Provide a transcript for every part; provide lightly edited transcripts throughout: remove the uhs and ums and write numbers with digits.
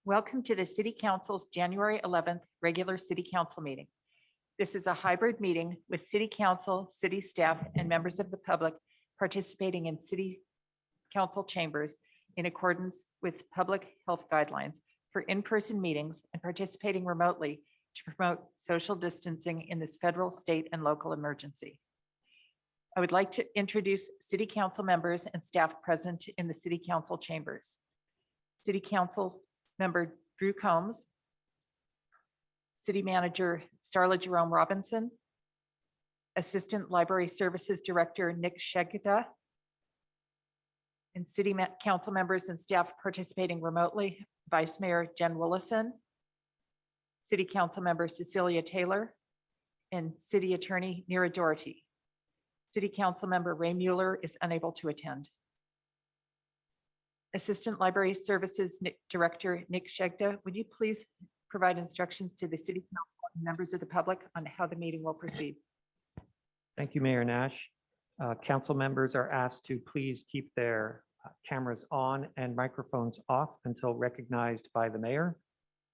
Welcome to the City Council's January 11th regular City Council meeting. This is a hybrid meeting with City Council, city staff, and members of the public participating in City Council chambers in accordance with public health guidelines for in-person meetings and participating remotely to promote social distancing in this federal, state, and local emergency. I would like to introduce City Council members and staff present in the City Council chambers. City Council Member Drew Combs, City Manager Starla Jerome Robinson, Assistant Library Services Director Nick Shegda, and City Council members and staff participating remotely, Vice Mayor Jen Willison, City Council Member Cecilia Taylor, and City Attorney Nira Doherty. City Council Member Ray Mueller is unable to attend. Assistant Library Services Director Nick Shegda, would you please provide instructions to the City Council and members of the public on how the meeting will proceed? Thank you, Mayor Nash. Council members are asked to please keep their cameras on and microphones off until recognized by the mayor.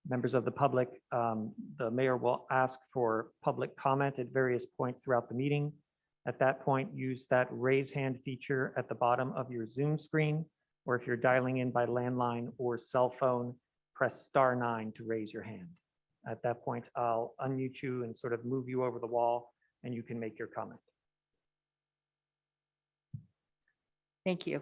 Members of the public, the mayor will ask for public comment at various points throughout the meeting. At that point, use that raise hand feature at the bottom of your Zoom screen, or if you're dialing in by landline or cell phone, press *9 to raise your hand. At that point, I'll unmute you and sort of move you over the wall and you can make your comment. Thank you.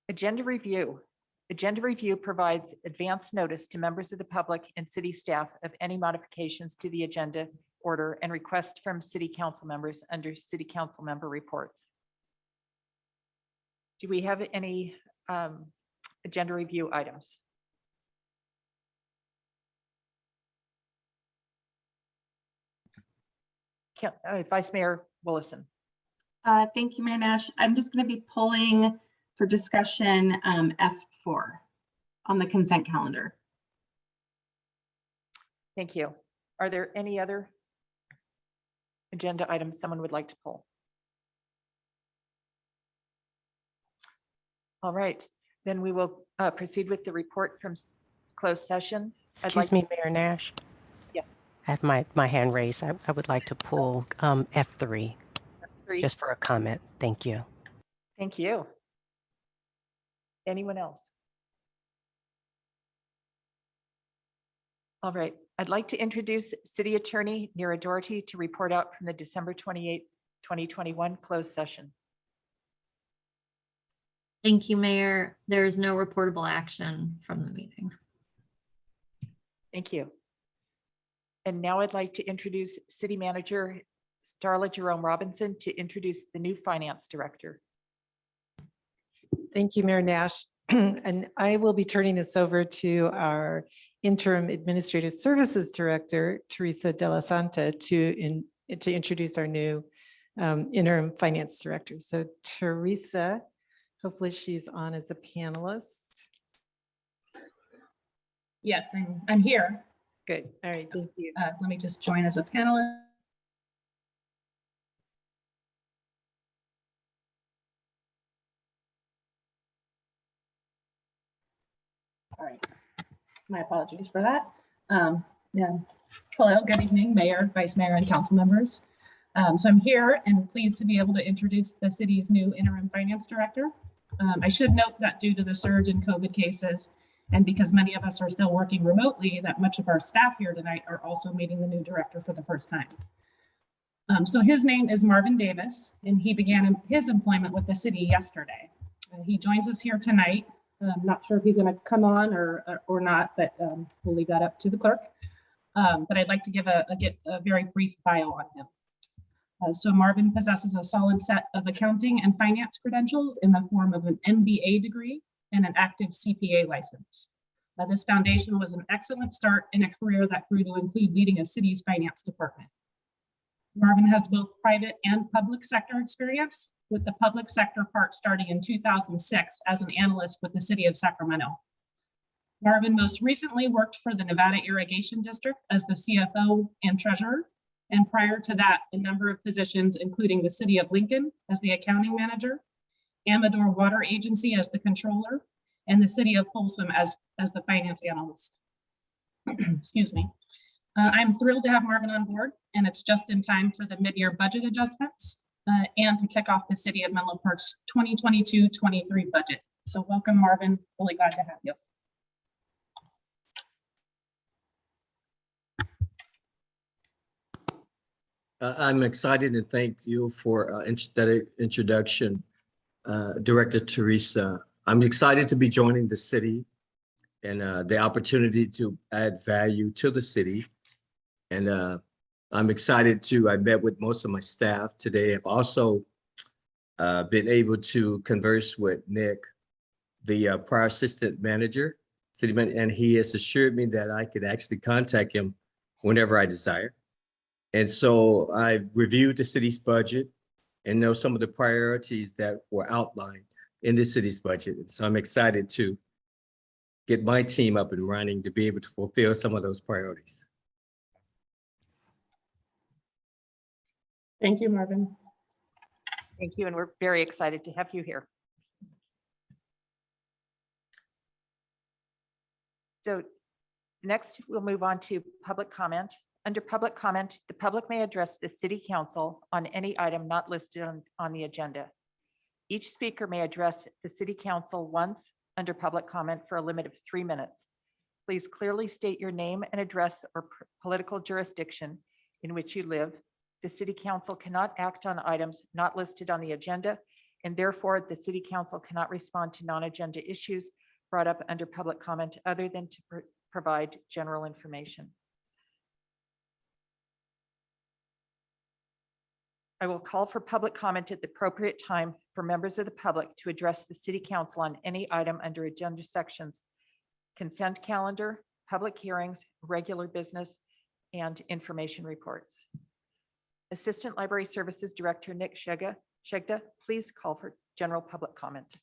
Agenda review. Agenda review provides advance notice to members of the public and city staff of any modifications to the agenda order and requests from City Council members under City Council member reports. Do we have any agenda review items? Vice Mayor Willison. Thank you, Mayor Nash. I'm just going to be pulling for discussion F4 on the consent calendar. Thank you. Are there any other agenda items someone would like to pull? All right, then we will proceed with the report from closed session. Excuse me, Mayor Nash. Yes. I have my hand raised. I would like to pull F3 just for a comment. Thank you. Thank you. Anyone else? All right, I'd like to introduce City Attorney Nira Doherty to report out from the December 28, 2021 closed session. Thank you, Mayor. There is no reportable action from the meeting. Thank you. And now I'd like to introduce City Manager Starla Jerome Robinson to introduce the new Finance Director. Thank you, Mayor Nash. And I will be turning this over to our Interim Administrative Services Director, Teresa De La Santa, to introduce our new Interim Finance Director. So Teresa, hopefully she's on as a panelist. Yes, I'm here. Good. All right. Thank you. Let me just join as a panelist. All right. My apologies for that. Yeah. Hello, good evening, Mayor, Vice Mayor, and council members. So I'm here and pleased to be able to introduce the city's new Interim Finance Director. I should note that due to the surge in COVID cases, and because many of us are still working remotely, that much of our staff here tonight are also meeting the new director for the first time. So his name is Marvin Davis, and he began his employment with the city yesterday. He joins us here tonight. I'm not sure if he's going to come on or not, but we'll leave that up to the clerk. But I'd like to give a very brief bio on him. So Marvin possesses a solid set of accounting and finance credentials in the form of an MBA degree and an active CPA license. This foundation was an excellent start in a career that grew to include leading a city's finance department. Marvin has both private and public sector experience, with the public sector part starting in 2006 as an analyst with the city of Sacramento. Marvin most recently worked for the Nevada Irrigation District as the CFO and treasurer, and prior to that, a number of positions, including the city of Lincoln as the accounting manager, Amador Water Agency as the controller, and the city of Folsom as the finance analyst. Excuse me. I'm thrilled to have Marvin on board, and it's just in time for the mid-year budget adjustments and to kick off the City of Menlo Park's 2022-23 budget. So welcome, Marvin. Really glad to have you. I'm excited and thank you for that introduction, Director Teresa. I'm excited to be joining the city and the opportunity to add value to the city. And I'm excited I met with most of my staff today. I've also been able to converse with Nick, the prior assistant manager, city manager, and he has assured me that I could actually contact him whenever I desire. And so I reviewed the city's budget and know some of the priorities that were outlined in the city's budget. And so I'm excited to get my team up and running to be able to fulfill some of those priorities. Thank you, Marvin. Thank you, and we're very excited to have you here. So next, we'll move on to public comment. Under public comment, the public may address the city council on any item not listed on the agenda. Each speaker may address the city council once under public comment for a limit of 3 minutes. Please clearly state your name and address or political jurisdiction in which you live. The city council cannot act on items not listed on the agenda, and therefore the city council cannot respond to non-agenda issues brought up under public comment other than to provide general information. I will call for public comment at the appropriate time for members of the public to address the city council on any item under agenda sections: consent calendar, public hearings, regular business, and information reports. Assistant Library Services Director Nick Shegda, please call for general public comment.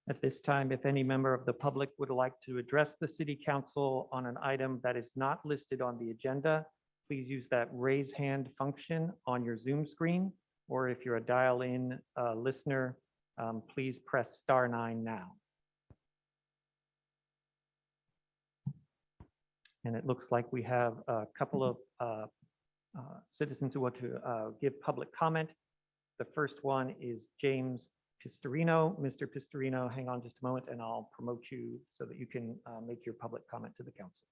At this time, if any member of the public would like to address the city council on an item that is not listed on the agenda, please use that raise hand function on your Zoom screen, or if you're a dial-in listener, please press *9 now. And it looks like we have a couple of citizens who want to give public comment. The first one is James Pistorino. Mr. Pistorino, hang on just a moment and I'll promote you so that you can make your public comment to the council.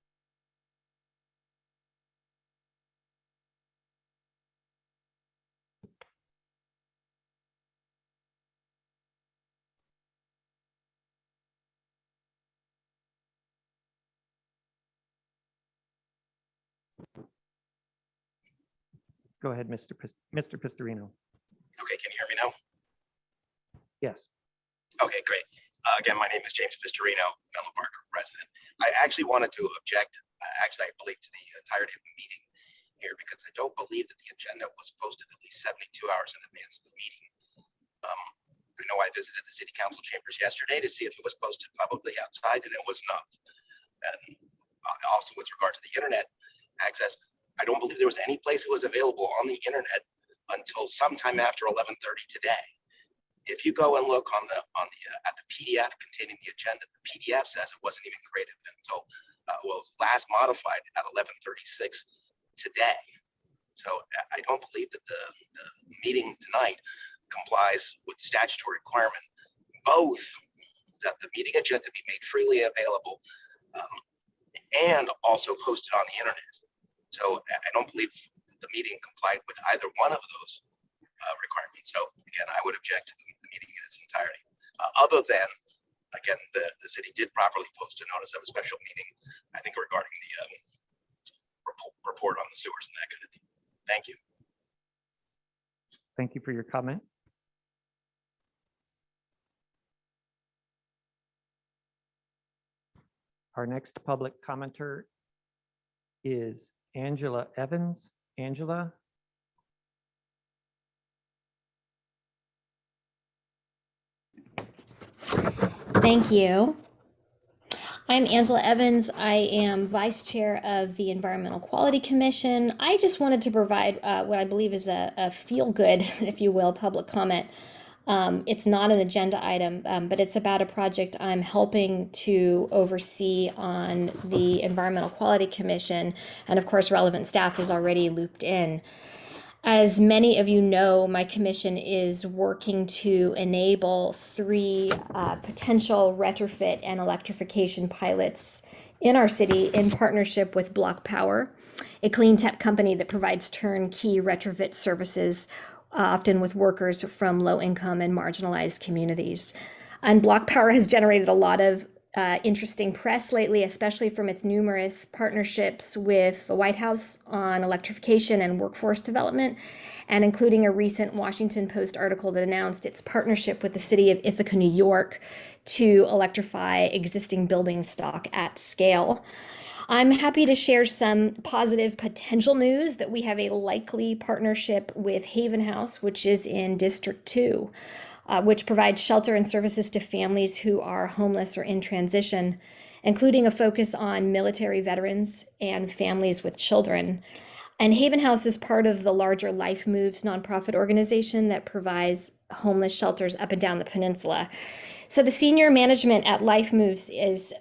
Go ahead, Mr. Pistorino. Okay, can you hear me now? Yes. Okay, great. Again, my name is James Pistorino, Menlo Park resident. I actually wanted to object, I believe, to the entirety of the meeting here, because I don't believe that the agenda was posted at least 72 hours in advance of the meeting. I know I visited the city council chambers yesterday to see if it was posted publicly outside, and it was not. And also with regard to the internet access, I don't believe there was any place it was available on the internet until sometime after 11:30 today. If you go and look at the PDF containing the agenda, the PDF says it wasn't even created until last modified at 11:36 today. So I don't believe that the meeting tonight complies with the statutory requirement, both that the meeting agenda be made freely available and also posted on the internet. So I don't believe the meeting complied with either one of those requirements. So again, I would object to the meeting in its entirety. Other than, again, the city did properly post a notice of a special meeting, I think, regarding the report on the sewers and that kind of thing. Thank you. Thank you for your comment. Our next public commenter is Angela Evans. Angela. Thank you. I'm Angela Evans. I am Vice Chair of the Environmental Quality Commission. I just wanted to provide what I believe is a feel-good, if you will, public comment. It's not an agenda item, but it's about a project I'm helping to oversee on the Environmental Quality Commission. And of course, relevant staff is already looped in. As many of you know, my commission is working to enable 3 potential retrofit and electrification pilots in our city in partnership with Block Power, a clean tech company that provides turnkey retrofit services, often with workers from low-income and marginalized communities. And Block Power has generated a lot of interesting press lately, especially from its numerous partnerships with the White House on electrification and workforce development, and including a recent Washington Post article that announced its partnership with the city of Ithaca, New York, to electrify existing building stock at scale. I'm happy to share some positive potential news that we have a likely partnership with Haven House, which is in District 2. Which provides shelter and services to families who are homeless or in transition, including a focus on military veterans and families with children. And Haven House is part of the larger Life Moves nonprofit organization that provides homeless shelters up and down the peninsula. So the senior management at Life Moves is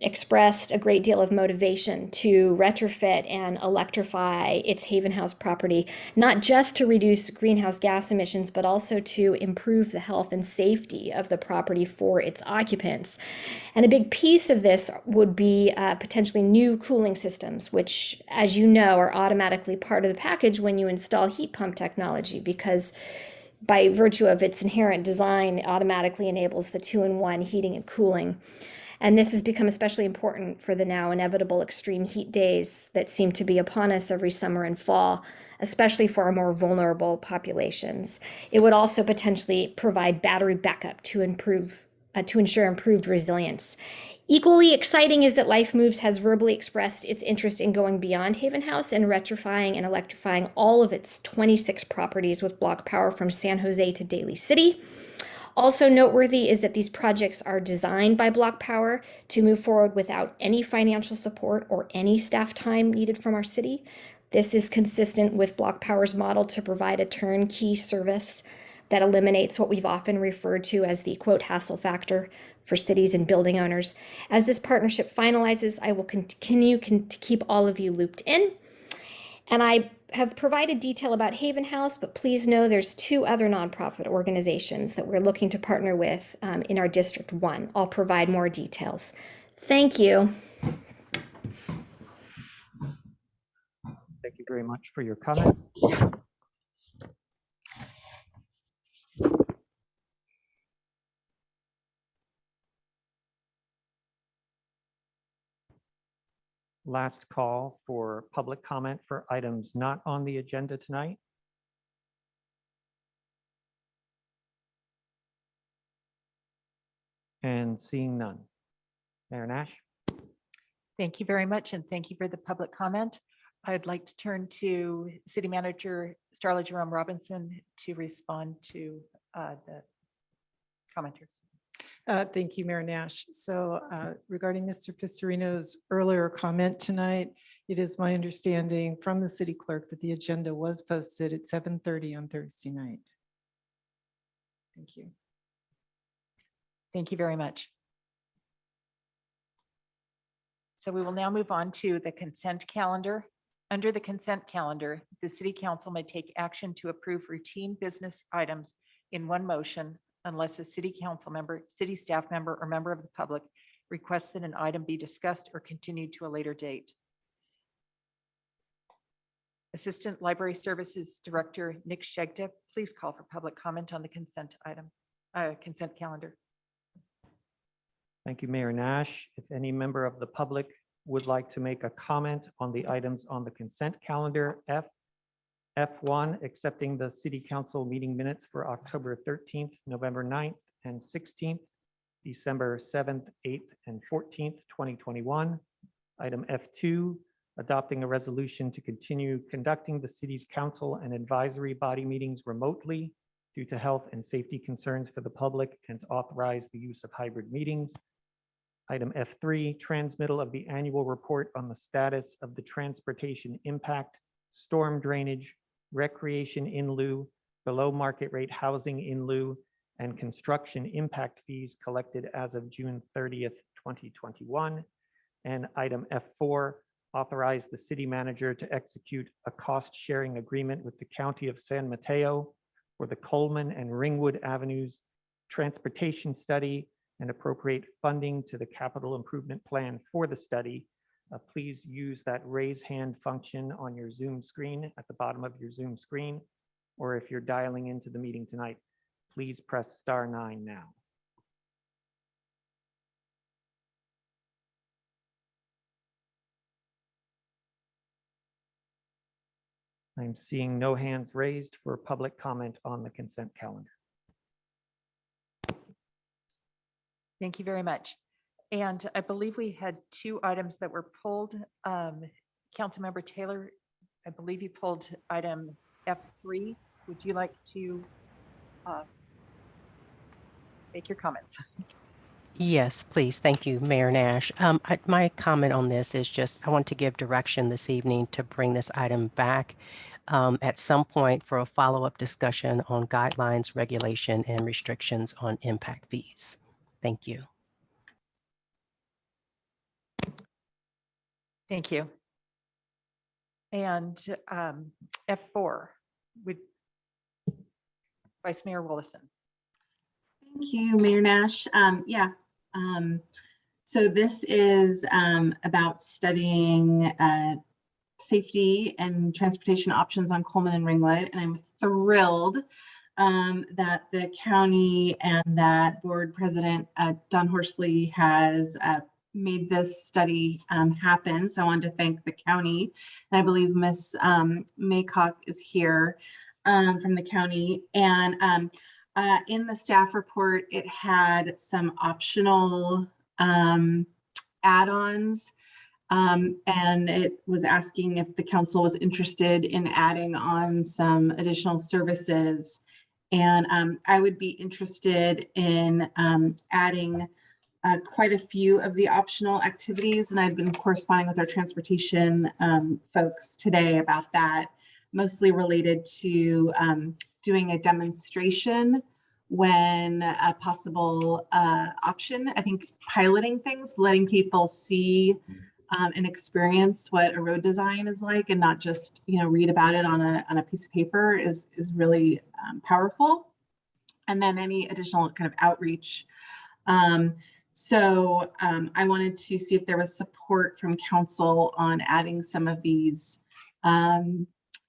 expressed a great deal of motivation to retrofit and electrify its Haven House property, not just to reduce greenhouse gas emissions, but also to improve the health and safety of the property for its occupants. And a big piece of this would be potentially new cooling systems, which, as you know, are automatically part of the package when you install heat pump technology, because by virtue of its inherent design, it automatically enables the 2-in-1 heating and cooling. And this has become especially important for the now inevitable extreme heat days that seem to be upon us every summer and fall, especially for our more vulnerable populations. It would also potentially provide battery backup to ensure improved resilience. Equally exciting is that Life Moves has verbally expressed its interest in going beyond Haven House and retrofying and electrifying all of its 26 properties with Block Power from San Jose to Daly City. Also noteworthy is that these projects are designed by Block Power to move forward without any financial support or any staff time needed from our city. This is consistent with Block Power's model to provide a turnkey service that eliminates what we've often referred to as the quote hassle factor for cities and building owners. As this partnership finalizes, I will continue to keep all of you looped in. And I have provided detail about Haven House, but please know there's 2 other nonprofit organizations that we're looking to partner with in our District 1. I'll provide more details. Thank you. Thank you very much for your comment. Last call for public comment for items not on the agenda tonight. And seeing none. Mayor Nash. Thank you very much, and thank you for the public comment. I'd like to turn to City Manager Starla Jerome Robinson to respond to the commenters. Thank you, Mayor Nash. So regarding Mr. Pistorino's earlier comment tonight, it is my understanding from the city clerk that the agenda was posted at 7:30 on Thursday night. Thank you. Thank you very much. So we will now move on to the consent calendar. Under the consent calendar, the city council may take action to approve routine business items in one motion unless a city council member, city staff member, or member of the public requests that an item be discussed or continued to a later date. Assistant Library Services Director Nick Shegda, please call for public comment on the consent calendar. Thank you, Mayor Nash. If any member of the public would like to make a comment on the items on the consent calendar, F1, accepting the city council meeting minutes for October 13th, November 9th, and 16th, December 7th, 8th, and 14th, 2021. Item F2, adopting a resolution to continue conducting the city's council and advisory body meetings remotely due to health and safety concerns for the public and to authorize the use of hybrid meetings. Item F3, transmittal of the annual report on the status of the transportation impact, storm drainage, recreation in lieu, below market rate housing in lieu, and construction impact fees collected as of June 30th, 2021. And item F4, authorize the city manager to execute a cost-sharing agreement with the County of San Mateo for the Coleman and Ringwood Avenues transportation study and appropriate funding to the capital improvement plan for the study. Please use that raise hand function on your Zoom screen at the bottom of your Zoom screen, or if you're dialing into the meeting tonight, please press *9 now. I'm seeing no hands raised for public comment on the consent calendar. Thank you very much. And I believe we had 2 items that were pulled. Councilmember Taylor, I believe you pulled item F3. Would you like to make your comments? Yes, please. Thank you, Mayor Nash. My comment on this is just, I want to give direction this evening to bring this item back at some point for a follow-up discussion on guidelines, regulation, and restrictions on impact fees. Thank you. Thank you. And F4, would Vice Mayor Willison. Thank you, Mayor Nash. So this is about studying safety and transportation options on Coleman and Ringwood. And I'm thrilled that the county and that board president, Don Horsley, has made this study happen. So I wanted to thank the county. And I believe Miss Maycock is here from the county. And in the staff report, it had some optional add-ons. And it was asking if the council was interested in adding on some additional services. And I would be interested in adding quite a few of the optional activities. And I've been corresponding with our transportation folks today about that, mostly related to doing a demonstration when a possible option. I think piloting things, letting people see and experience what a road design is like, and not just read about it on a piece of paper is really powerful. And then any additional kind of outreach. So I wanted to see if there was support from council on adding some of these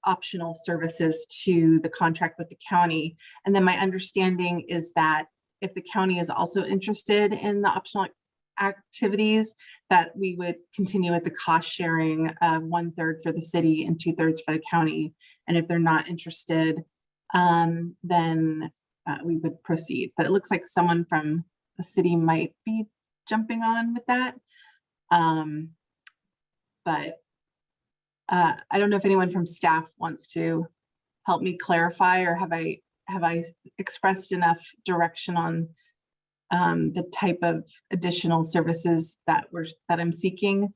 optional services to the contract with the county. And then my understanding is that if the county is also interested in the optional activities, that we would continue with the cost sharing of 1/3 for the city and 2/3 for the county. And if they're not interested, then we would proceed. But it looks like someone from the city might be jumping on with that. But I don't know if anyone from staff wants to help me clarify, or have I expressed enough direction on the type of additional services that I'm seeking.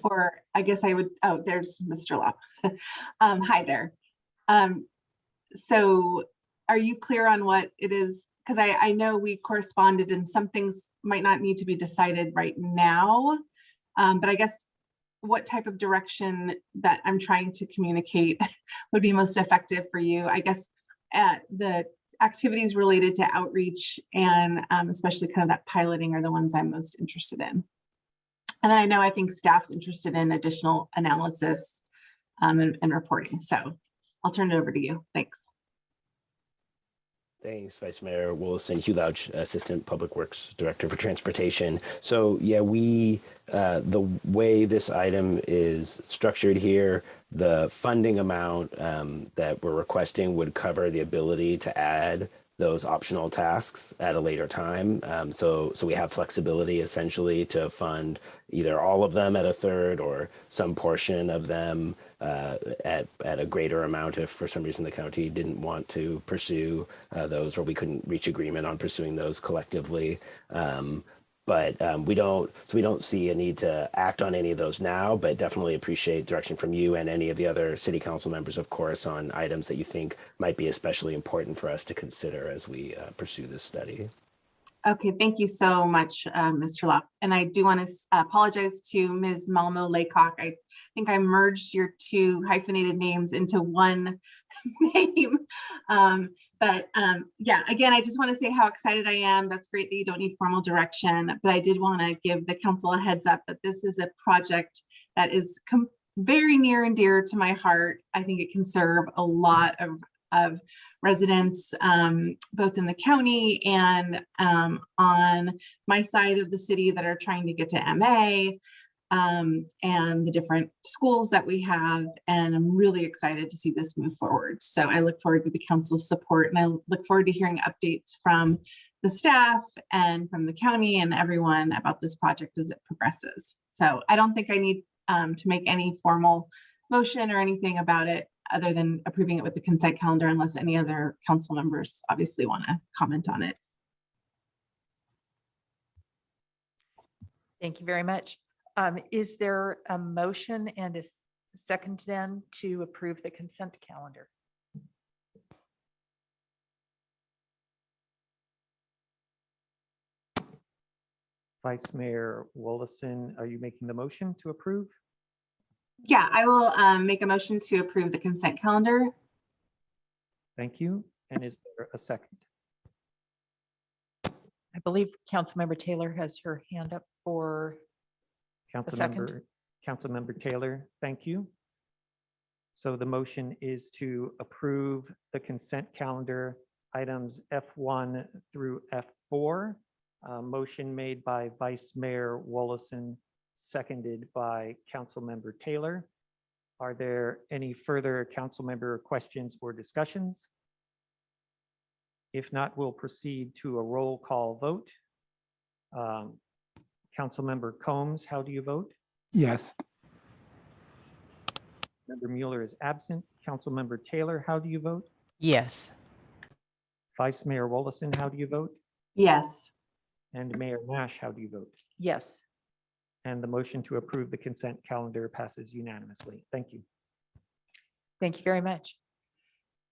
Or I guess I would, there's Mr. Law. Hi there. So are you clear on what it is? Because I know we corresponded and some things might not need to be decided right now, but I guess what type of direction that I'm trying to communicate would be most effective for you? I guess the activities related to outreach and especially kind of that piloting are the ones I'm most interested in. And then I think staff's interested in additional analysis and reporting. So I'll turn it over to you. Thanks. Thanks, Vice Mayor Willison. Hugh Louch, Assistant Public Works Director for Transportation. So yeah, the way this item is structured here, the funding amount that we're requesting would cover the ability to add those optional tasks at a later time. So we have flexibility essentially to fund either all of them at 1/3 or some portion of them at a greater amount if for some reason the county didn't want to pursue those, or we couldn't reach agreement on pursuing those collectively. but we don't see a need to act on any of those now, but definitely appreciate direction from you and any of the other city council members, of course, on items that you think might be especially important for us to consider as we pursue this study. Okay, thank you so much, Mr. Locke. And I do want to apologize to Ms. Malmo Laycock. I think I merged your two hyphenated names into one name. Yeah, again, I just want to say how excited I am. That's great that you don't need formal direction, but I did want to give the council a heads up that this is a project that is very near and dear to my heart. I think it can serve a lot of residents, both in the county and on my side of the city that are trying to get to MA, and the different schools that we have. And I'm really excited to see this move forward. So I look forward to the council's support, and I look forward to hearing updates from the staff and from the county and everyone about this project as it progresses. So I don't think I need to make any formal motion or anything about it, other than approving it with the consent calendar, unless any other council members obviously want to comment on it. Thank you very much. Is there a motion and a second then to approve the consent calendar? Vice Mayor Wollaston, are you making the motion to approve? Yeah, I will make a motion to approve the consent calendar. Thank you. And is there a second? I believe Councilmember Taylor has her hand up for second. Councilmember Taylor, thank you. So the motion is to approve the consent calendar items F1 through F4. Motion made by Vice Mayor Wollaston, seconded by Councilmember Taylor. Are there any further council member questions or discussions? If not, we'll proceed to a roll call vote. Councilmember Combs, how do you vote? Yes. Member Mueller is absent. Councilmember Taylor, how do you vote? Yes. Vice Mayor Wollaston, how do you vote? Yes. And Mayor Nash, how do you vote? Yes. And the motion to approve the consent calendar passes unanimously. Thank you. Thank you very much.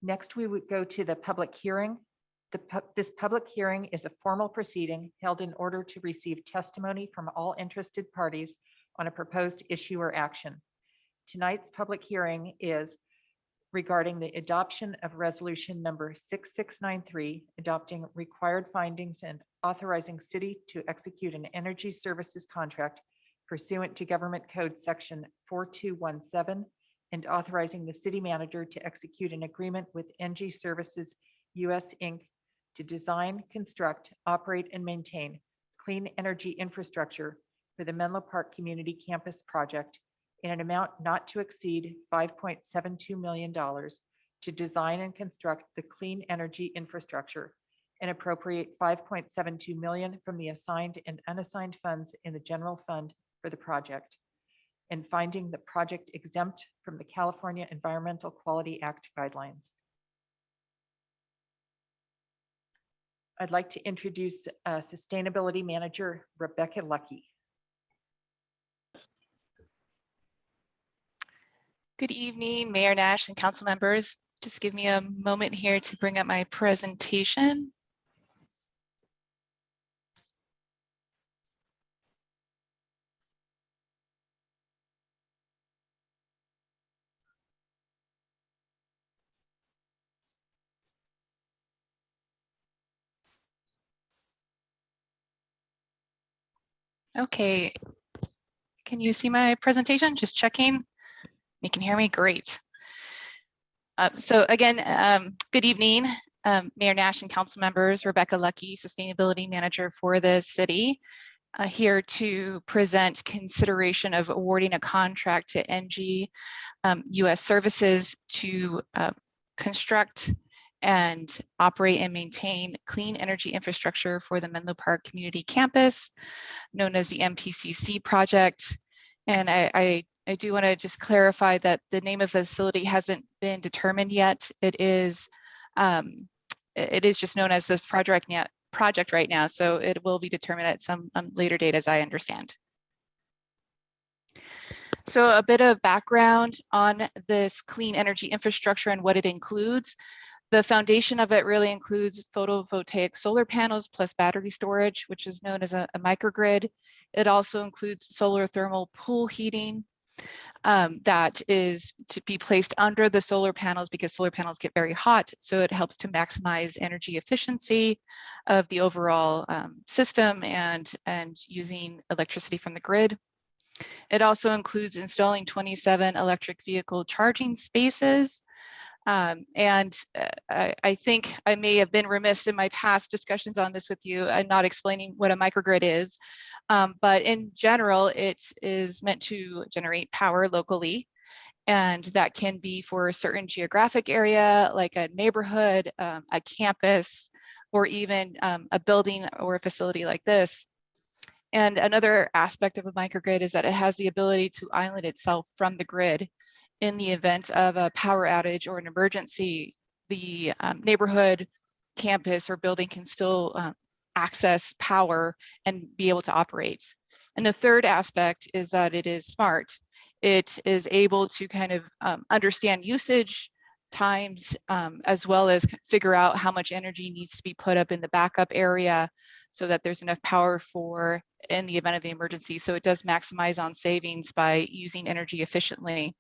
Next, we would go to the public hearing. This public hearing is a formal proceeding held in order to receive testimony from all interested parties on a proposed issue or action. Tonight's public hearing is regarding the adoption of resolution number 6693, adopting required findings and authorizing city to execute an energy services contract pursuant to Government Code Section 4217, and authorizing the city manager to execute an agreement with NG Services US Inc. to design, construct, operate, and maintain clean energy infrastructure for the Menlo Park Community Campus project in an amount not to exceed $5.72 million to design and construct the clean energy infrastructure, and appropriate $5.72 million from the assigned and unassigned funds in the general fund for the project, and finding the project exempt from the California Environmental Quality Act guidelines. I'd like to introduce Sustainability Manager Rebecca Lucky. Good evening, Mayor Nash and council members. Just give me a moment here to bring up my presentation. Okay, can you see my presentation? Just checking. You can hear me? Great. So again, good evening, Mayor Nash and council members. Rebecca Lucky, Sustainability Manager for the city, here to present consideration of awarding a contract to NG US Services to construct and operate and maintain clean energy infrastructure for the Menlo Park Community Campus, known as the MPCC project. And I do want to just clarify that the name of the facility hasn't been determined yet. It is just known as the project right now, so it will be determined at some later date, as I understand. So a bit of background on this clean energy infrastructure and what it includes. The foundation of it really includes photovoltaic solar panels plus battery storage, which is known as a microgrid. It also includes solar thermal pool heating that is to be placed under the solar panels because solar panels get very hot. So it helps to maximize energy efficiency of the overall system and using electricity from the grid. It also includes installing 27 electric vehicle charging spaces. I think I may have been remiss in my past discussions on this with you and not explaining what a microgrid is. But in general, it is meant to generate power locally. And that can be for a certain geographic area, like a neighborhood, a campus, or even a building or a facility like this. And another aspect of a microgrid is that it has the ability to island itself from the grid. In the event of a power outage or an emergency, the neighborhood, campus, or building can still access power and be able to operate. And the third aspect is that it is smart. It is able to kind of understand usage times, as well as figure out how much energy needs to be put up in the backup area so that there's enough power for in the event of the emergency. So it does maximize on savings by using energy efficiently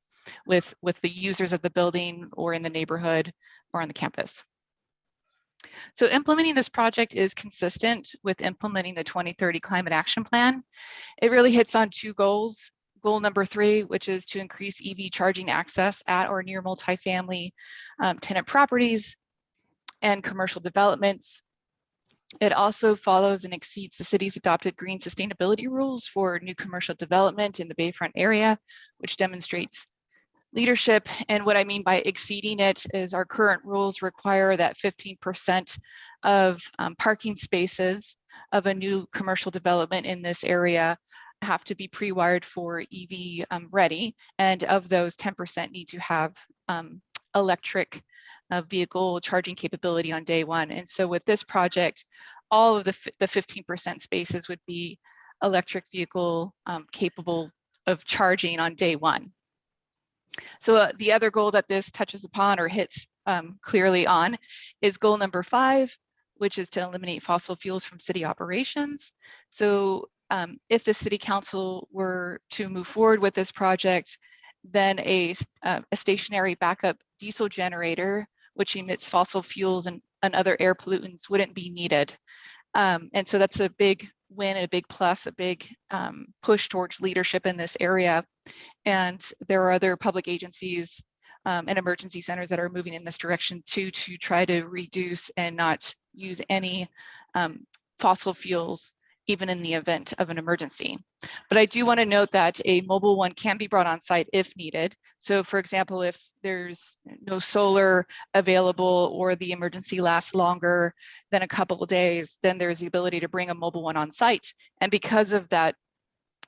with the users of the building or in the neighborhood or on the campus. So implementing this project is consistent with implementing the 2030 Climate Action Plan. It really hits on two goals. Goal number 3, which is to increase EV charging access at or near multifamily tenant properties and commercial developments. It also follows and exceeds the city's adopted green sustainability rules for new commercial development in the Bayfront area, which demonstrates leadership. And what I mean by exceeding it is our current rules require that 15% of parking spaces of a new commercial development in this area have to be pre-wired for EV ready. And of those, 10% need to have electric vehicle charging capability on day one. And so with this project, all of the 15% spaces would be electric vehicle capable of charging on day one. So the other goal that this touches upon or hits clearly on is goal number 5, which is to eliminate fossil fuels from city operations. So if the city council were to move forward with this project, then a stationary backup diesel generator, which emits fossil fuels and other air pollutants, wouldn't be needed. And so that's a big win, a big plus, a big push towards leadership in this area. And there are other public agencies and emergency centers that are moving in this direction too, to try to reduce and not use any fossil fuels, even in the event of an emergency. But I do want to note that a mobile one can be brought on site if needed. So for example, if there's no solar available or the emergency lasts longer than a couple of days, then there's the ability to bring a mobile one on site. And because of that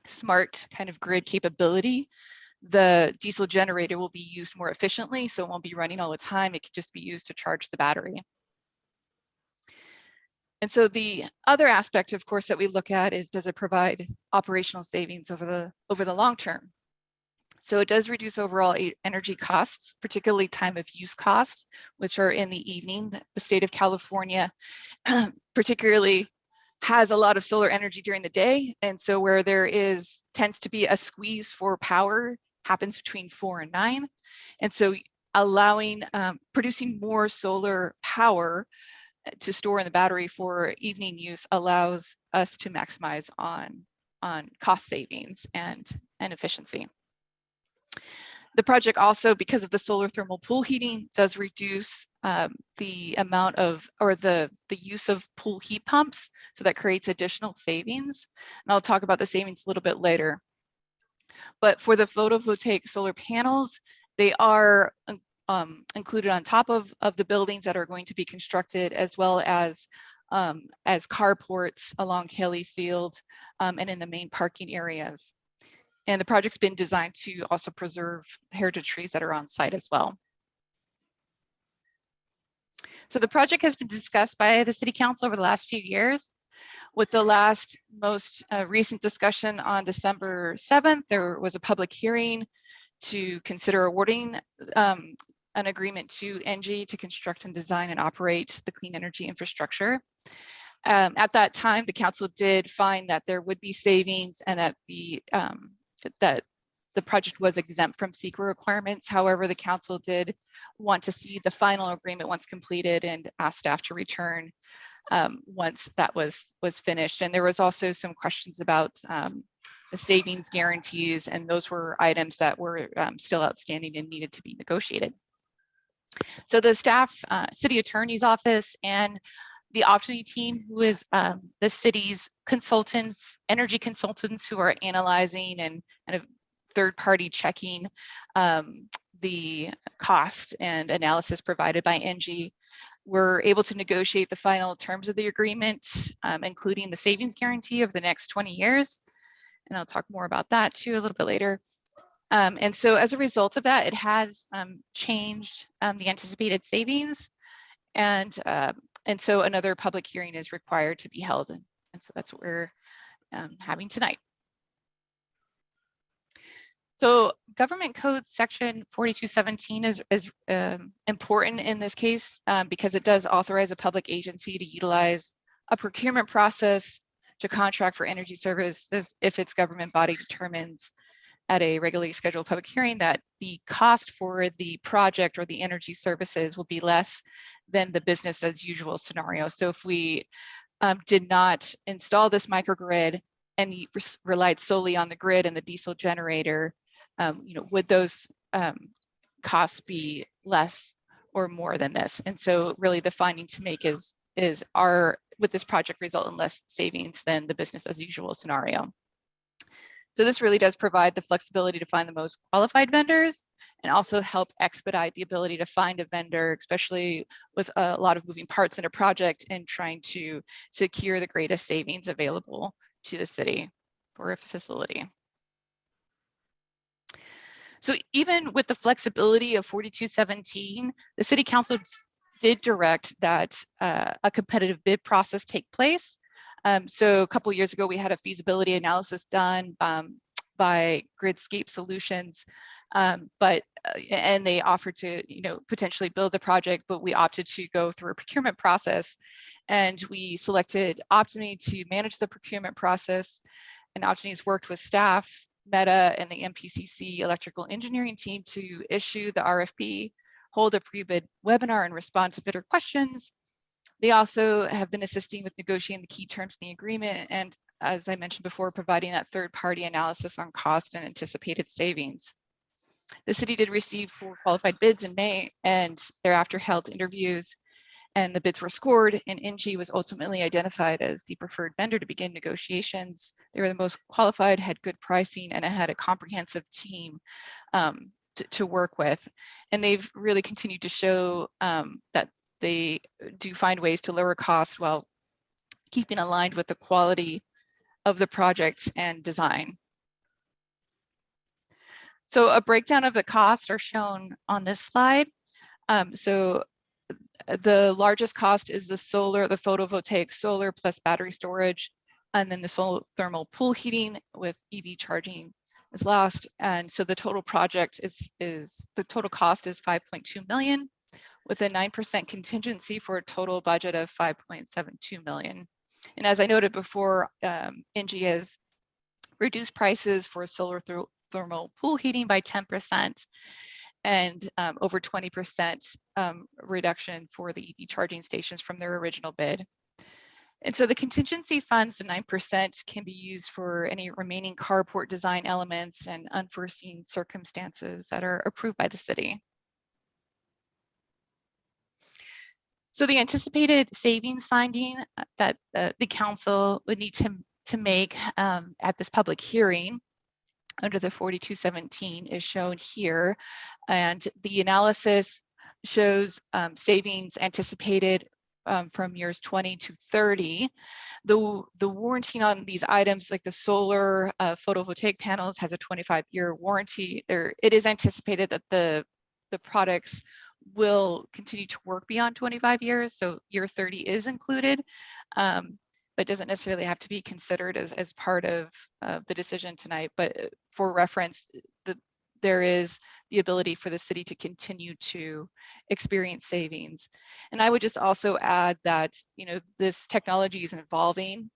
smart kind of grid capability, the diesel generator will be used more efficiently, so it won't be running all the time. It could just be used to charge the battery. And so the other aspect, of course, that we look at is, does it provide operational savings over the long term? So it does reduce overall energy costs, particularly time of use costs, which are in the evening. The state of California particularly has a lot of solar energy during the day. And so where there tends to be a squeeze for power happens between 4 and 9. And so allowing, producing more solar power to store in the battery for evening use allows us to maximize on cost savings and efficiency. The project also, because of the solar thermal pool heating, does reduce the amount of, or the use of pool heat pumps. So that creates additional savings. And I'll talk about the savings a little bit later. But for the photovoltaic solar panels, they are included on top of the buildings that are going to be constructed, as well as carports along Kelly Field and in the main parking areas. And the project's been designed to also preserve heritage trees that are on site as well. So the project has been discussed by the City Council over the last few years. With the last most recent discussion on December 7th, there was a public hearing to consider awarding an agreement to ENGIE to construct and design and operate the clean energy infrastructure. At that time, the council did find that there would be savings and that the project was exempt from SECR requirements. However, the council did want to see the final agreement once completed and asked staff to return once that was finished. And there was also some questions about the savings guarantees, and those were items that were still outstanding and needed to be negotiated. So the staff, city attorney's office, and the Opportunity team, who is the city's consultants, energy consultants who are analyzing and kind of third-party checking the cost and analysis provided by ENGIE, were able to negotiate the final terms of the agreement, including the savings guarantee of the next 20 years. And I'll talk more about that too a little bit later. And so as a result of that, it has changed the anticipated savings. And so another public hearing is required to be held. And so that's what we're having tonight. So Government Code Section 4217 is important in this case because it does authorize a public agency to utilize a procurement process to contract for energy services if its government body determines at a regularly scheduled public hearing that the cost for the project or the energy services will be less than the business as usual scenario. So if we did not install this microgrid and relied solely on the grid and the diesel generator, would those costs be less or more than this? And so really the finding to make is would this project result in less savings than the business as usual scenario? So this really does provide the flexibility to find the most qualified vendors and also help expedite the ability to find a vendor, especially with a lot of moving parts in a project and trying to secure the greatest savings available to the city for a facility. So even with the flexibility of 4217, the City Council did direct that a competitive bid process take place. So a couple of years ago, we had a feasibility analysis done by Gridscape Solutions, and they offered to potentially build the project, but we opted to go through a procurement process, and we selected Optimy to manage the procurement process. And Optimy's worked with staff, Meta, and the MPCC electrical engineering team to issue the RFP, hold a pre-bid webinar, and respond to bidder questions. They also have been assisting with negotiating the key terms in the agreement, and as I mentioned before, providing that third-party analysis on cost and anticipated savings. The city did receive 4 qualified bids in May, and thereafter held interviews, and the bids were scored, and ENGIE was ultimately identified as the preferred vendor to begin negotiations. They were the most qualified, had good pricing, and it had a comprehensive team to work with. And they've really continued to show that they do find ways to lower costs while keeping aligned with the quality of the project and design. So a breakdown of the costs are shown on this slide. So the largest cost is the photovoltaic solar plus battery storage, and then the solar thermal pool heating with EV charging is last. And so the total project the total cost is 5.2 million with a 9% contingency for a total budget of 5.72 million. And as I noted before, ENGIE has reduced prices for solar thermal pool heating by 10%. And over 20% reduction for the EV charging stations from their original bid. And so the contingency funds, the 9%, can be used for any remaining carport design elements and unforeseen circumstances that are approved by the city. So the anticipated savings finding that the council would need to make at this public hearing under the 4217 is shown here. And the analysis shows savings anticipated from years 20 to 30. The warranty on these items, like the solar photovoltaic panels, has a 25-year warranty. It is anticipated that the products will continue to work beyond 25 years. So year 30 is included, but doesn't necessarily have to be considered as part of the decision tonight. But for reference, there is the ability for the city to continue to experience savings. And I would just also add that, you know, this technology is evolving,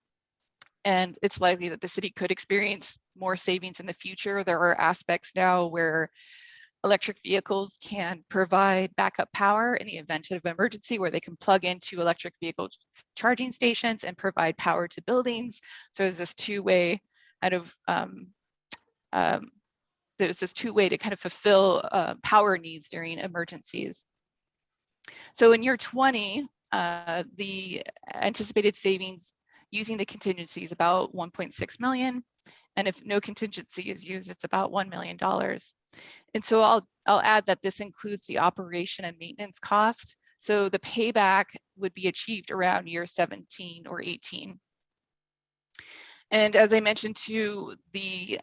and it's likely that the city could experience more savings in the future. There are aspects now where electric vehicles can provide backup power in the event of emergency, where they can plug into electric vehicle charging stations and provide power to buildings. So there's this two-way kind of to kind of fulfill power needs during emergencies. So in year 20, the anticipated savings using the contingency is about 1.6 million. And if no contingency is used, it's about $1 million. And so I'll add that this includes the operation and maintenance cost. So the payback would be achieved around year 17 or 18. And as I mentioned too, the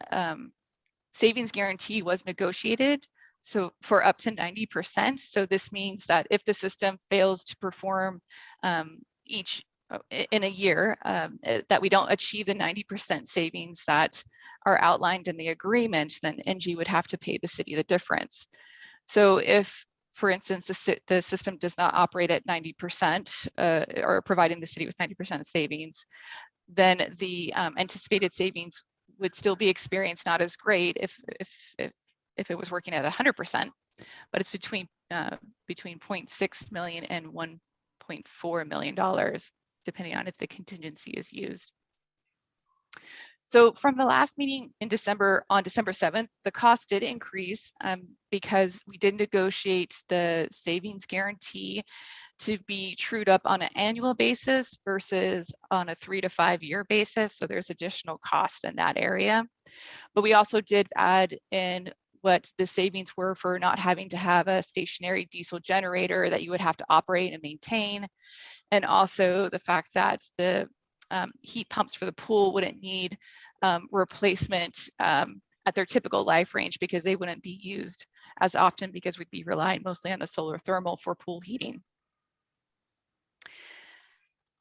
savings guarantee was negotiated, so for up to 90%. So this means that if the system fails to perform in a year, that we don't achieve the 90% savings that are outlined in the agreement, then NG would have to pay the city the difference. So if, for instance, the system does not operate at 90% or providing the city with 90% of savings, then the anticipated savings would still be experienced not as great if it was working at 100%, but it's between 0.6 million and $1.4 million, depending on if the contingency is used. So from the last meeting in December, on December 7th, the cost did increase because we did negotiate the savings guarantee to be trued up on an annual basis versus on a 3 to 5 year basis. So there's additional cost in that area. But we also did add in what the savings were for not having to have a stationary diesel generator that you would have to operate and maintain. And also the fact that the heat pumps for the pool wouldn't need replacement at their typical life range, because they wouldn't be used as often, because we'd be relying mostly on the solar thermal for pool heating.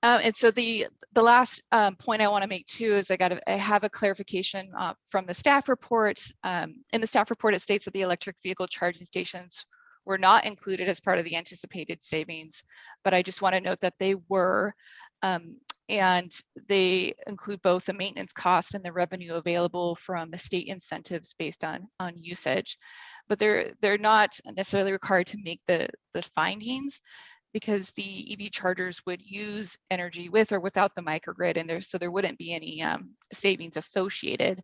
And so the last point I want to make too is I have a clarification from the staff report. In the staff report, it states that the electric vehicle charging stations were not included as part of the anticipated savings, but I just want to note that they were, and they include both the maintenance cost and the revenue available from the state incentives based on usage. But they're not necessarily required to make the findings, because the EV chargers would use energy with or without the microgrid, and so there wouldn't be any savings associated.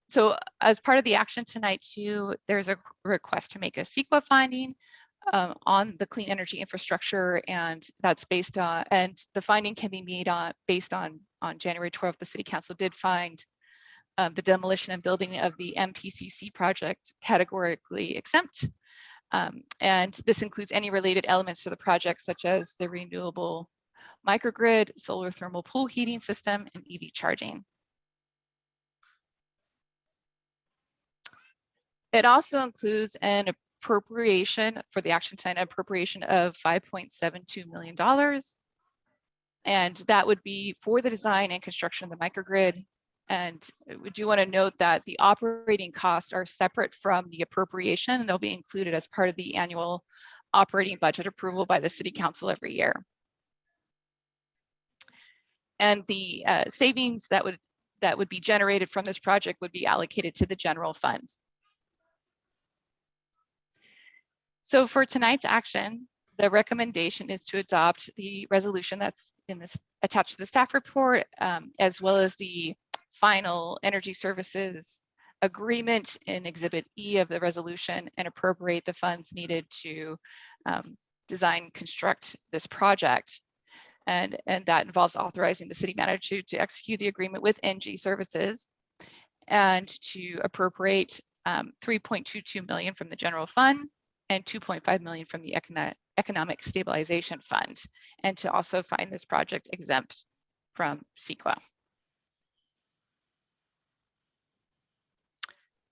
So as part of the action tonight too, there's a request to make a CEQA finding on the clean energy infrastructure, and that's based on, and the finding can be made based on January 12th, the City Council did find the demolition and building of the MPCC project categorically exempt. And this includes any related elements to the project, such as the renewable microgrid, solar thermal pool heating system, and EV charging. It also includes an appropriation for the action sign, appropriation of $5.72 million. And that would be for the design and construction of the microgrid. And we do want to note that the operating costs are separate from the appropriation, and they'll be included as part of the annual operating budget approval by the City Council every year. And the savings that would be generated from this project would be allocated to the general fund. So for tonight's action, the recommendation is to adopt the resolution that's attached to the staff report, as well as the final energy services agreement in Exhibit E of the resolution, and appropriate the funds needed to design, construct this project. And that involves authorizing the city manager to execute the agreement with NG Services, and to appropriate $3.22 million from the general fund and $2.5 million from the Economic Stabilization Fund, and to also find this project exempt from CEQA.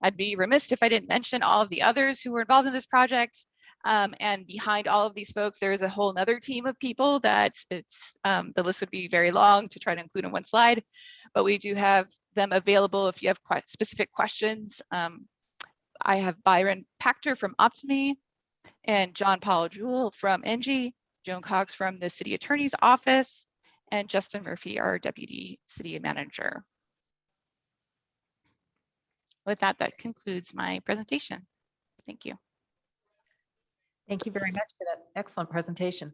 I'd be remiss if I didn't mention all of the others who were involved in this project. And behind all of these folks, there is a whole nother team of people that the list would be very long to try to include in one slide, but we do have them available if you have specific questions. I have Byron Pachter from Optimy and John Paul Jewell from NG, Joan Cox from the City Attorney's Office, and Justin Murphy, our Deputy City Manager. With that, that concludes my presentation. Thank you. Thank you very much for that excellent presentation.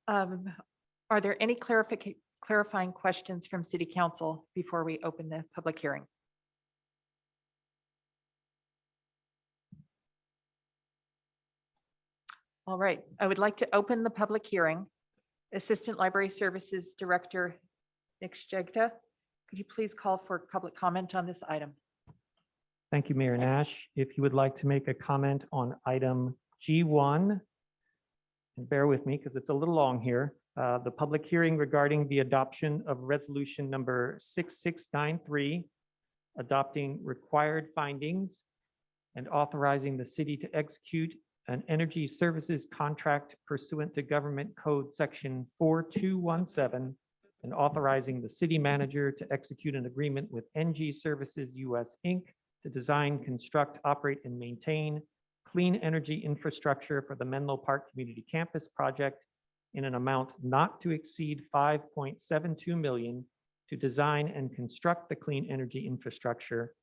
Are there any clarifying questions from City Council before we open the public hearing? All right, I would like to open the public hearing. Assistant Library Services Director Nick Sjegta, could you please call for public comment on this item? Thank you, Mayor Nash. If you would like to make a comment on item G1, and bear with me because it's a little long here, the public hearing regarding the adoption of resolution number 6693, adopting required findings and authorizing the city to execute an energy services contract pursuant to Government Code Section 4217 and authorizing the city manager to execute an agreement with NG Services US Inc. to design, construct, operate, and maintain clean energy infrastructure for the Menlo Park Community Campus project in an amount not to exceed $5.72 million to design and construct the clean energy infrastructure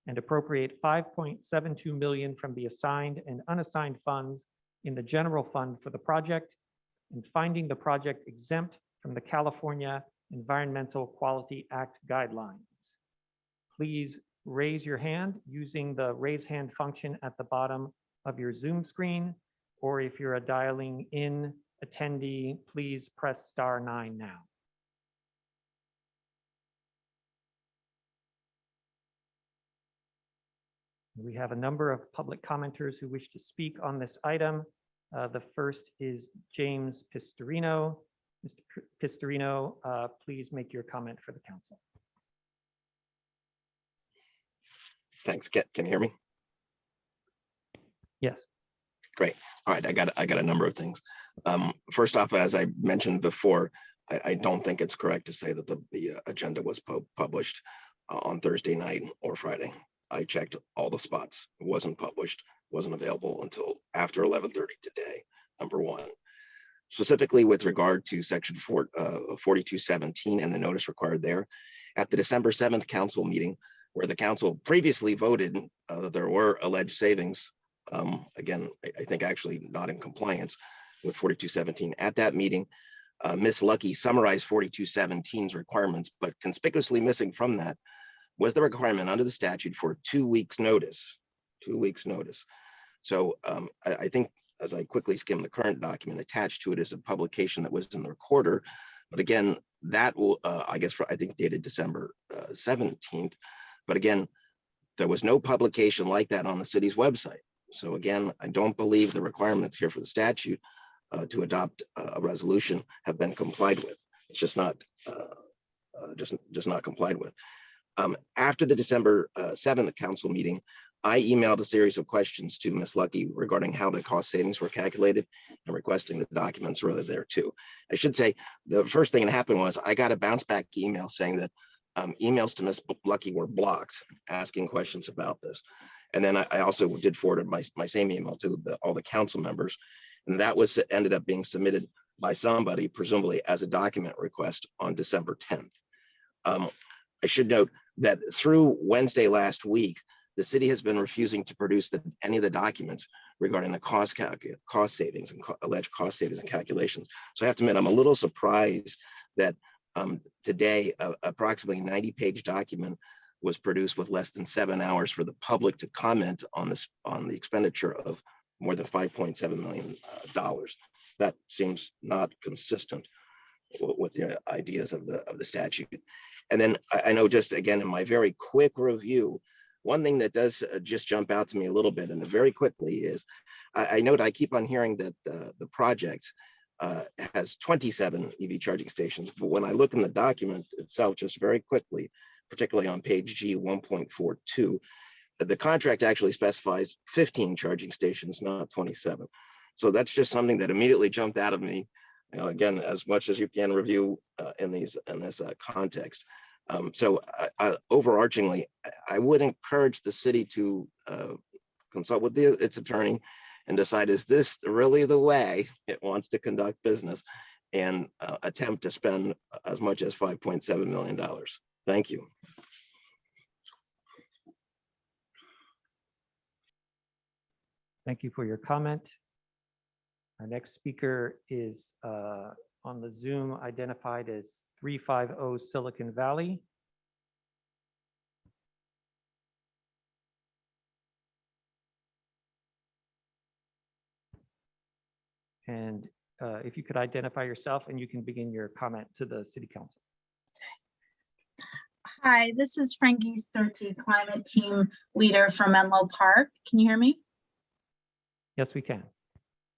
and appropriate $5.72 million from the assigned and unassigned funds in the general fund for the project, and finding the project exempt from the California Environmental Quality Act guidelines. Please raise your hand using the raise hand function at the bottom of your Zoom screen, or if you're a dialing in attendee, please press *9 now. We have a number of public commenters who wish to speak on this item. The first is James Pistorino. Mr. Pistorino, please make your comment for the council. Thanks. Can you hear me? Yes. Great. All right. I got a number of things. First off, as I mentioned before, I don't think it's correct to say that the agenda was published on Thursday night or Friday. I checked all the spots. It wasn't published, wasn't available until after 11:30 today, number one. Specifically with regard to section 4217 and the notice required there, at the December 7th council meeting, where the council previously voted that there were alleged savings, again, I think actually not in compliance with 4217. At that meeting, Ms. Lucky summarized 4217's requirements, but conspicuously missing from that was the requirement under the statute for 2 weeks notice, 2 weeks notice. So I think as I quickly skim the current document, attached to it is a publication that was in the recorder. But again, that will, I think dated December 17th. But again, there was no publication like that on the city's website. So again, I don't believe the requirements here for the statute to adopt a resolution have been complied with. It's just not, just not complied with. After the December 7th council meeting, I emailed a series of questions to Ms. Lucky regarding how the cost savings were calculated and requesting the documents were there too. I should say the first thing that happened was I got a bounce back email saying that emails to Ms. Lucky were blocked, asking questions about this. And then I also did forward my same email to all the council members, and that was ended up being submitted by somebody, presumably as a document request on December 10th. I should note that through Wednesday last week, the city has been refusing to produce any of the documents regarding the cost savings and alleged cost savings and calculations. So I have to admit, I'm a little surprised that today, approximately 90-page document was produced with less than 7 hours for the public to comment on this, on the expenditure of more than $5.7 million. That seems not consistent with the ideas of the statute. And then I know, just again, in my very quick review, one thing that does just jump out to me a little bit and very quickly is I note I keep on hearing that the project has 27 EV charging stations, but when I look in the document itself, just very quickly, particularly on page G 1.42, the contract actually specifies 15 charging stations, not 27. So that's just something that immediately jumped out of me. You know, again, as much as you can review in this context. So overarchingly, I would encourage the city to consult with its attorney and decide, is this really the way it wants to conduct business, and attempt to spend as much as $5.7 million. Thank you. Thank you for your comment. Our next speaker is on the Zoom identified as 350 Silicon Valley. And if you could identify yourself, and you can begin your comment to the City Council. Hi, this is Frankie Sturti, Climate Team Leader for Menlo Park. Can you hear me? Yes, we can.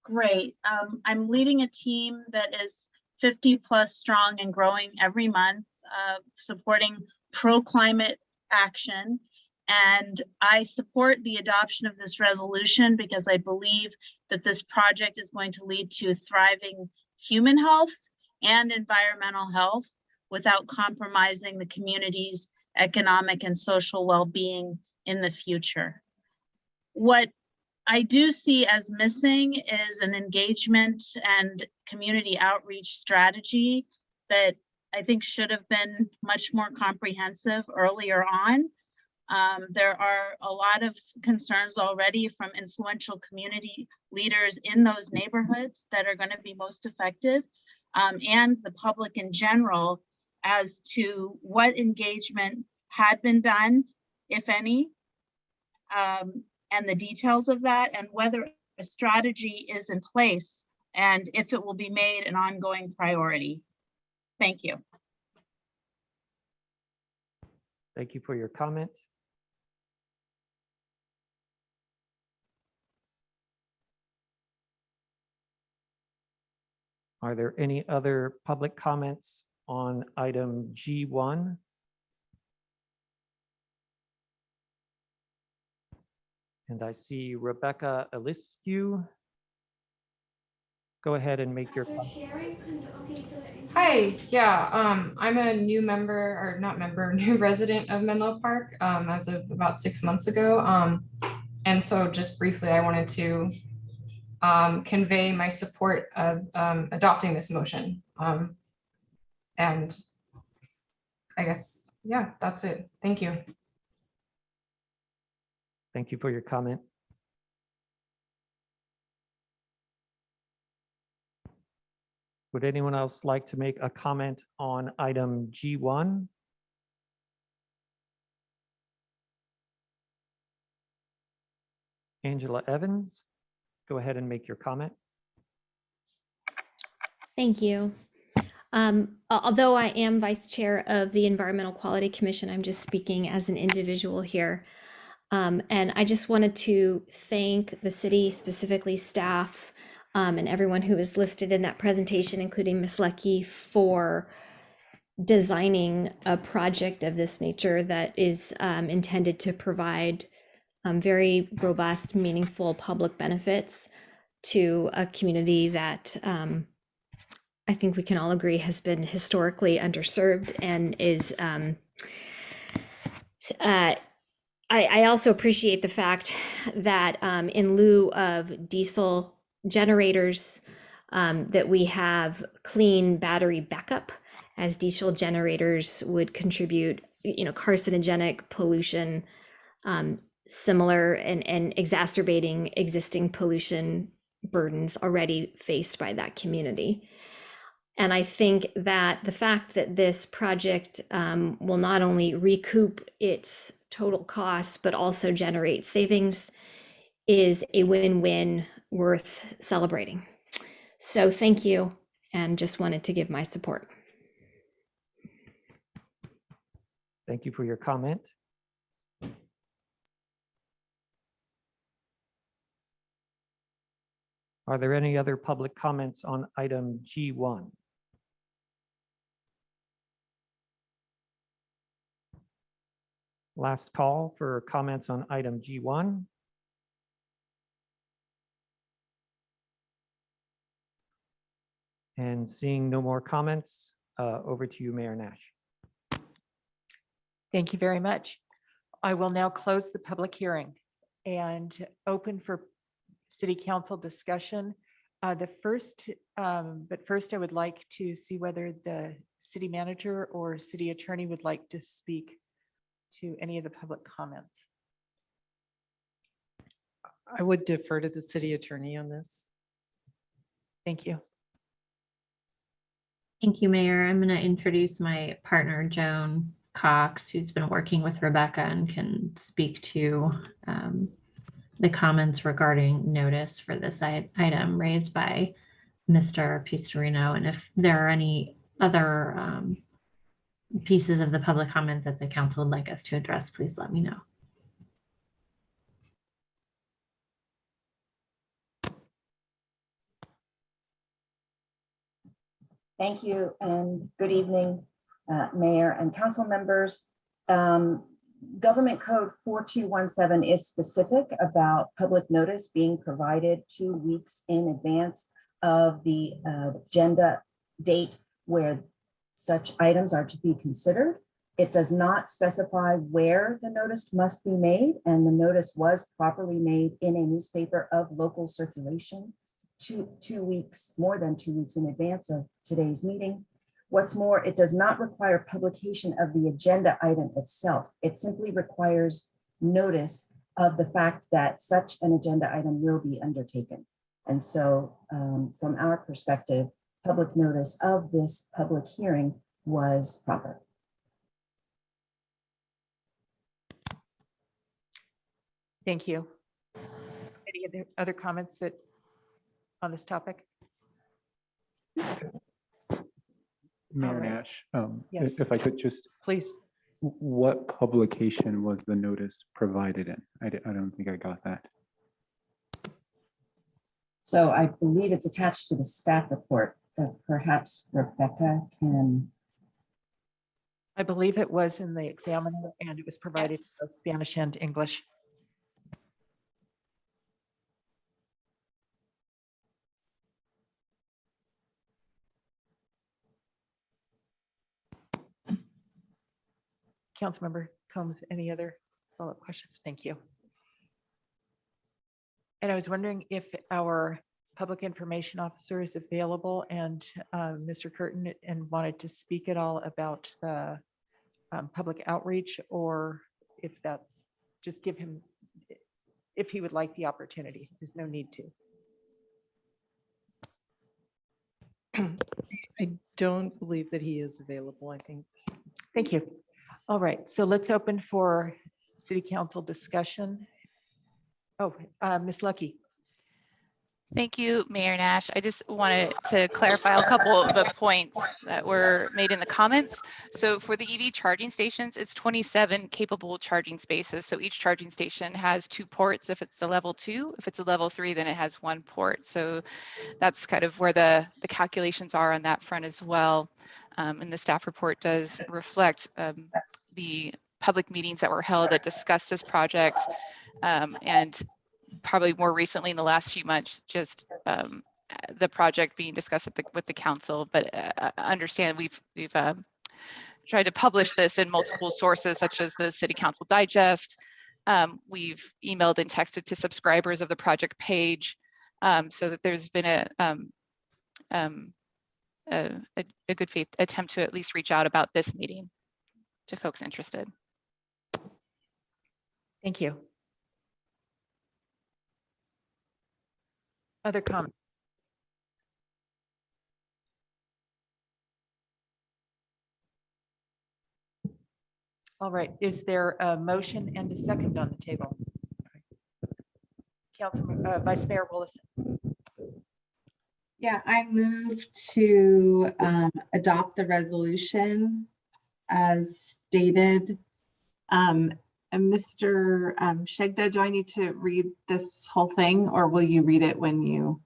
Great. I'm leading a team that is 50 plus strong and growing every month, supporting pro-climate action. And I support the adoption of this resolution because I believe that this project is going to lead to thriving human health and environmental health without compromising the community's economic and social well-being in the future. What I do see as missing is an engagement and community outreach strategy that I think should have been much more comprehensive earlier on. There are a lot of concerns already from influential community leaders in those neighborhoods that are going to be most affected, and the public in general, as to what engagement had been done, if any, and the details of that, and whether a strategy is in place and if it will be made an ongoing priority. Thank you. Thank you for your comment. Are there any other public comments on item G1? And I see Rebecca Eliscu. Go ahead and make your comment. Hi, yeah, I'm a new member, or not member, new resident of Menlo Park as of about 6 months ago. And so just briefly, I wanted to convey my support of adopting this motion. And I guess, yeah, that's it. Thank you. Thank you for your comment. Would anyone else like to make a comment on item G1? Angela Evans, go ahead and make your comment. Thank you. Although I am vice chair of the Environmental Quality Commission, I'm just speaking as an individual here. And I just wanted to thank the city, specifically staff, and everyone who was listed in that presentation, including Ms. Lecky, for designing a project of this nature that is intended to provide very robust, meaningful public benefits to a community that I think we can all agree has been historically underserved and is I also appreciate the fact that in lieu of diesel generators, that we have clean battery backup, as diesel generators would contribute, carcinogenic pollution, similar and exacerbating existing pollution burdens already faced by that community. And I think that the fact that this project will not only recoup its total costs, but also generate savings is a win-win worth celebrating. So thank you, and just wanted to give my support. Thank you for your comment. Are there any other public comments on item G1? Last call for comments on item G1. And seeing no more comments, over to you, Mayor Nash. Thank you very much. I will now close the public hearing and open for city council discussion. But first I would like to see whether the city manager or city attorney would like to speak to any of the public comments. I would defer to the city attorney on this. Thank you. Thank you, Mayor. I'm going to introduce my partner, Joan Cox, who's been working with Rebecca and can speak to the comments regarding notice for this item raised by Mr. Pistorino. And if there are any other pieces of the public comment that the council would like us to address, please let me know. Thank you and good evening, Mayor and council members. Government Code 4217 is specific about public notice being provided 2 weeks in advance of the agenda date where such items are to be considered. It does not specify where the notice must be made, and the notice was properly made in a newspaper of local circulation 2 weeks, more than 2 weeks in advance of today's meeting. What's more, it does not require publication of the agenda item itself. It simply requires notice of the fact that such an agenda item will be undertaken. And so from our perspective, public notice of this public hearing was proper. Thank you. Any other comments that on this topic? Mayor right. Nash, Yes. if I could just, Please. what publication was the notice provided in? I don't think I got that. So I believe it's attached to the staff report, but perhaps Rebecca can. I believe it was in the Examiner and it was provided in both Spanish and English. Councilmember Combs, any other follow-up questions? Thank you. And I was wondering if our public information officer is available and Mr. Curtin and wanted to speak at all about the public outreach, or if that's just give him, if he would like the opportunity. There's no need to. I don't believe that he is available, I think. Thank you. All right, so let's open for city council discussion. Oh, Ms. Lucky. Thank you, Mayor Nash. I just wanted to clarify a couple of the points that were made in the comments. So for the EV charging stations, it's 27 capable charging spaces. So each charging station has 2 ports if it's a level 2. If it's a level 3, then it has 1 port. So that's kind of where the calculations are on that front as well. And the staff report does reflect the public meetings that were held that discussed this project, and probably more recently in the last few months, just the project being discussed with the council. But understand we've tried to publish this in multiple sources, such as the City Council Digest. We've emailed and texted to subscribers of the project page, so that there's been a good faith attempt to at least reach out about this meeting to folks interested. Thank you. Other comments? All right, is there a motion and a second on the table? Councilman, Vice Mayor Willison. Yeah, I move to adopt the resolution as stated. And Mr. Shegda, do I need to read this whole thing, or will you read it when you?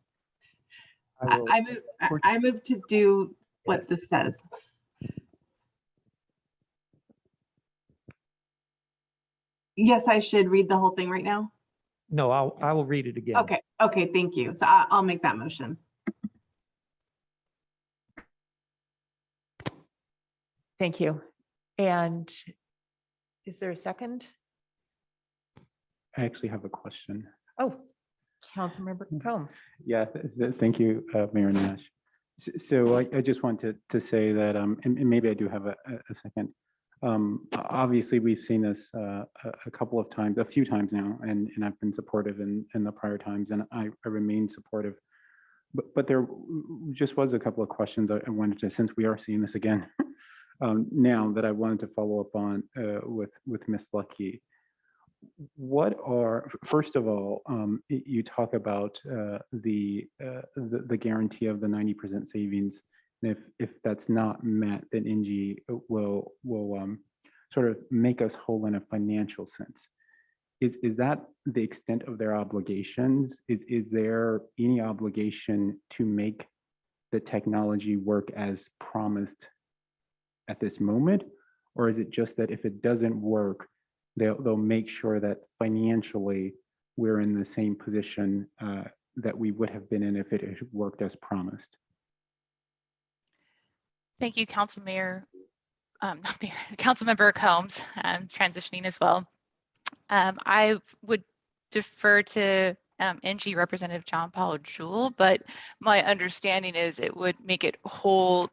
I move to do what this says. Yes, I should read the whole thing right now. No, I will read it again. Okay, okay, thank you. So I'll make that motion. Thank you. And is there a second? I actually have a question. Oh, Councilmember Combs. Yeah, thank you, Mayor Nash. So I just wanted to say that, and maybe I do have a second. Obviously, we've seen this a couple of times, a few times now, and I've been supportive in the prior times, and I remain supportive. But there just was a couple of questions I wanted to, since we are seeing this again now, that I wanted to follow up on with Ms. Lucky. What are, first of all, you talk about the guarantee of the 90% savings. And if that's not met, then NG will sort of make us whole in a financial sense. Is that the extent of their obligations? Is there any obligation to make the technology work as promised at this moment? Or is it just that if it doesn't work, they'll make sure that financially we're in the same position that we would have been in if it had worked as promised? Thank you, Council Mayor, not Mayor, Councilmember Combs. I'm transitioning as well. I would defer to NG Representative John Paul Jewell, but my understanding is it would make it whole.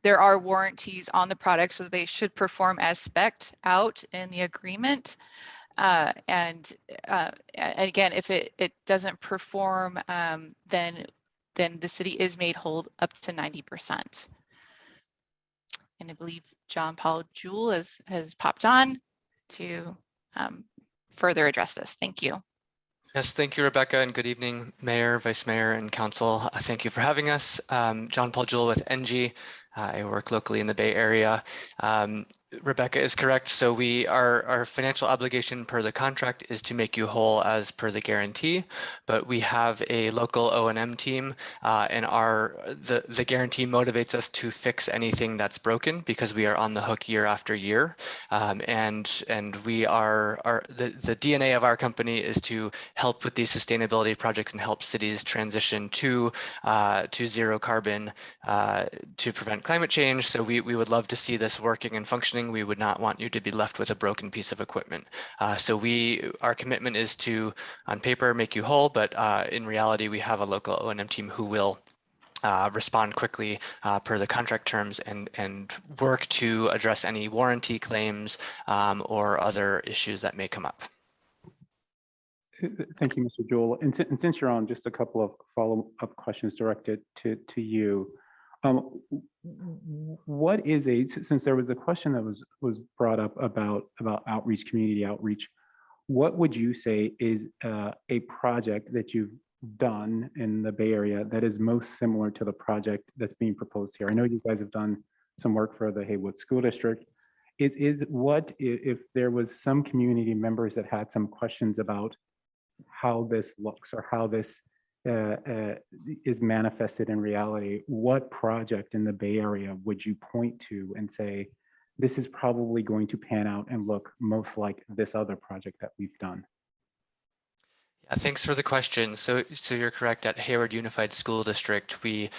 There are warranties on the product, so they should perform as spec'd out in the agreement. And again, if it doesn't perform, then the city is made whole up to 90%. And I believe John Paul Jewell has popped on to further address this. Thank you. Yes, thank you, Rebecca, and good evening, Mayor, Vice Mayor, and Council. Thank you for having us. John Paul Jewell with NG. I work locally in the Bay Area. Rebecca is correct. So our financial obligation per the contract is to make you whole as per the guarantee, but we have a local O&M team, and the guarantee motivates us to fix anything that's broken because we are on the hook year after year. And we are the DNA of our company is to help with these sustainability projects and help cities transition to zero carbon to prevent climate change. So we would love to see this working and functioning. We would not want you to be left with a broken piece of equipment. So our commitment is to, on paper, make you whole, but in reality, we have a local O&M team who will respond quickly per the contract terms and work to address any warranty claims or other issues that may come up. Thank you, Mr. Jewell. And since you're on, just a couple of follow-up questions directed to you. What is since there was a question that was brought up about outreach, community outreach, what would you say is a project that you've done in the Bay Area that is most similar to the project that's being proposed here? I know you guys have done some work for the Haywood School District. What if there was some community members that had some questions about how this looks or how this is manifested in reality, what project in the Bay Area would you point to and say, this is probably going to pan out and look most like this other project that we've done? Yeah, thanks for the question. So you're correct. At Hayward Unified School District, we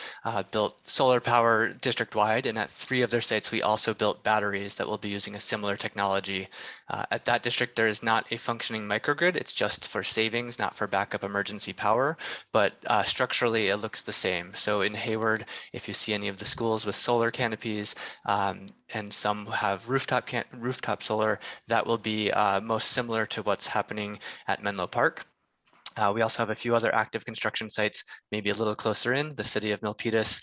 built solar power district-wide, and at 3 of their sites, we also built batteries that will be using a similar technology. At that district, there is not a functioning microgrid. It's just for savings, not for backup emergency power, but structurally, it looks the same. So in Hayward, if you see any of the schools with solar canopies, and some have rooftop solar, that will be most similar to what's happening at Menlo Park. We also have a few other active construction sites, maybe a little closer in. The city of Milpitas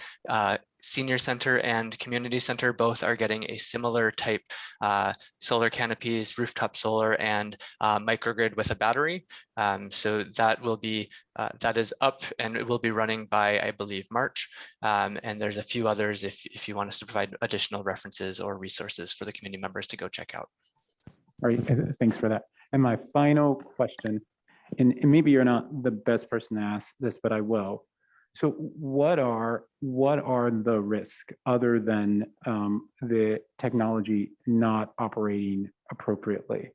Senior Center and Community Center both are getting a similar type solar canopies, rooftop solar, and microgrid with a battery. So that will be, that is up and it will be running by, I believe, March. And there's a few others if you want us to provide additional references or resources for the community members to go check out. All right, thanks for that. And my final question, and maybe you're not the best person to ask this, but I will. So what are the risks other than the technology not operating appropriately?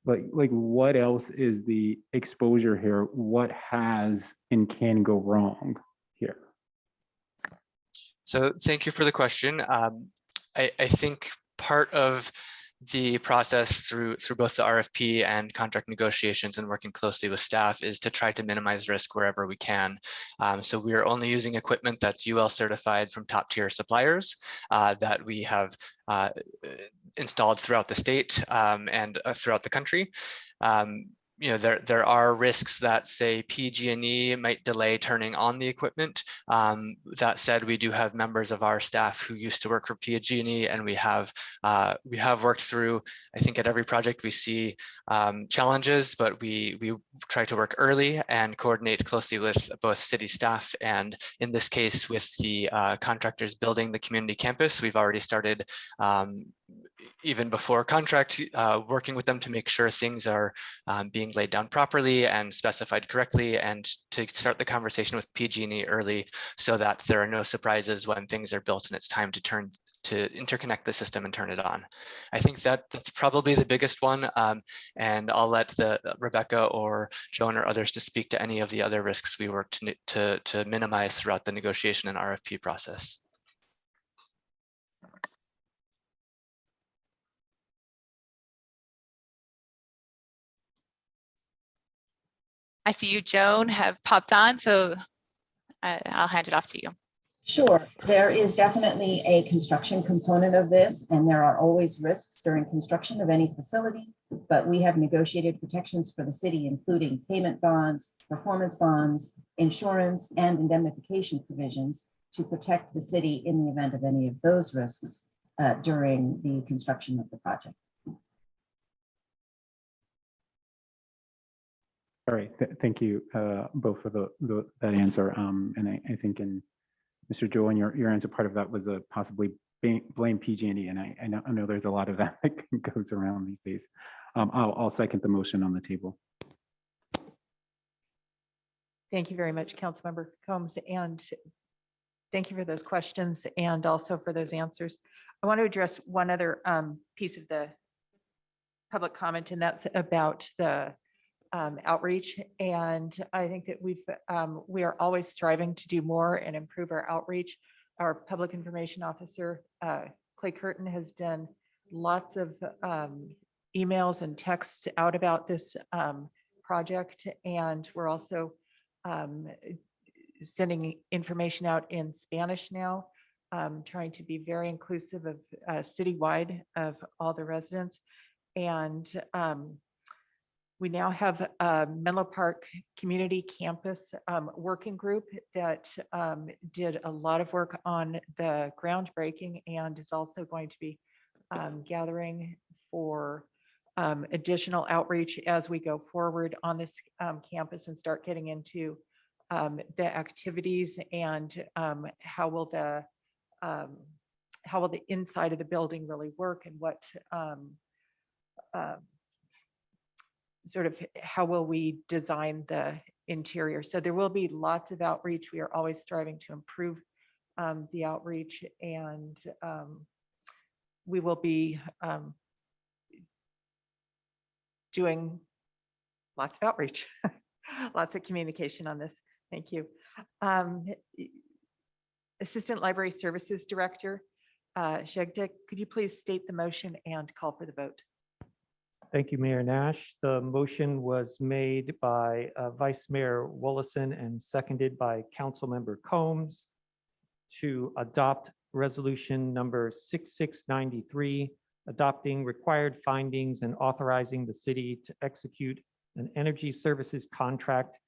like what else is the exposure here? What has and can go wrong here? So thank you for the question. I think part of the process through both the RFP and contract negotiations and working closely with staff is to try to minimize risk wherever we can. So we are only using equipment that's UL certified from top tier suppliers that we have installed throughout the state and throughout the country. You know, there are risks that, say, PG&E might delay turning on the equipment. That said, we do have members of our staff who used to work for PG&E, and we have worked through, I think at every project we see challenges, but we try to work early and coordinate closely with both city staff and, in this case, with the contractors building the community campus. We've already started even before contract, working with them to make sure things are being laid down properly and specified correctly, and to start the conversation with PG&E early so that there are no surprises when things are built and it's time to interconnect the system and turn it on. I think that's probably the biggest one, and I'll let Rebecca or Joan or others to speak to any of the other risks we work to minimize throughout the negotiation and RFP process. I see you, Joan, have popped on, so I'll hand it off to you. Sure, there is definitely a construction component of this, and there are always risks during construction of any facility, but we have negotiated protections for the city, including payment bonds, performance bonds, insurance, and indemnification provisions to protect the city in the event of any of those risks during the construction of the project. All right, thank you both for that answer. And I think in Mr. Joel, your answer, part of that was possibly blame PG&E, and I know there's a lot of that goes around these days. I'll second the motion on the table. Thank you very much, Councilmember Combs, and thank you for those questions and also for those answers. I want to address one other piece of the public comment, and that's about the outreach. And I think that we are always striving to do more and improve our outreach. Our public information officer, Clay Curtin, has done lots of emails and texts out about this project. And we're also sending information out in Spanish now, trying to be very inclusive of citywide of all the residents. And we now have a Menlo Park Community Campus working group that did a lot of work on the groundbreaking and is also going to be gathering for additional outreach as we go forward on this campus and start getting into the activities and how will the inside of the building really work, and what sort of how will we design the interior. So there will be lots of outreach. We are always striving to improve the outreach, and we will be doing lots of outreach, lots of communication on this. Thank you. Assistant Library Services Director, Shegda, could you please state the motion and call for the vote? Thank you, Mayor Nash. The motion was made by Vice Mayor Wollison and seconded by Councilmember Combs to adopt resolution number 6693, adopting required findings and authorizing the city to execute an energy services contract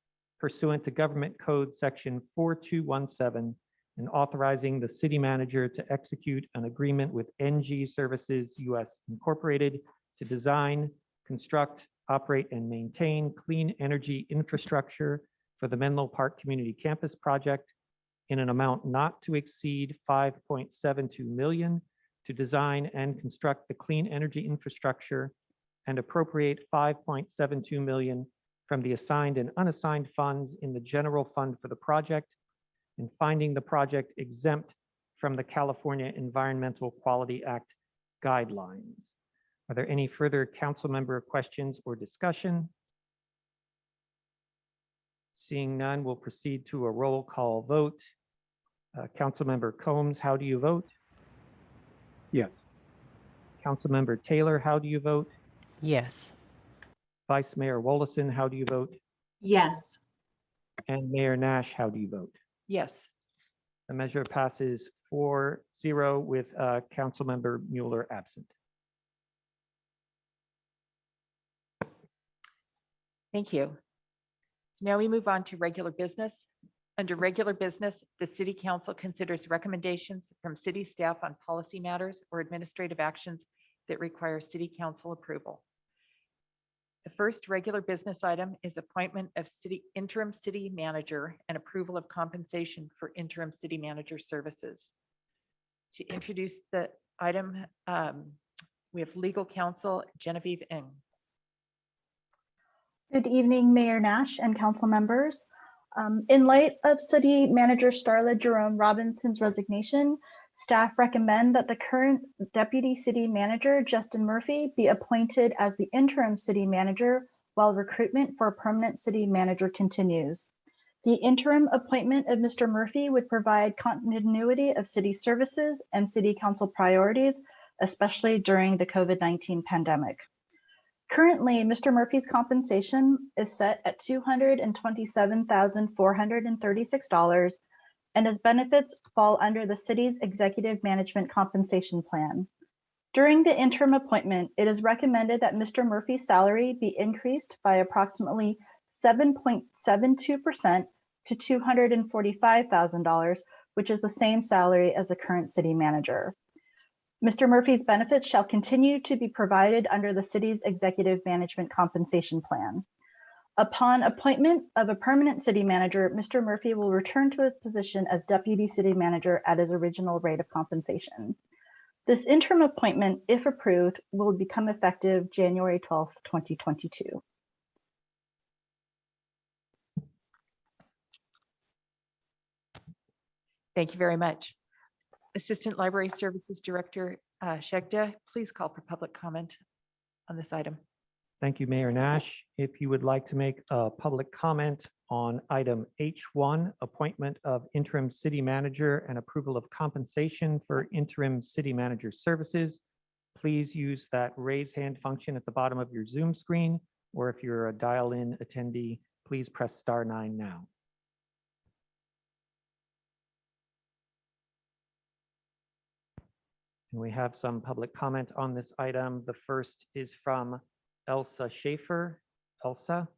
pursuant to Government Code Section 4217, and authorizing the city manager to execute an agreement with NG Services US Incorporated to design, construct, operate, and maintain clean energy infrastructure for the Menlo Park Community Campus project in an amount not to exceed $5.72 million to design and construct the clean energy infrastructure, and appropriate $5.72 million from the assigned and unassigned funds in the general fund for the project, and finding the project exempt from the California Environmental Quality Act guidelines. Are there any further council member questions or discussion? Seeing none, we'll proceed to a roll call vote. Councilmember Combs, how do you vote? Yes. Councilmember Taylor, how do you vote? Yes. Vice Mayor Wollaston, how do you vote? Yes. And Mayor Nash, how do you vote? Yes. The measure passes 4-0 with Councilmember Mueller absent. Thank you. So now we move on to regular business. Under regular business, the city council considers recommendations from city staff on policy matters or administrative actions that require city council approval. The first regular business item is appointment of interim city manager and approval of compensation for interim city manager services. To introduce the item, we have legal counsel Genevieve Ng. Good evening, Mayor Nash and council members. In light of City Manager Starla Jerome Robinson's resignation, staff recommend that the current Deputy City Manager, Justin Murphy, be appointed as the interim city manager while recruitment for a permanent city manager continues. The interim appointment of Mr. Murphy would provide continuity of city services and city council priorities, especially during the COVID-19 pandemic. Currently, Mr. Murphy's compensation is set at $227,436, and his benefits fall under the city's executive management compensation plan. During the interim appointment, it is recommended that Mr. Murphy's salary be increased by approximately 7.72% to $245,000, which is the same salary as the current city manager. Mr. Murphy's benefits shall continue to be provided under the city's executive management compensation plan. Upon appointment of a permanent city manager, Mr. Murphy will return to his position as deputy city manager at his original rate of compensation. This interim appointment, if approved, will become effective January 12th, 2022. Thank you very much. Assistant Library Services Director Shegda, please call for public comment on this item. Thank you, Mayor Nash. If you would like to make a public comment on item H1, appointment of interim city manager and approval of compensation for interim city manager services, please use that raise hand function at the bottom of your Zoom screen, or if you're a dial-in attendee, please press *9 now. And we have some public comment on this item. The first is from Elsa Schaefer. Elsa?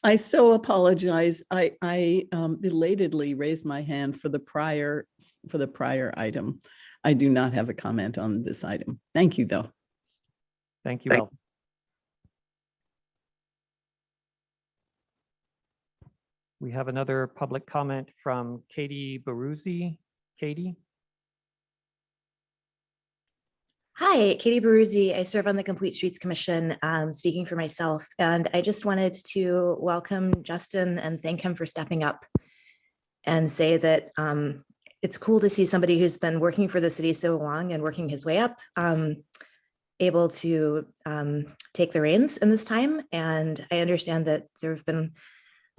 I so apologize. I belatedly raised my hand for the prior item. I do not have a comment on this item. Thank you, though. Thank you, Elsa. We have another public comment from Katie Baruzzi. Katie? Hi, Katie Baruzzi. I serve on the Complete Streets Commission, speaking for myself. And I just wanted to welcome Justin and thank him for stepping up and say that it's cool to see somebody who's been working for the city so long and working his way up, able to take the reins in this time. And I understand that there have been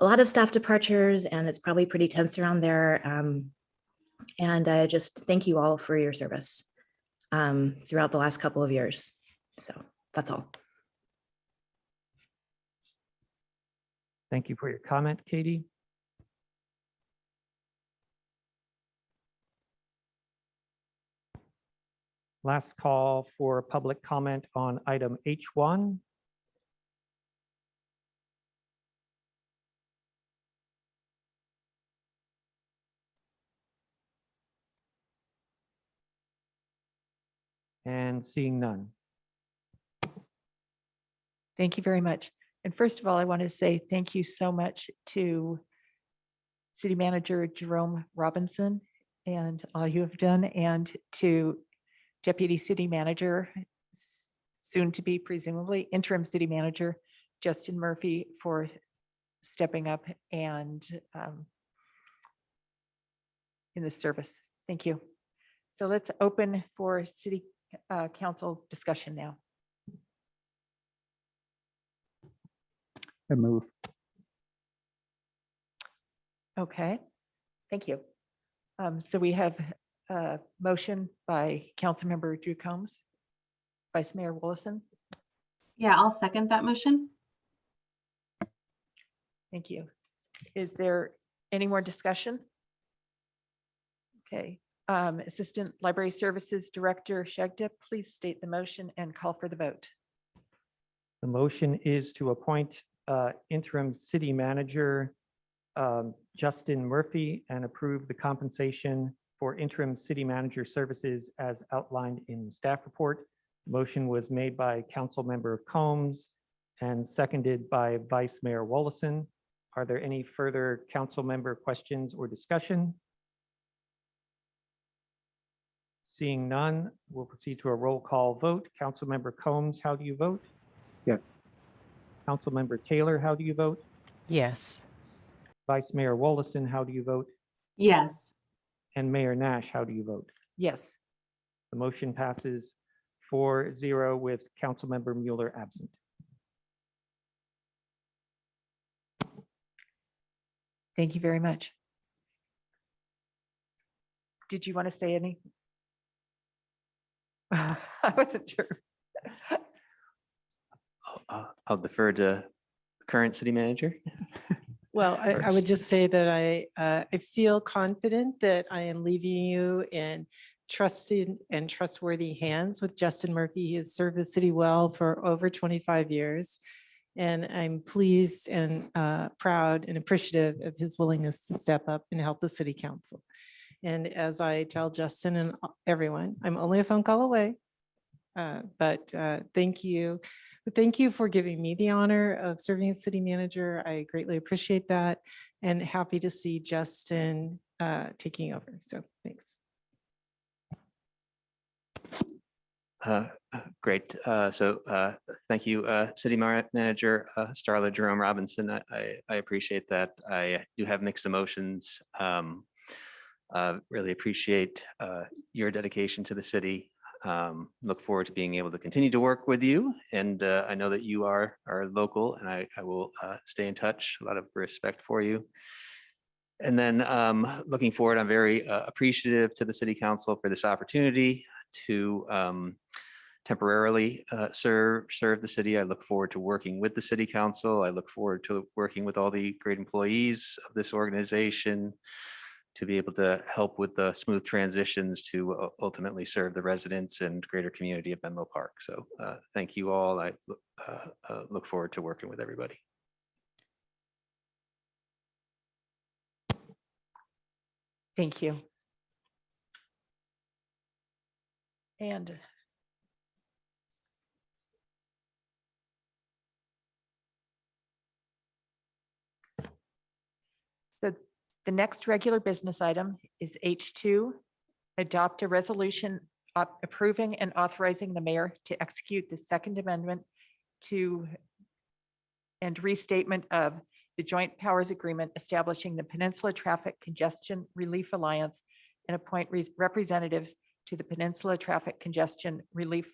a lot of staff departures and it's probably pretty tense around there. And I just thank you all for your service throughout the last couple of years. So that's all. Thank you for your comment, Katie. Last call for public comment on item H1. And seeing none. Thank you very much. And first of all, I want to say thank you so much to City Manager Jerome Robinson and all you have done, and to Deputy City Manager, soon to be presumably Interim City Manager, Justin Murphy, for stepping up and in this service. Thank you. So let's open for city council discussion now. I move. Okay, thank you. So we have a motion by Councilmember Drew Combs, Vice Mayor Willison. Yeah, I'll second that motion. Thank you. Is there any more discussion? Okay, Assistant Library Services Director Shagdip, please state the motion and call for the vote. The motion is to appoint interim city manager Justin Murphy and approve the compensation for interim city manager services as outlined in the staff report. Motion was made by Councilmember Combs and seconded by Vice Mayor Willison. Are there any further council member questions or discussion? Seeing none, we'll proceed to a roll call vote. Councilmember Combs, how do you vote? Yes. Councilmember Taylor, how do you vote? Yes. Vice Mayor Willison, how do you vote? Yes. And Mayor Nash, how do you vote? Yes. The motion passes 4-0 with Councilmember Mueller absent. Thank you very much. Did you want to say any? I wasn't sure. I'll defer to current city manager. Well, I would just say that I feel confident that I am leaving you in trusted and trustworthy hands with Justin Murphy. He has served the city well for over 25 years. And I'm pleased and proud and appreciative of his willingness to step up and help the city council. And as I tell Justin and everyone, I'm only a phone call away. But thank you. Thank you for giving me the honor of serving as city manager. I greatly appreciate that and happy to see Justin taking over. So thanks. Great. Thank you, City Manager Starla Jerome Robinson. I appreciate that. I do have mixed emotions. Really appreciate your dedication to the city. Look forward to being able to continue to work with you. And I know that you are local, and I will stay in touch. A lot of respect for you. And then looking forward, I'm very appreciative to the City Council for this opportunity to temporarily serve the city. I look forward to working with the City Council. I look forward to working with all the great employees of this organization to be able to help with the smooth transitions to ultimately serve the residents and greater community of Menlo Park. So thank you all. I look forward to working with everybody. Thank you. And so the next regular business item is H2, adopt a resolution approving and authorizing the mayor to execute the Second Amendment to and restatement of the Joint Powers Agreement establishing the Peninsula Traffic Congestion Relief Alliance and appoint representatives to the Peninsula Traffic Congestion Relief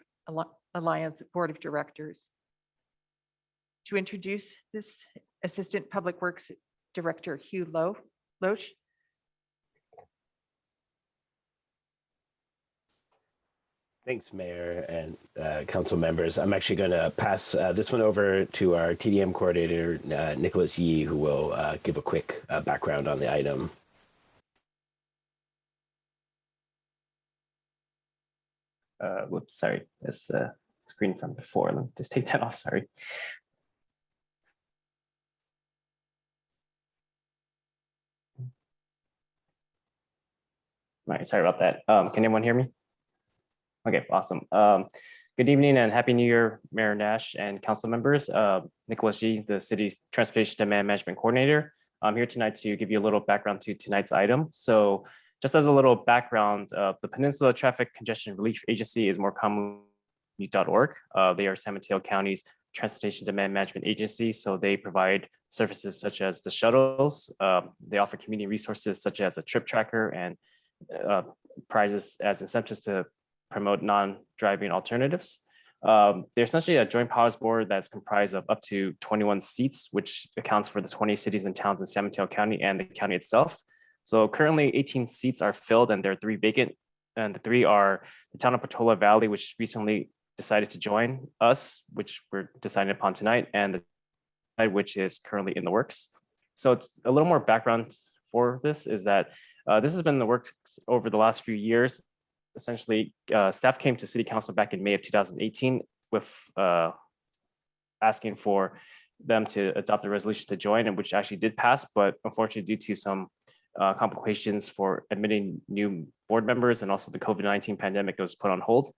Alliance Board of Directors. To introduce this, Assistant Public Works Director Hugh Loesch. Thanks, Mayor and council members. I'm actually going to pass this one over to our TDM coordinator, Nicholas Yee, who will give a quick background on the item. Whoops, sorry, this screen from before. Let me just take that off, sorry. All right, sorry about that. Can everyone hear me? Okay, awesome. Good evening and Happy New Year, Mayor Nash and council members. Nicholas G., the city's Transportation Demand Management Coordinator. I'm here tonight to give you a little background to tonight's item. So just as a little background, the Peninsula Traffic Congestion Relief Agency is more commonly .org. They are San Mateo County's Transportation Demand Management Agency. So they provide services such as the shuttles. They offer community resources such as a trip tracker and prizes as incentives to promote non-driving alternatives. They're essentially a joint powers board that's comprised of up to 21 seats, which accounts for the 20 cities and towns in San Mateo County and the county itself. So currently 18 seats are filled and there are 3 vacant. And the 3 are the town of Portola Valley, which recently decided to join us, which we're deciding upon tonight, and the which is currently in the works. So it's a little more background for this is that this has been in the works over the last few years. Essentially, staff came to City Council back in May of 2018 with asking for them to adopt a resolution to join, and which actually did pass, but unfortunately due to some complications for admitting new board members and also the COVID-19 pandemic, it was put on hold.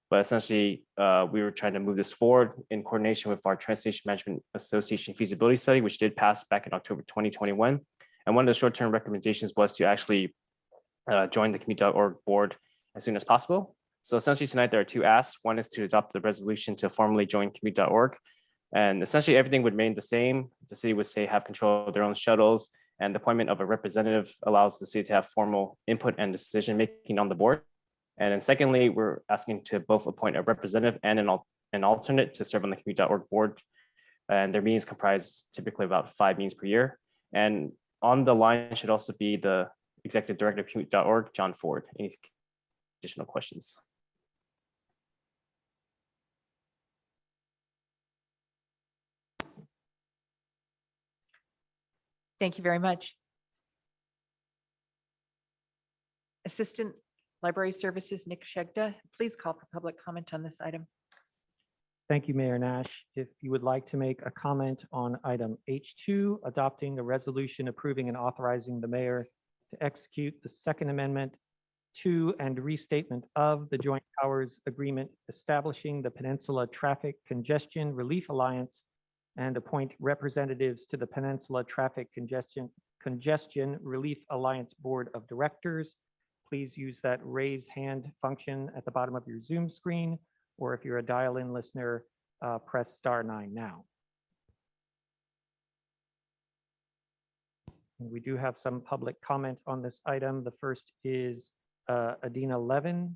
But essentially, we were trying to move this forward in coordination with our Transportation Management Association feasibility study, which did pass back in October 2021. And one of the short-term recommendations was to actually join the commute.org board as soon as possible. So essentially tonight, there are 2 asks. One is to adopt the resolution to formally join commute.org. And essentially everything would remain the same. The city would say have control of their own shuttles, and the appointment of a representative allows the city to have formal input and decision-making on the board. And then secondly, we're asking to both appoint a representative and an alternate to serve on the commute.org board. And their meetings comprise typically about 5 meetings per year. And on the line should also be the executive director of commute.org, John Ford. Any additional questions? Thank you very much. Assistant Library Services, Nick Shegda, please call for public comment on this item. Thank you, Mayor Nash. If you would like to make a comment on item H2, adopting a resolution approving and authorizing the mayor to execute the Second Amendment to and restatement of the Joint Powers Agreement establishing the Peninsula Traffic Congestion Relief Alliance and appoint representatives to the Peninsula Traffic Congestion Relief Alliance Board of Directors. Please use that raise hand function at the bottom of your Zoom screen, or if you're a dial-in listener, press *9 now. And we do have some public comment on this item. The first is Adina Levin.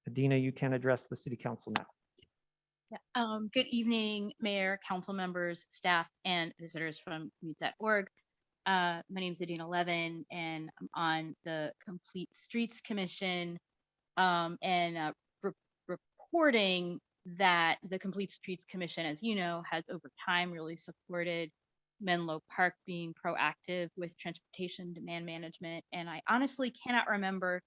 Adina, you can address the City Council now. Good evening, Mayor, council members, staff, and visitors from commute.org. My name is Adina Levin, and I'm on the Complete Streets Commission, reporting that the Complete Streets Commission, as you know, has over time really supported Menlo Park being proactive with transportation demand management. And I honestly cannot remember,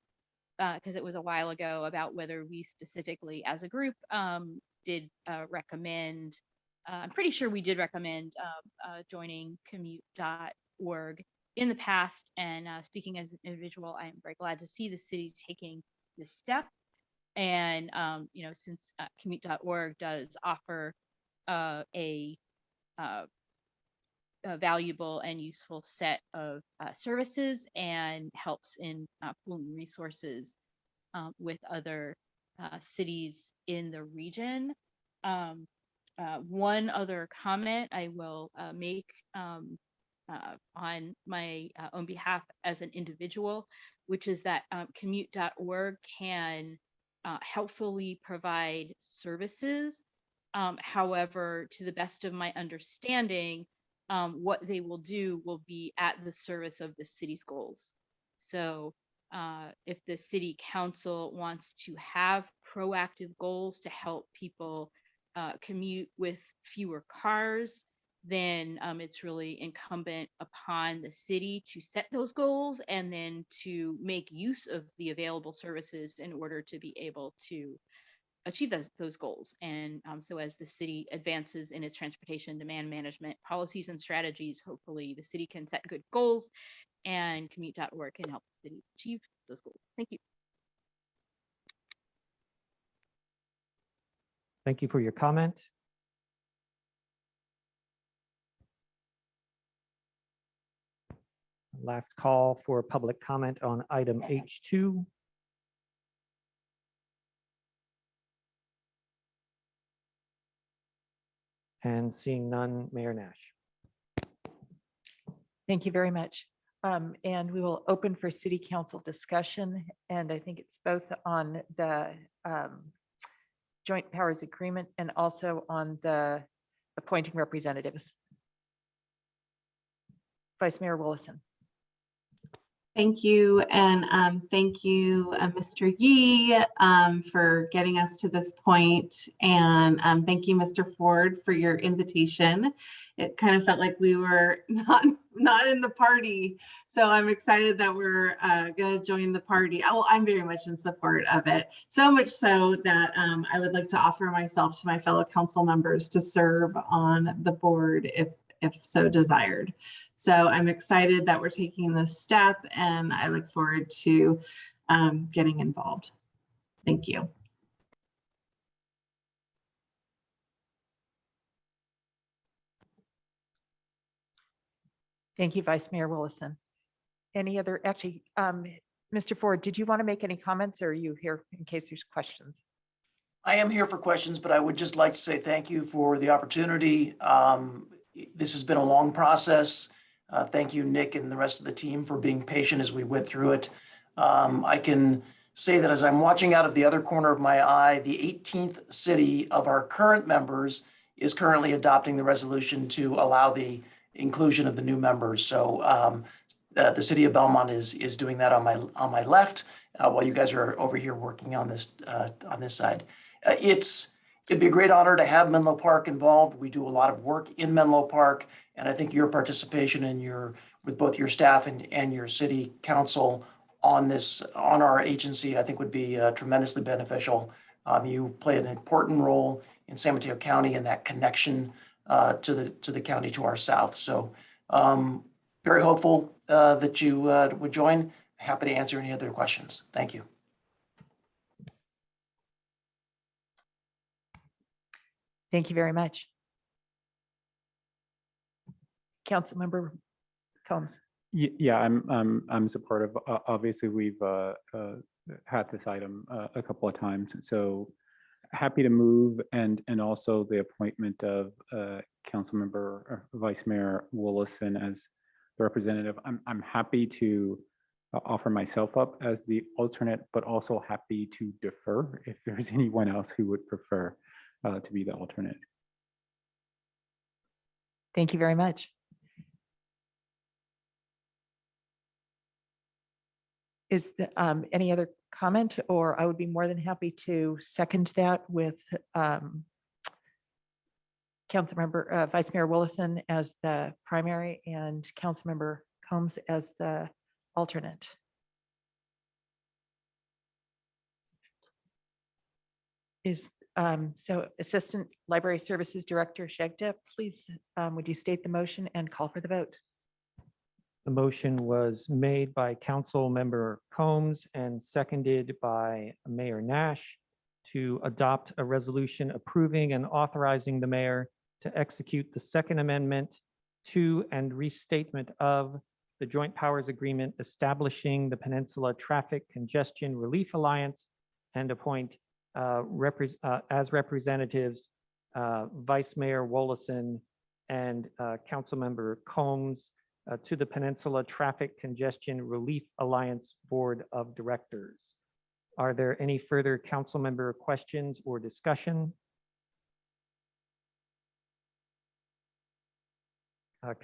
because it was a while ago, about whether we specifically as a group did recommend, I'm pretty sure we did recommend joining commute.org in the past. And speaking as an individual, I am very glad to see the city taking this step. And, since commute.org does offer a valuable and useful set of services and helps in pooling resources with other cities in the region. One other comment I will make on my own behalf as an individual, which is that commute.org can helpfully provide services. However, to the best of my understanding, what they will do will be at the service of the city's goals. So if the city council wants to have proactive goals to help people commute with fewer cars, then it's really incumbent upon the city to set those goals and then to make use of the available services in order to be able to achieve those goals. And so as the city advances in its transportation demand management policies and strategies, hopefully the city can set good goals and commute.org can help the city achieve those goals. Thank you. Thank you for your comment. Last call for public comment on item H2. And seeing none, Mayor Nash. Thank you very much. And we will open for city council discussion. And I think it's both on the joint powers agreement and also on the appointing representatives. Vice Mayor Willison. Thank you. And thank you, Mr. Yee, for getting us to this point. And thank you, Mr. Ford, for your invitation. It kind of felt like we were not in the party. So I'm excited that we're going to join the party. I'm very much in support of it. So much so that I would like to offer myself to my fellow council members to serve on the board if so desired. So I'm excited that we're taking this step and I look forward to getting involved. Thank you. Thank you, Vice Mayor Willison. Any other, actually, Mr. Ford, did you want to make any comments or are you here in case there's questions? I am here for questions, but I would just like to say thank you for the opportunity. This has been a long process. Thank you, Nick, and the rest of the team for being patient as we went through it. I can say that as I'm watching out of the other corner of my eye, the 18th city of our current members is currently adopting the resolution to allow the inclusion of the new members. So the city of Belmont is doing that on my left, while you guys are over here working on this side. It'd be a great honor to have Menlo Park involved. We do a lot of work in Menlo Park, and I think your participation with both your staff and your city council on our agency, I think would be tremendously beneficial. You play an important role in San Mateo County and that connection to the county to our south. So very hopeful that you would join. Happy to answer any other questions. Thank you. Thank you very much. Councilmember Combs. Yeah, I'm supportive. Obviously, we've had this item a couple of times, so happy to move, and also the appointment of Councilmember or Vice Mayor Willison as the representative. I'm happy to offer myself up as the alternate, but also happy to defer if there's anyone else who would prefer to be the alternate. Thank you very much. Is there any other comment, or I would be more than happy to second that with Councilmember Vice Mayor Willison as the primary and Councilmember Combs as the alternate. So Assistant Library Services Director Shagda, please, would you state the motion and call for the vote? The motion was made by Council Member Combs and seconded by Mayor Nash to adopt a resolution approving and authorizing the mayor to execute the Second Amendment to and restatement of the Joint Powers Agreement establishing the Peninsula Traffic Congestion Relief Alliance and appoint as representatives Vice Mayor Willison and Councilmember Combs to the Peninsula Traffic Congestion Relief Alliance Board of Directors. Are there any further council member questions or discussion?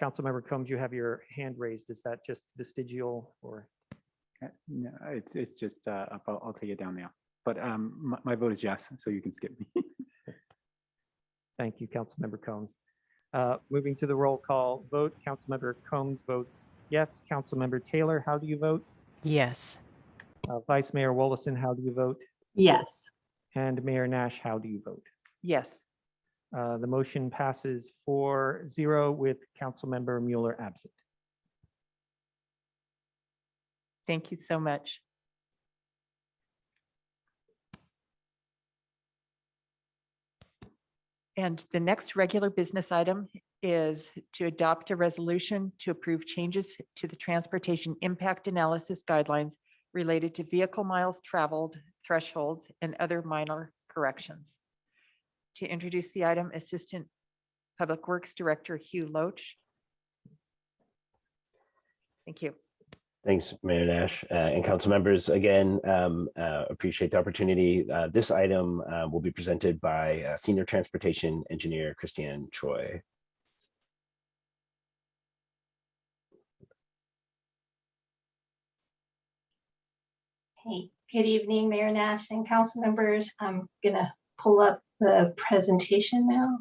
Councilmember Combs, you have your hand raised. Is that just vestigial or? No, it's just I'll take it down now. But my vote is yes, so you can skip me. Thank you, Councilmember Combs. Moving to the roll call vote, Councilmember Combs votes yes. Councilmember Taylor, how do you vote? Yes. Vice Mayor Willison, how do you vote? Yes. And Mayor Nash, how do you vote? Yes. The motion passes 4-0 with Councilmember Mueller absent. Thank you so much. And the next regular business item is to adopt a resolution to approve changes to the transportation impact analysis guidelines related to vehicle miles traveled, thresholds, and other minor corrections. To introduce the item, Assistant Public Works Director Hugh Loach. Thank you. Thanks, Mayor Nash and council members. Again, appreciate the opportunity. This item will be presented by Senior Transportation Engineer Christiane Choi. Hey, good evening, Mayor Nash and council members. I'm gonna pull up the presentation now.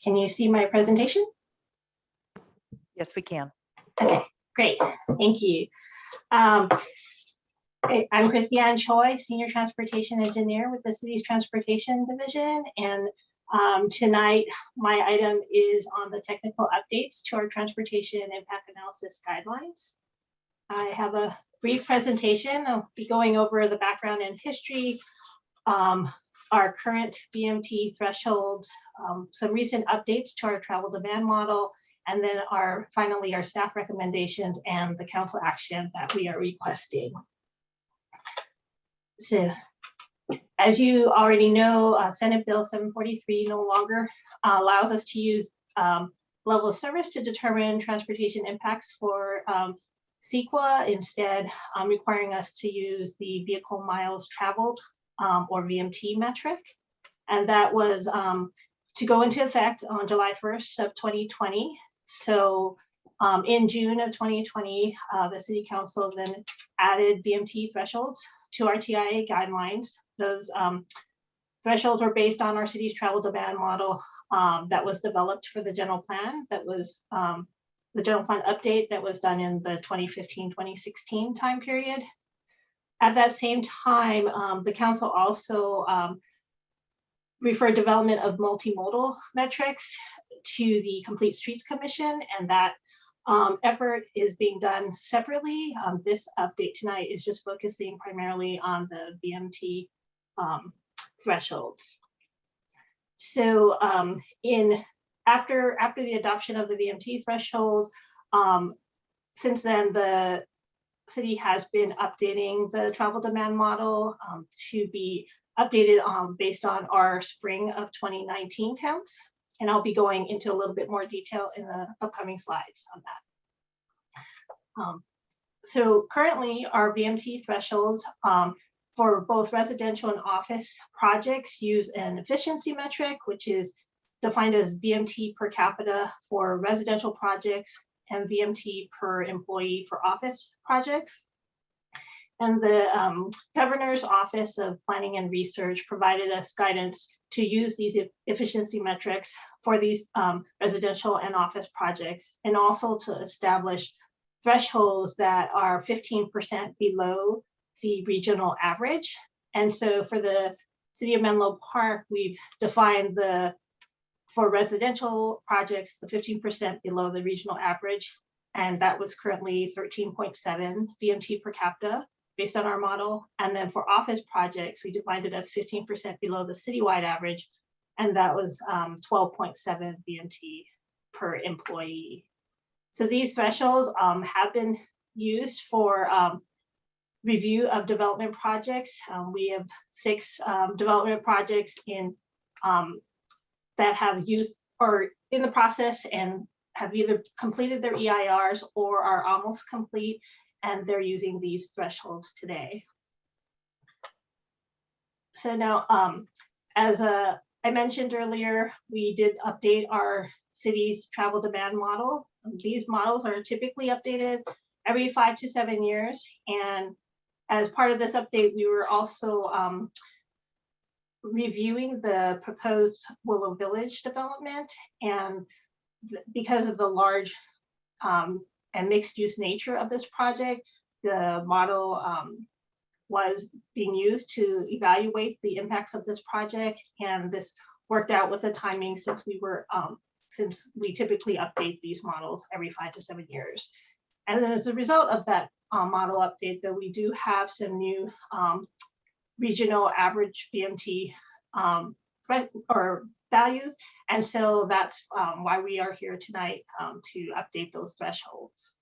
Can you see my presentation? Yes, we can. Okay, great. Thank you. I'm Christiane Choi, Senior Transportation Engineer with the city's Transportation Division. And tonight, my item is on the technical updates to our Transportation Impact Analysis Guidelines. I have a brief presentation. I'll be going over the background and history, our current BMT thresholds, some recent updates to our travel demand model, and then finally our staff recommendations and the council action that we are requesting. So, as you already know, Senate Bill 743 no longer allows us to use level of service to determine transportation impacts for CEQA, instead requiring us to use the vehicle miles traveled or VMT metric. And that was to go into effect on July 1st of 2020. So in June of 2020, the City Council then added BMT thresholds to our TIA guidelines. Those thresholds were based on our city's travel demand model that was developed for the general plan. That was the general plan update that was done in the 2015-2016 time period. At that same time, the council also referred development of multimodal metrics to the Complete Streets Commission, and that effort is being done separately. This update tonight is just focusing primarily on the BMT thresholds. So after the adoption of the BMT threshold, since then the city has been updating the travel demand model to be updated based on our spring of 2019 counts. And I'll be going into a little bit more detail in the upcoming slides on that. So currently our BMT thresholds for both residential and office projects use an efficiency metric, which is defined as VMT per capita for residential projects and VMT per employee for office projects. And the Governor's Office of Planning and Research provided us guidance to use these efficiency metrics for these residential and office projects, and also to establish thresholds that are 15% below the regional average. And so for the City of Menlo Park, we've defined for residential projects, the 15% below the regional average, and that was currently 13.7 VMT per capita based on our model. And then for office projects, we defined it as 15% below the citywide average, and that was 12.7 VMT per employee. So these thresholds have been used for review of development projects. We have 6 development projects that have used or in the process and have either completed their EIRs or are almost complete, and they're using these thresholds today. So now, as I mentioned earlier, we did update our city's travel demand model. These models are typically updated every 5 to 7 years. And as part of this update, we were also reviewing the proposed Willow Village development. And because of the large and mixed use nature of this project, the model was being used to evaluate the impacts of this project. And this worked out with the timing since we typically update these models every 5 to 7 years. And then as a result of that model update, though, we do have some new regional average BMT or values. And so that's why we are here tonight to update those thresholds.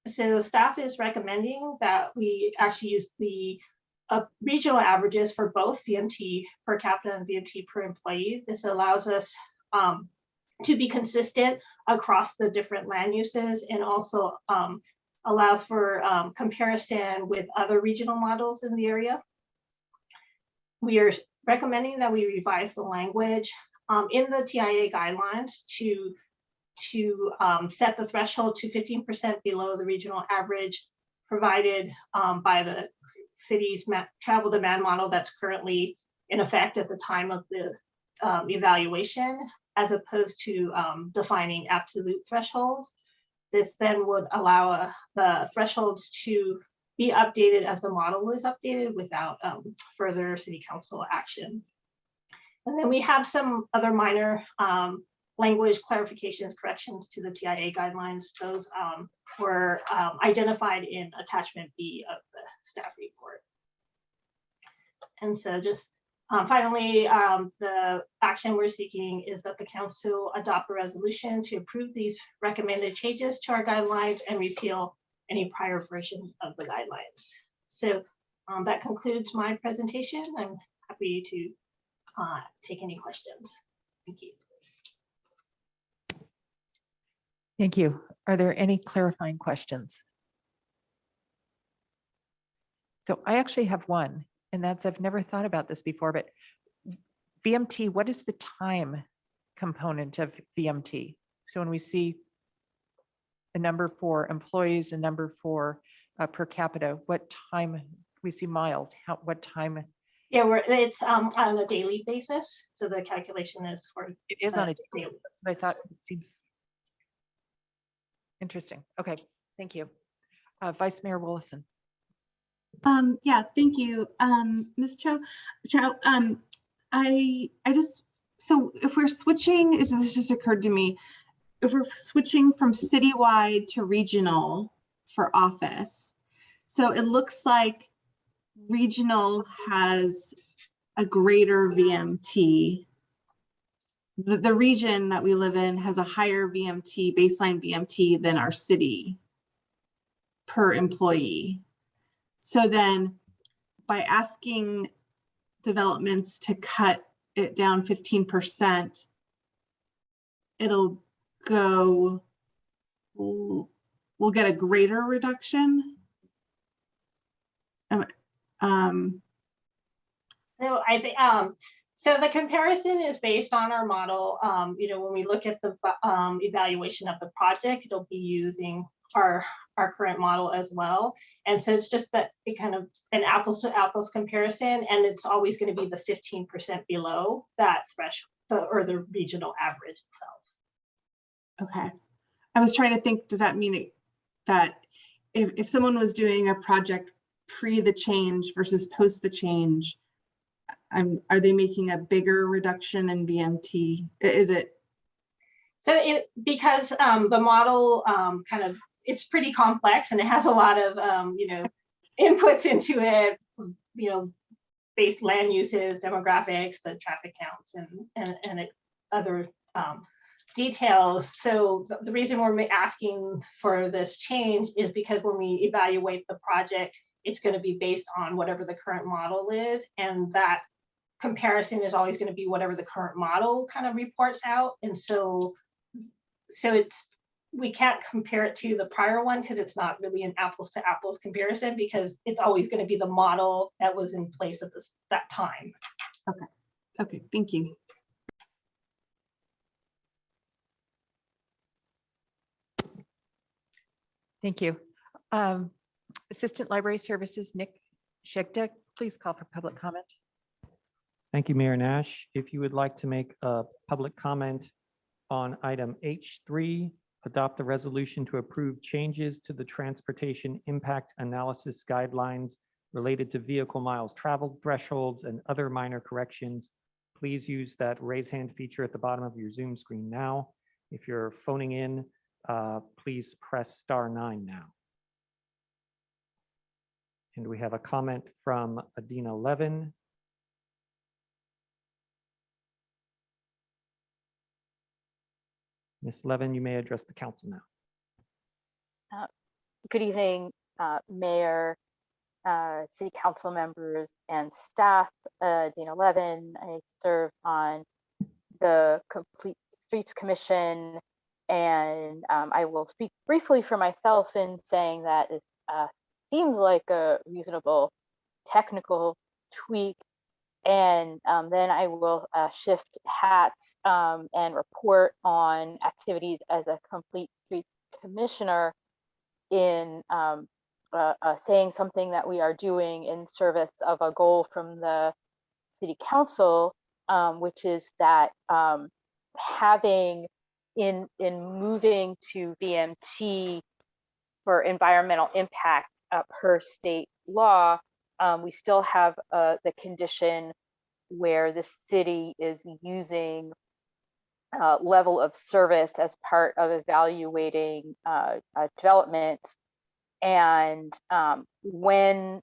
So staff is recommending that we actually use the regional averages for both VMT per capita and VMT per employee. This allows us to be consistent across the different land uses, and also allows for comparison with other regional models in the area. We are recommending that we revise the language in the TIA guidelines to set the threshold to 15% below the regional average provided by the city's travel demand model that's currently in effect at the time of the evaluation, as opposed to defining absolute thresholds. This then would allow the thresholds to be updated as the model is updated without further city council action. And then we have some other minor language clarifications, corrections to the TIA guidelines. Those were identified in attachment B of the staff report. And so just finally, the action we're seeking is that the council adopt a resolution to approve these recommended changes to our guidelines and repeal any prior version of the guidelines. So that concludes my presentation. I'm happy to take any questions. Thank you. Thank you. Are there any clarifying questions? So I actually have one, and that's, I've never thought about this before, but VMT, what is the time component of VMT? So when we see a number for employees, a number for per capita, what time, we see miles, what time? Yeah, it's on a daily basis. So the calculation is for it is on a daily. That's what I thought. It seems interesting. Okay, thank you. Vice Mayor Willison. Yeah, thank you. Ms. Chow, I just, so if we're switching, this just occurred to me, if we're switching from citywide to regional for office, so it looks like regional has a greater VMT. The region that we live in has a higher VMT, baseline VMT than our city per employee. So then by asking developments to cut it down 15%, it'll go, we'll get a greater reduction. So I think, so the comparison is based on our model. You know, when we look at the evaluation of the project, it'll be using our current model as well. And so it's just that it kind of an apples to apples comparison, and it's always going to be the 15% below that threshold or the regional average itself. Okay. I was trying to think, does that mean that if someone was doing a project pre the change versus post the change, are they making a bigger reduction in VMT? Is it? So because the model kind of, it's pretty complex and it has a lot of, you know, inputs into it, you know, based land uses, demographics, the traffic counts, and other details. So the reason we're asking for this change is because when we evaluate the project, it's going to be based on whatever the current model is, and that comparison is always going to be whatever the current model kind of reports out. And so it's, we can't compare it to the prior one because it's not really an apples to apples comparison, because it's always going to be the model that was in place at that time. Okay. Okay, thank you. Thank you. Assistant Library Services, Nick Shegda, please call for public comment. Thank you, Mayor Nash. If you would like to make a public comment on item H3, adopt the resolution to approve changes to the transportation impact analysis guidelines related to vehicle miles traveled thresholds and other minor corrections, please use that raise hand feature at the bottom of your Zoom screen now. If you're phoning in, please press *9 now. And we have a comment from Adina Levin. Ms. Levin, you may address the council now. Good evening, Mayor, City Council members, and staff. Dana Levin. I serve on the Complete Streets Commission, and I will speak briefly for myself in saying that it seems like a reasonable technical tweak. And then I will shift hats and report on activities as a Complete Streets Commissioner in saying something that we are doing in service of a goal from the City Council, which is that having in moving to BMT for environmental impact per state law, we still have the condition where the city is using level of service as part of evaluating development. And when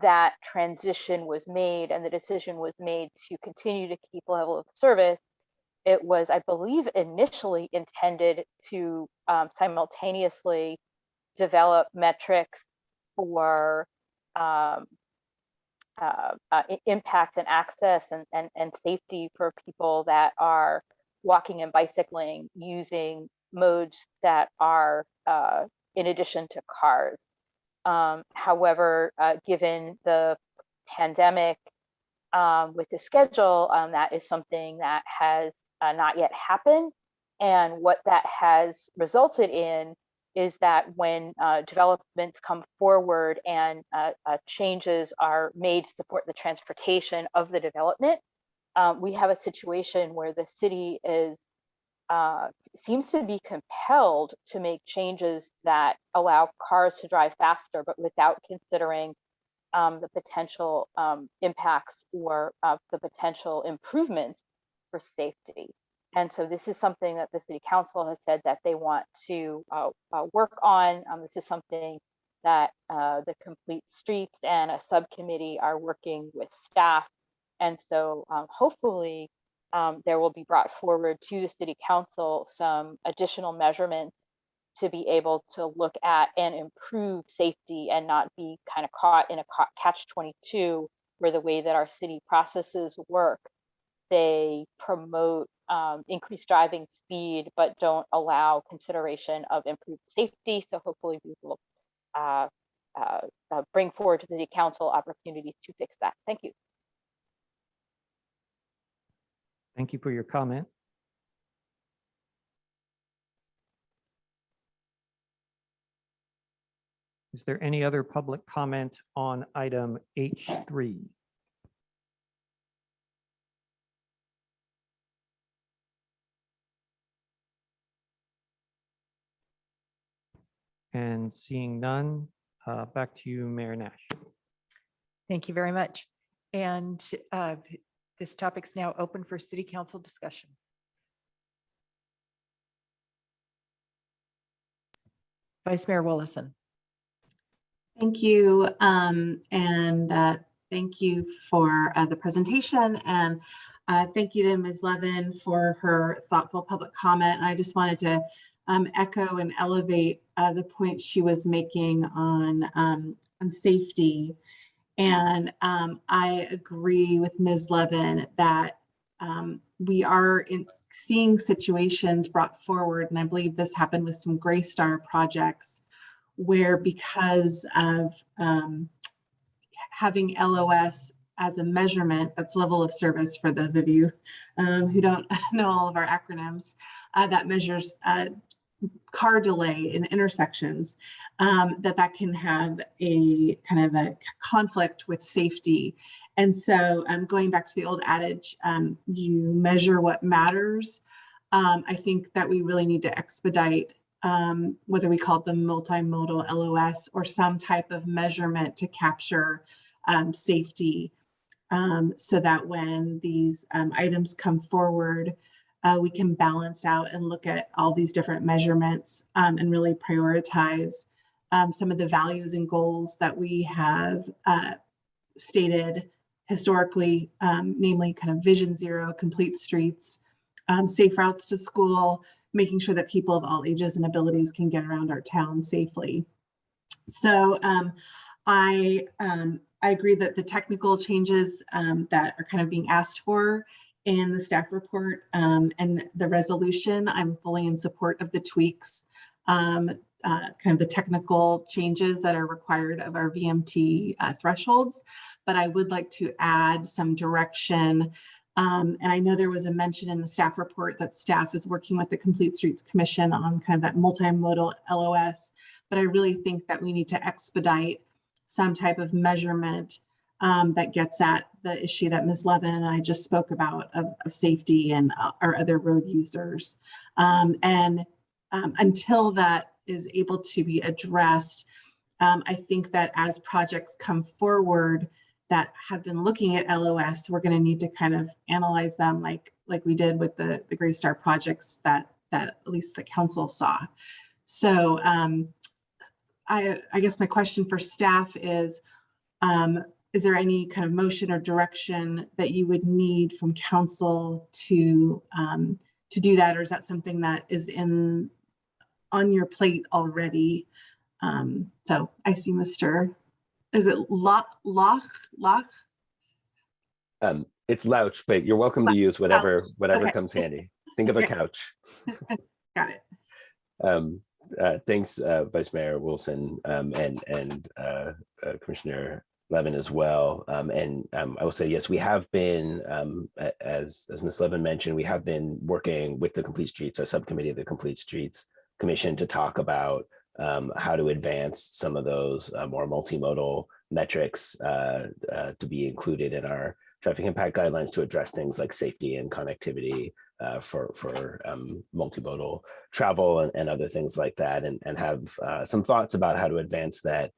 that transition was made and the decision was made to continue to keep level of service, it was, I believe, initially intended to simultaneously develop metrics for impact and access and safety for people that are walking and bicycling using modes that are in addition to cars. However, given the pandemic with the schedule, that is something that has not yet happened. And what that has resulted in is that when developments come forward and changes are made to support the transportation of the development, we have a situation where the city is seems to be compelled to make changes that allow cars to drive faster, but without considering the potential impacts or the potential improvements for safety. And so this is something that the City Council has said that they want to work on. This is something that the Complete Streets and a subcommittee are working with staff. And so hopefully there will be brought forward to the City Council some additional measurements to be able to look at and improve safety and not be kind of caught in a catch-22 where the way that our city processes work, they promote increased driving speed, but don't allow consideration of improved safety. So hopefully we will bring forward to the City Council opportunities to fix that. Thank you. Thank you for your comment. Is there any other public comment on item H3? And seeing none, back to you, Mayor Nash. Thank you very much. And this topic is now open for City Council discussion. Vice Mayor Willison. Thank you. Thank you for the presentation. And thank you to Ms. Levin for her thoughtful public comment. And I just wanted to echo and elevate the point she was making on safety. And I agree with Ms. Levin that we are seeing situations brought forward, and I believe this happened with some Gray Star projects, where because of having LOS as a measurement, that's level of service for those of you who don't know all of our acronyms, that measures car delay in intersections, that can have a kind of a conflict with safety. And so going back to the old adage, you measure what matters. I think that we really need to expedite whether we call it the multimodal LOS or some type of measurement to capture safety, so that when these items come forward, we can balance out and look at all these different measurements and really prioritize some of the values and goals that we have stated historically, namely kind of Vision Zero, complete streets, safe routes to school, making sure that people of all ages and abilities can get around our town safely. So I agree that the technical changes that are kind of being asked for in the staff report and the resolution, I'm fully in support of the tweaks, kind of the technical changes that are required of our VMT thresholds. But I would like to add some direction. And I know there was a mention in the staff report that staff is working with the Complete Streets Commission on kind of that multimodal LOS. But I really think that we need to expedite some type of measurement that gets at the issue that Ms. Levin and I just spoke about of safety and our other road users. Until that is able to be addressed, I think that as projects come forward that have been looking at LOS, we're going to need to kind of analyze them like we did with the Gray Star projects that at least the council saw. So I guess my question for staff is there any kind of motion or direction that you would need from council to do that, or is that something that is on your plate already? So I see Mr. Is it Loch? It's Louch, but you're welcome to use whatever Okay. comes handy. Think of a couch. Got it. Thanks, Vice Mayor Wilson, and Commissioner Levin as well. I will say, yes, we have been, as Ms. Levin mentioned, we have been working with the Complete Streets, our subcommittee of the Complete Streets Commission, to talk about how to advance some of those more multimodal metrics to be included in our traffic impact guidelines to address things like safety and connectivity for multimodal travel and other things like that, and have some thoughts about how to advance that.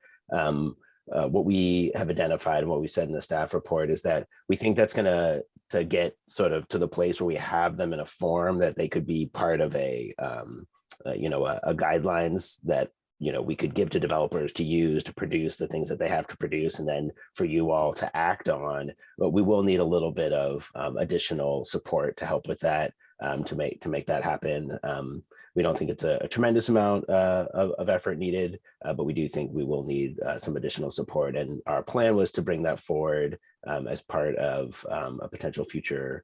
What we have identified and what we said in the staff report is that we think that's going to get sort of to the place where we have them in a form that they could be part of a guidelines that we could give to developers to use to produce the things that they have to produce, and then for you all to act on. But we will need a little bit of additional support to help with that, to make that happen. We don't think it's a tremendous amount of effort needed, but we do think we will need some additional support. And our plan was to bring that forward as part of a potential future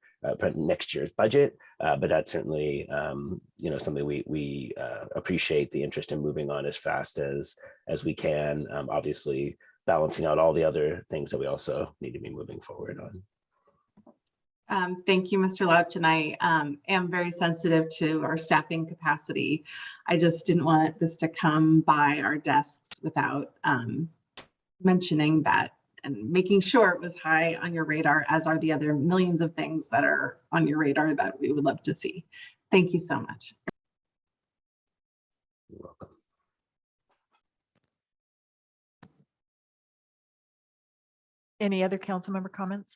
next year's budget. But that's certainly something we appreciate the interest in moving on as fast as we can. Obviously, balancing out all the other things that we also need to be moving forward on. Thank you, Mr. Louch, and I am very sensitive to our staffing capacity. I just didn't want this to come by our desks without mentioning that and making sure it was high on your radar, as are the other millions of things that are on your radar that we would love to see. Thank you so much. You're welcome. Any other council member comments?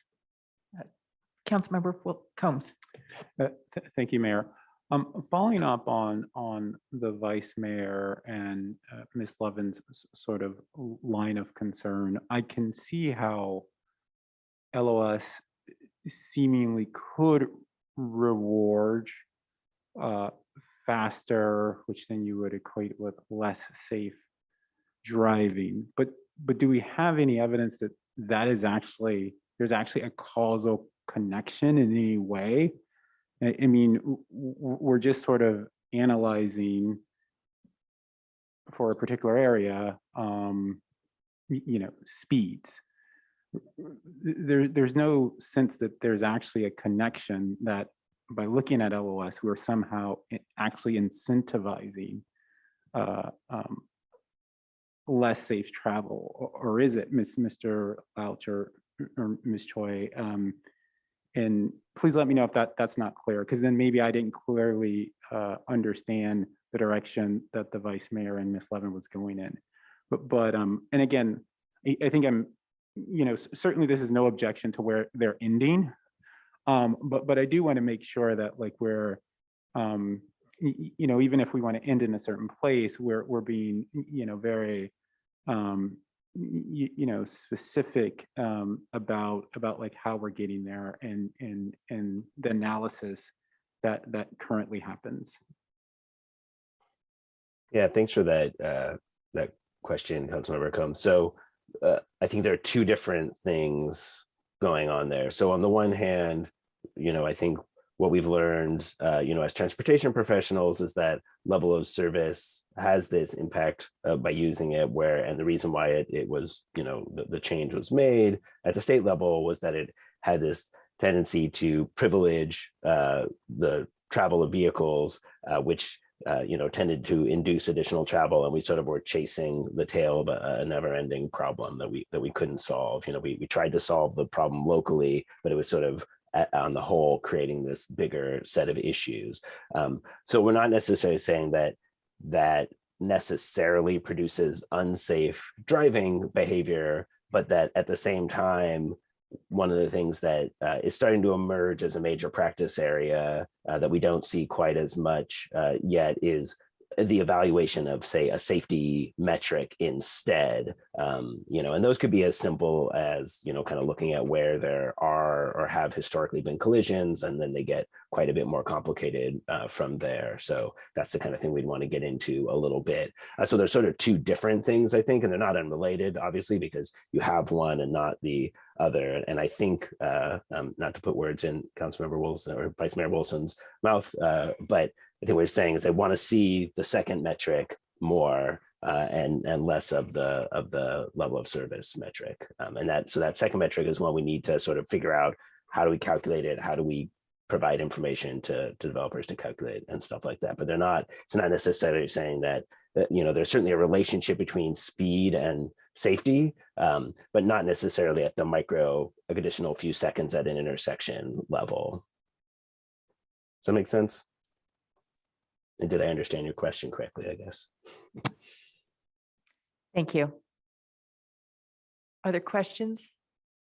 Councilmember Combs. Thank you, Mayor. Following up on the Vice Mayor and Ms. Levin's sort of line of concern, I can see how LOS seemingly could reward faster, which then you would equate with less safe driving. But do we have any evidence that there's actually a causal connection in any way? I mean, we're just sort of analyzing for a particular area, speeds. There's no sense that there's actually a connection that by looking at LOS, we're somehow actually incentivizing less safe travel, or is it, Mr. Louch or Ms. Choi? And please let me know if that's not clear, because then maybe I didn't clearly understand the direction that the Vice Mayor and Ms. Levin was going in. But and again, I think certainly this is no objection to where they're ending. But I do want to make sure that we're, even if we want to end in a certain place, we're being, very, specific about how we're getting there and the analysis that currently happens. Yeah, thanks for that question, Councilmember Combs. So I think there are two different things going on there. So on the one hand, I think what we've learned, as transportation professionals is that level of service has this impact by using it and the reason why it was, the change was made at the state level was that it had this tendency to privilege the travel of vehicles, which tended to induce additional travel, and we sort of were chasing the tail of a never-ending problem that we couldn't solve. We tried to solve the problem locally, but it was sort of on the whole creating this bigger set of issues. So we're not necessarily saying that necessarily produces unsafe driving behavior, but that at the same time, one of the things that is starting to emerge as a major practice area that we don't see quite as much yet is the evaluation of, say, a safety metric instead. And those could be as simple as, kind of looking at where there are or have historically been collisions, and then they get quite a bit more complicated from there. So that's the kind of thing we'd want to get into a little bit. So there's sort of two different things, I think, and they're not unrelated, obviously, because you have one and not the other. And I think, not to put words in Councilmember Wilson or Vice Mayor Wilson's mouth, but I think what we're saying is they want to see the second metric more and less of the level of service metric. So that second metric is one we need to sort of figure out, how do we calculate it? How do we provide information to developers to calculate and stuff like that? But it's not necessarily saying that there's certainly a relationship between speed and safety, but not necessarily at the additional few seconds at an intersection level. Does that make sense? And did I understand your question correctly, I guess? Thank you. Are there questions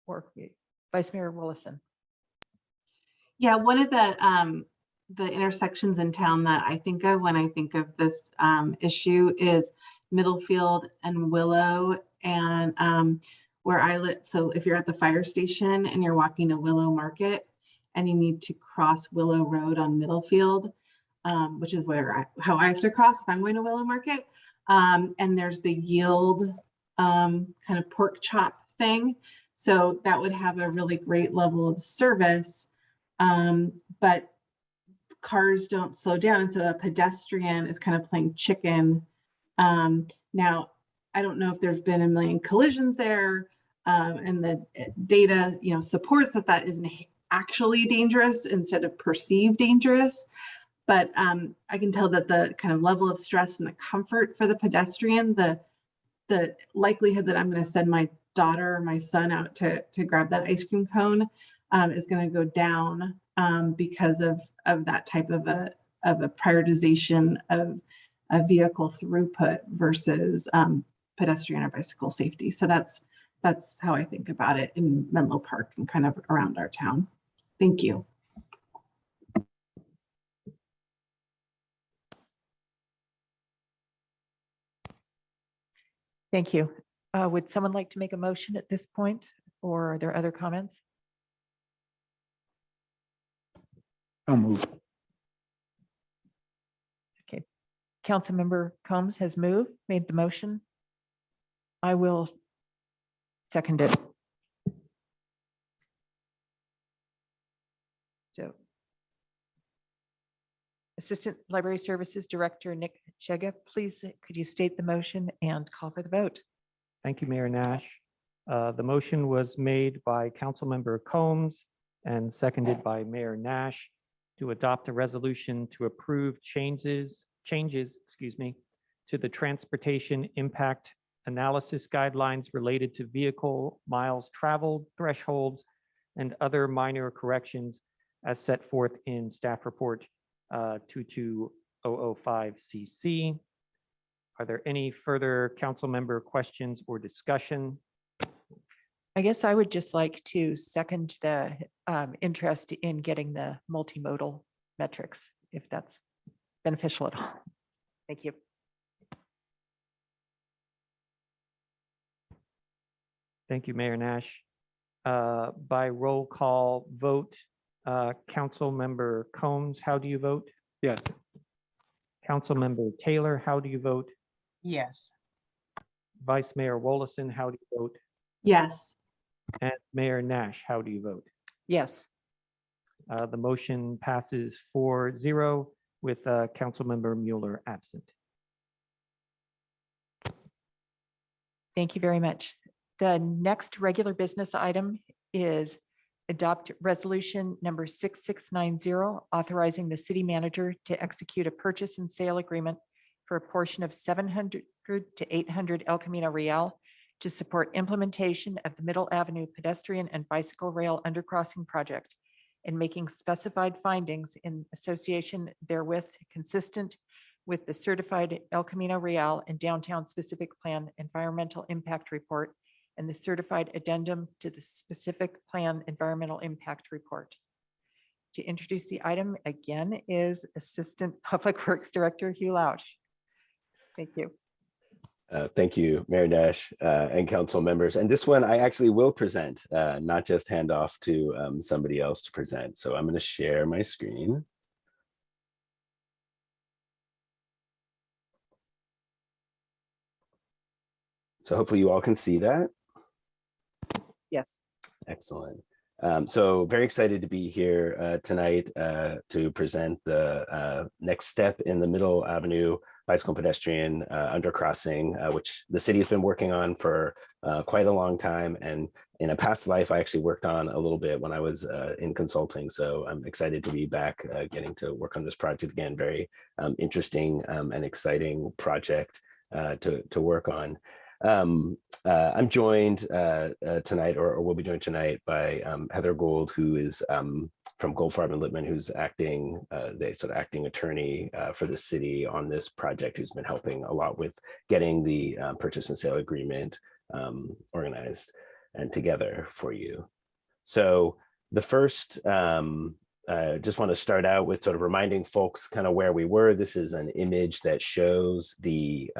for Vice Mayor Willison? Yeah, one of the intersections in town that I think of when I think of this issue is Middlefield and Willow, and where I live. So if you're at the fire station and you're walking to Willow Market and you need to cross Willow Road on Middlefield, which is how I have to cross if I'm going to Willow Market, and there's the yield kind of pork chop thing. So that would have a really great level of service, but cars don't slow down. And so a pedestrian is kind of playing chicken. Now, I don't know if there's been a million collisions there, and the data, supports that isn't actually dangerous instead of perceived dangerous. But I can tell that the kind of level of stress and the comfort for the pedestrian, the likelihood that I'm going to send my daughter or my son out to grab that ice cream cone is going to go down because of that type of a prioritization of a vehicle throughput versus pedestrian or bicycle safety. So that's how I think about it in Menlo Park and kind of around our town. Thank you. Thank you. Would someone like to make a motion at this point, or are there other comments? I'll move. Okay. Councilmember Combs has made the motion. I will second it. So, Assistant Library Services Director Nick Shega, please, could you state the motion and call for the vote? Thank you, Mayor Nash. The motion was made by Councilmember Combs and seconded by Mayor Nash to adopt a resolution to approve changes, to the transportation impact analysis guidelines related to vehicle miles traveled thresholds and other minor corrections as set forth in staff report 22005CC. Are there any further council member questions or discussion? I guess I would just like to second the interest in getting the multimodal metrics, if that's beneficial at all. Thank you. Thank you, Mayor Nash. By roll call vote, Council Member Combs, how do you vote? Yes. Council Member Taylor, how do you vote? Yes. Vice Mayor Wollaston, how do you vote? Yes. And Mayor Nash, how do you vote? Yes. The motion passes 4-0 with Councilmember Mueller absent. Thank you very much. The next regular business item is adopt resolution number 6690, authorizing the city manager to execute a purchase and sale agreement for a portion of 700 to 800 El Camino Real to support implementation of the Middle Avenue pedestrian and bicycle rail undercrossing project and making specified findings in association therewith consistent with the certified El Camino Real and downtown specific plan environmental impact report and the certified addendum to the specific plan environmental impact report. To introduce the item again is Assistant Public Works Director Hugh Lausch. Thank you. Thank you, Mayor Nash and council members. And this one I actually will present, not just hand off to somebody else to present. So I'm going to share my screen. So hopefully you all can see that. Yes. Excellent. So very excited to be here tonight to present the next step in the Middle Avenue bicycle and pedestrian undercrossing, which the city has been working on for quite a long time. And in a past life, I actually worked on a little bit when I was in consulting. So I'm excited to be back getting to work on this project again. Very interesting and exciting project to work on. I'm joined tonight, or will be joined tonight, by Heather Gold, who is from Goldfarb and Lippman, who's acting attorney for the city on this project, who's been helping a lot with getting the purchase and sale agreement organized and together for you. So the first, just want to start out with sort of reminding folks kind of where we were. This is an image that shows the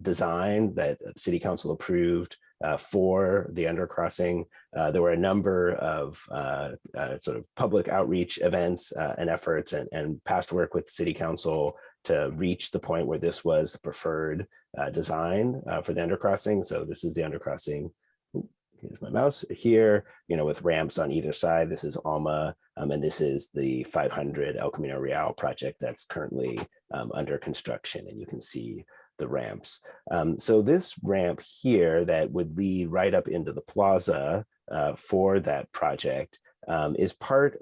design that City Council approved for the undercrossing. There were a number of sort of public outreach events and efforts and past work with City Council to reach the point where this was the preferred design for the undercrossing. So this is the undercrossing. Here's my mouse here, with ramps on either side. This is Alma, and this is the 500 El Camino Real project that's currently under construction, and you can see the ramps. So this ramp here that would lead right up into the plaza for that project is part,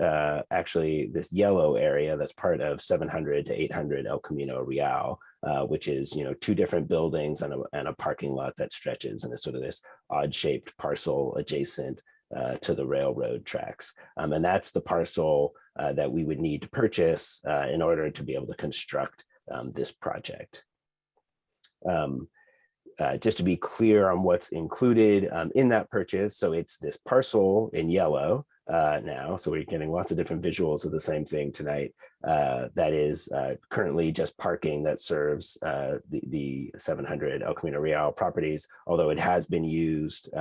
actually, this yellow area that's part of 700 to 800 El Camino Real, which is, two different buildings and a parking lot that stretches and is sort of this odd-shaped parcel adjacent to the railroad tracks. And that's the parcel that we would need to purchase in order to be able to construct this project. Just to be clear on what's included in that purchase, so it's this parcel in yellow now, so we're getting lots of different visuals of the same thing tonight. That is currently just parking that serves the 700 El Camino Real properties, although it has been used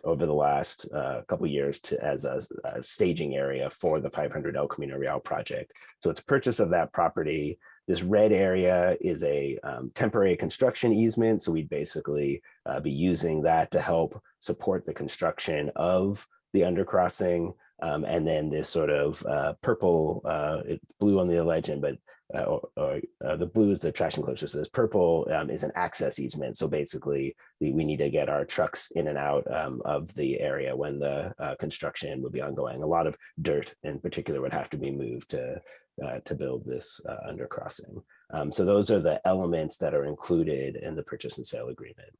over the last couple of years as a staging area for the 500 El Camino Real project. So it's purchase of that property. This red area is a temporary construction easement. So we'd basically be using that to help support the construction of the undercrossing. And then this sort of purple, it's blue on the legend, but the blue is the trash enclosure. So this purple is an access easement. So basically we need to get our trucks in and out of the area when the construction would be ongoing. A lot of dirt in particular would have to be moved to build this undercrossing. So those are the elements that are included in the purchase and sale agreement.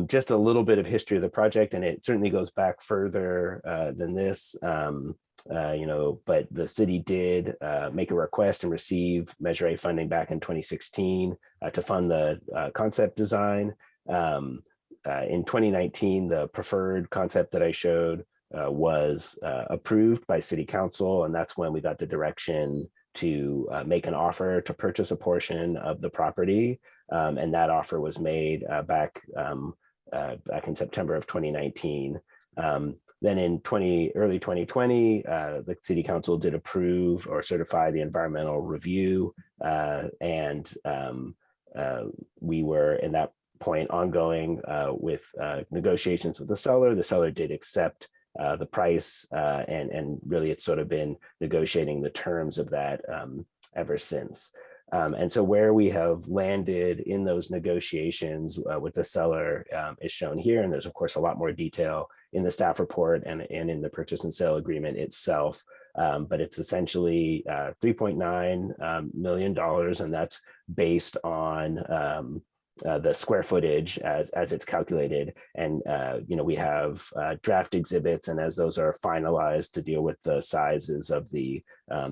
Just a little bit of history of the project, and it certainly goes back further than this, but the city did make a request and receive Measure A funding back in 2016 to fund the concept design. In 2019, the preferred concept that I showed was approved by City Council, and that's when we got the direction to make an offer to purchase a portion of the property. And that offer was made back in September of 2019. Then in early 2020, the City Council did approve or certify the environmental review, and we were in that point ongoing with negotiations with the seller. The seller did accept the price, and really it's sort of been negotiating the terms of that ever since. And so where we have landed in those negotiations with the seller is shown here. And there's of course a lot more detail in the staff report and in the purchase and sale agreement itself. But it's essentially $3.9 million, and that's based on the square footage as it's calculated. And we have draft exhibits, and as those are finalized to deal with the sizes of the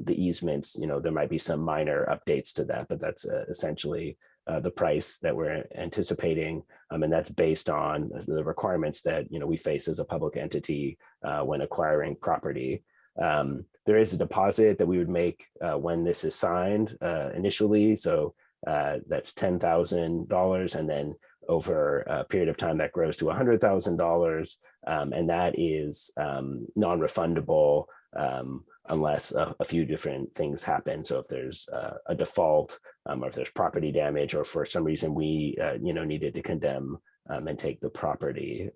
easements, there might be some minor updates to that, but that's essentially the price that we're anticipating, and that's based on the requirements that we face as a public entity when acquiring property. There is a deposit that we would make when this is signed initially, so that's $10,000, and then over a period of time that grows to $100,000, and that is non-refundable unless a few different things happen. So if there's a default, or if there's property damage, or for some reason we needed to condemn and take the property,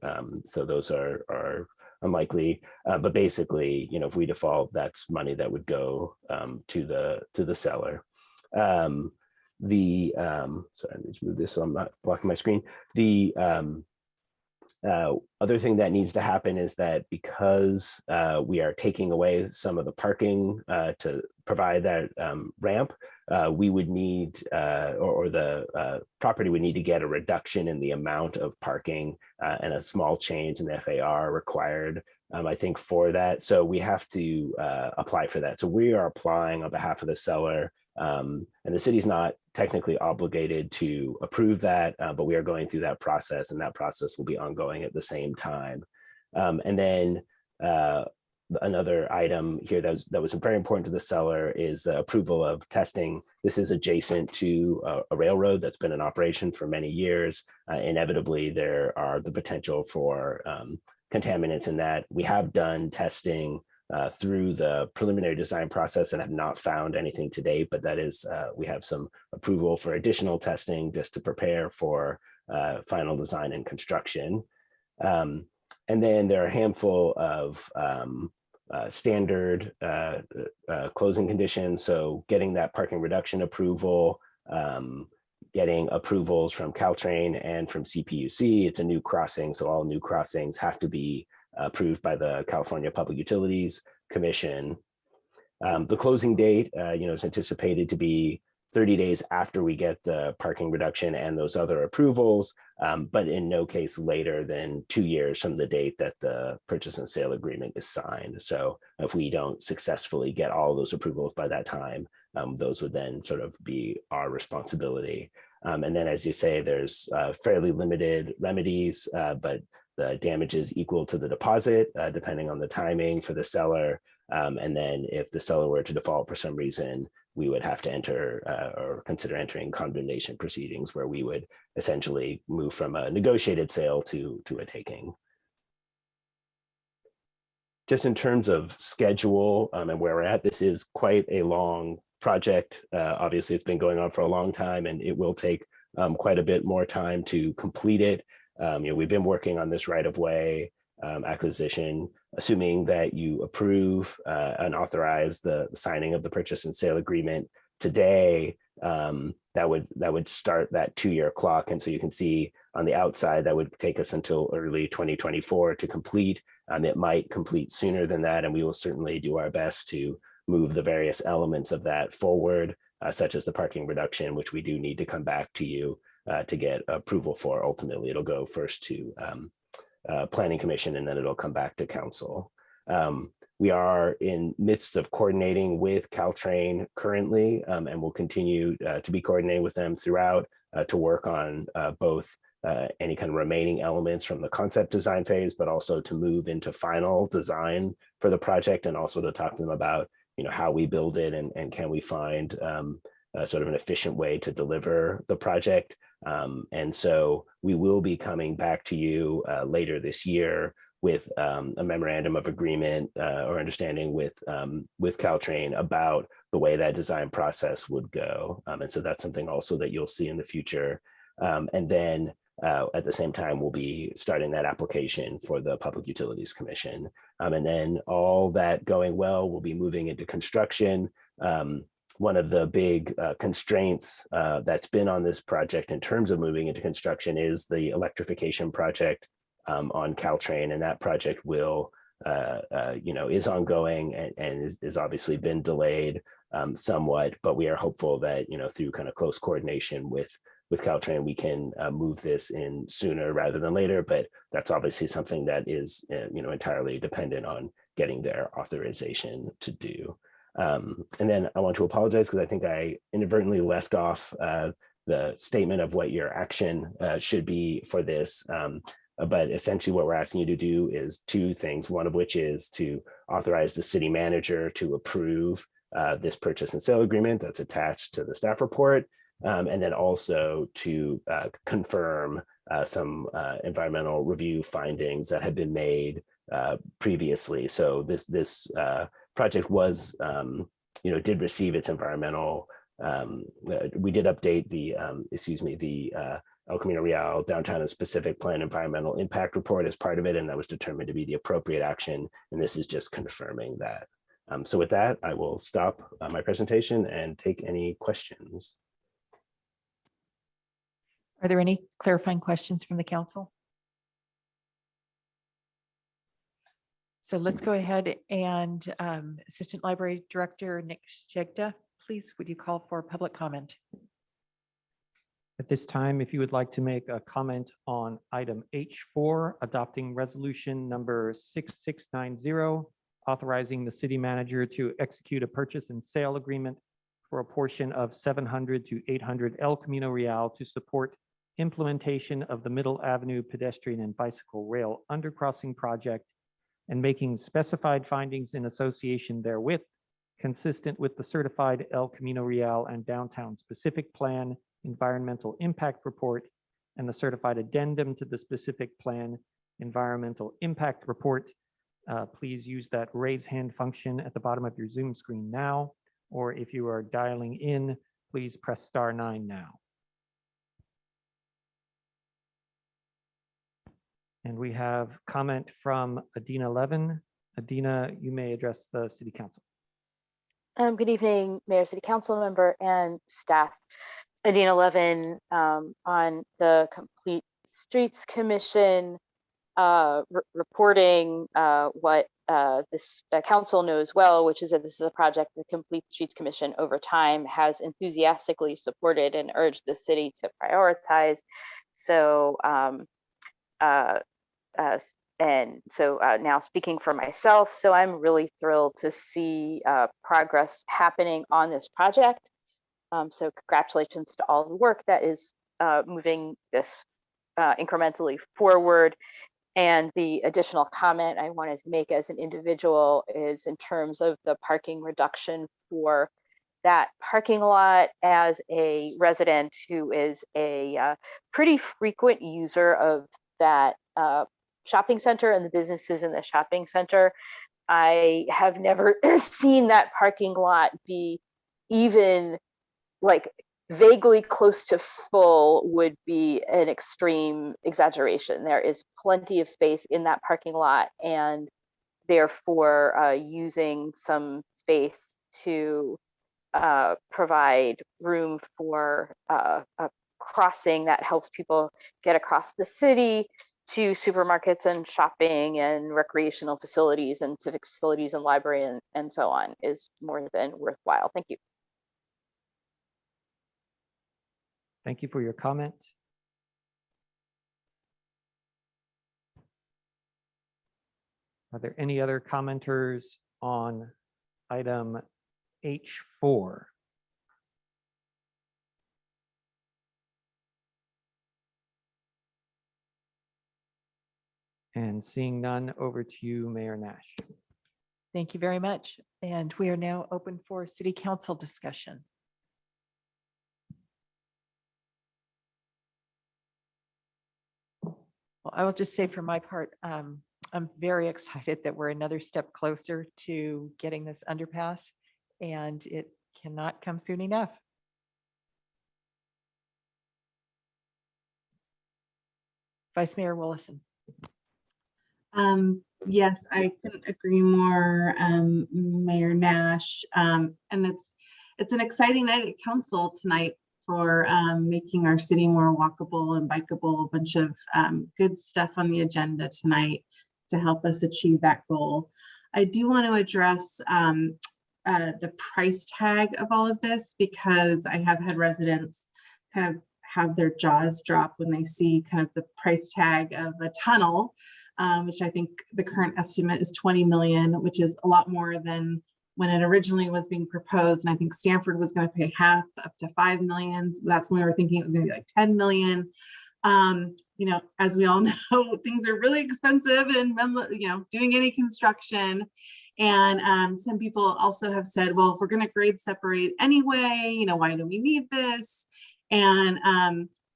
so those are unlikely. But basically, if we default, that's money that would go to the seller. Sorry, let me just move this so I'm not blocking my screen. The other thing that needs to happen is that because we are taking away some of the parking to provide that ramp, we would need, or the property would need to get a reduction in the amount of parking and a small change in the FAR required, I think, for that. So we have to apply for that. So we are applying on behalf of the seller, and the city's not technically obligated to approve that, but we are going through that process, and that process will be ongoing at the same time. And then another item here that was very important to the seller is the approval of testing. This is adjacent to a railroad that's been in operation for many years. Inevitably, there are the potential for contaminants in that. We have done testing through the preliminary design process and have not found anything to date, but that is, we have some approval for additional testing just to prepare for final design and construction. And then there are a handful of standard closing conditions. So getting that parking reduction approval, getting approvals from Caltrain and from CPUC. It's a new crossing, so all new crossings have to be approved by the California Public Utilities Commission. The closing date, is anticipated to be 30 days after we get the parking reduction and those other approvals, but in no case later than 2 years from the date that the purchase and sale agreement is signed. So if we don't successfully get all those approvals by that time, those would then sort of be our responsibility. And then, as you say, there's fairly limited remedies, but the damage is equal to the deposit, depending on the timing for the seller. And then if the seller were to default for some reason, we would have to enter or consider entering condemnation proceedings, where we would essentially move from a negotiated sale to a taking. Just in terms of schedule and where we're at, this is quite a long project. Obviously, it's been going on for a long time, and it will take quite a bit more time to complete it. We've been working on this right-of-way acquisition, assuming that you approve and authorize the signing of the purchase and sale agreement today. That would start that 2-year clock, and so you can see on the outside that would take us until early 2024 to complete. It might complete sooner than that, and we will certainly do our best to move the various elements of that forward, such as the parking reduction, which we do need to come back to you to get approval for. Ultimately, it'll go first to Planning Commission, and then it'll come back to Council. We are in midst of coordinating with Caltrain currently, and we'll continue to be coordinating with them throughout to work on both any kind of remaining elements from the concept design phase, but also to move into final design for the project, and also to talk to them about how we build it, and can we find sort of an efficient way to deliver the project. And so we will be coming back to you later this year with a memorandum of agreement or understanding with Caltrain about the way that design process would go. And so that's something also that you'll see in the future. And then at the same time, we'll be starting that application for the Public Utilities Commission. And then all that going well, we'll be moving into construction. One of the big constraints that's been on this project in terms of moving into construction is the electrification project on Caltrain, and that project will, is ongoing and is obviously been delayed somewhat, but we are hopeful that, through kind of close coordination with Caltrain, we can move this in sooner rather than later, but that's obviously something that is, entirely dependent on getting their authorization to do. And then I want to apologize because I think I inadvertently left off the statement of what your action should be for this. But essentially what we're asking you to do is two things, one of which is to authorize the city manager to approve this purchase and sale agreement that's attached to the staff report. And then also to confirm some environmental review findings that have been made previously. So this project was, did receive its environmental. We did update the, the El Camino Real Downtown and Specific Plan Environmental Impact Report as part of it, and that was determined to be the appropriate action. And this is just confirming that. So with that, I will stop my presentation and take any questions. Are there any clarifying questions from the council? So let's go ahead and Assistant Library Director Nick Shegda, please, would you call for public comment? At this time, if you would like to make a comment on item H4, adopting resolution number 6690, authorizing the city manager to execute a purchase and sale agreement for a portion of 700 to 800 El Camino Real to support implementation of the Middle Avenue pedestrian and bicycle rail undercrossing project and making specified findings in association therewith, consistent with the certified El Camino Real and Downtown Specific Plan Environmental Impact Report and the certified addendum to the Specific Plan Environmental Impact Report. Please use that raise hand function at the bottom of your Zoom screen now, or if you are dialing in, please press *9 now. And we have comment from Adina Levin. Adina, you may address the City Council. Good evening, Mayor, City Council member, and staff. Adina Levin on the Complete Streets Commission, reporting what this council knows well, which is that this is a project the Complete Streets Commission over time has enthusiastically supported and urged the city to prioritize. So now speaking for myself, so I'm really thrilled to see progress happening on this project. So congratulations to all the work that is moving this incrementally forward. And the additional comment I wanted to make as an individual is in terms of the parking reduction for that parking lot. As a resident who is a pretty frequent user of that shopping center and the businesses in the shopping center, I have never seen that parking lot be even like vaguely close to full would be an extreme exaggeration. There is plenty of space in that parking lot, and therefore using some space to provide room for a crossing that helps people get across the city to supermarkets and shopping and recreational facilities and civic facilities and library and so on is more than worthwhile. Thank you. Thank you for your comment. Are there any other commenters on item H4? And seeing none, over to you, Mayor Nash. Thank you very much. And we are now open for City Council discussion. Well, I will just say for my part, I'm very excited that we're another step closer to getting this underpass, and it cannot come soon enough. Vice Mayor Willison. Yes, I couldn't agree more, Mayor Nash. And it's an exciting night at council tonight for making our city more walkable and bikeable. A bunch of good stuff on the agenda tonight to help us achieve that goal. I do want to address the price tag of all of this, because I have had residents kind of have their jaws drop when they see kind of the price tag of a tunnel, which I think the current estimate is 20 million, which is a lot more than when it originally was being proposed. And I think Stanford was going to pay half, up to 5 million. That's when we were thinking it was going to be like 10 million. You know, as we all know, things are really expensive in Menlo, you know, doing any construction. And some people also have said, well, if we're going to grade separate anyway, you know, why do we need this? And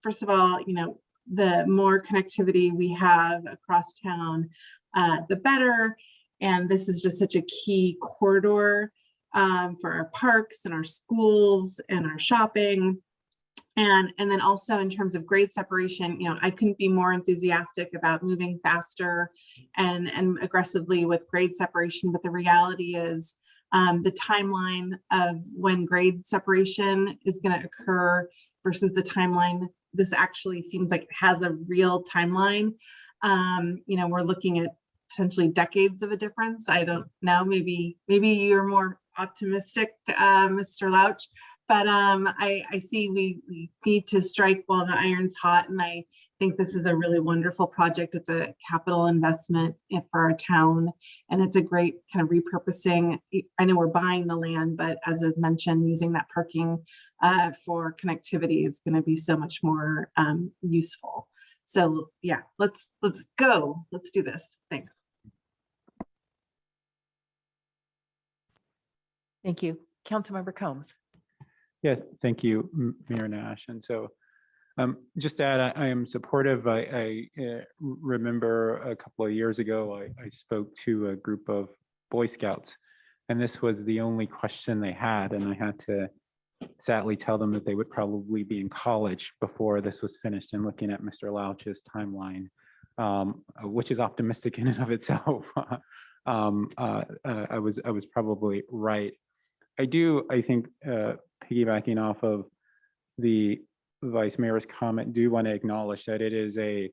first of all, you know, the more connectivity we have across town, the better. And this is just such a key corridor for our parks and our schools and our shopping. And then also in terms of grade separation, you know, I couldn't be more enthusiastic about moving faster and aggressively with grade separation. But the reality is the timeline of when grade separation is going to occur versus the timeline, this actually seems like it has a real timeline. You know, we're looking at potentially decades of a difference. I don't know, maybe you're more optimistic, Mr. Louch, but I see we need to strike while the iron's hot. And I think this is a really wonderful project. It's a capital investment for our town, and it's a great kind of repurposing. I know we're buying the land, but as is mentioned, using that parking for connectivity is going to be so much more useful. So yeah, let's go. Let's do this. Thanks. Thank you. Councilmember Combs. Yeah, thank you, Mayor Nash. And so just to add, I am supportive. I remember a couple of years ago, I spoke to a group of Boy Scouts, and this was the only question they had. And I had to sadly tell them that they would probably be in college before this was finished, and looking at Mr. Louch's timeline, which is optimistic in and of itself. I was probably right. I think piggybacking off of the Vice Mayor's comment, do want to acknowledge that it is an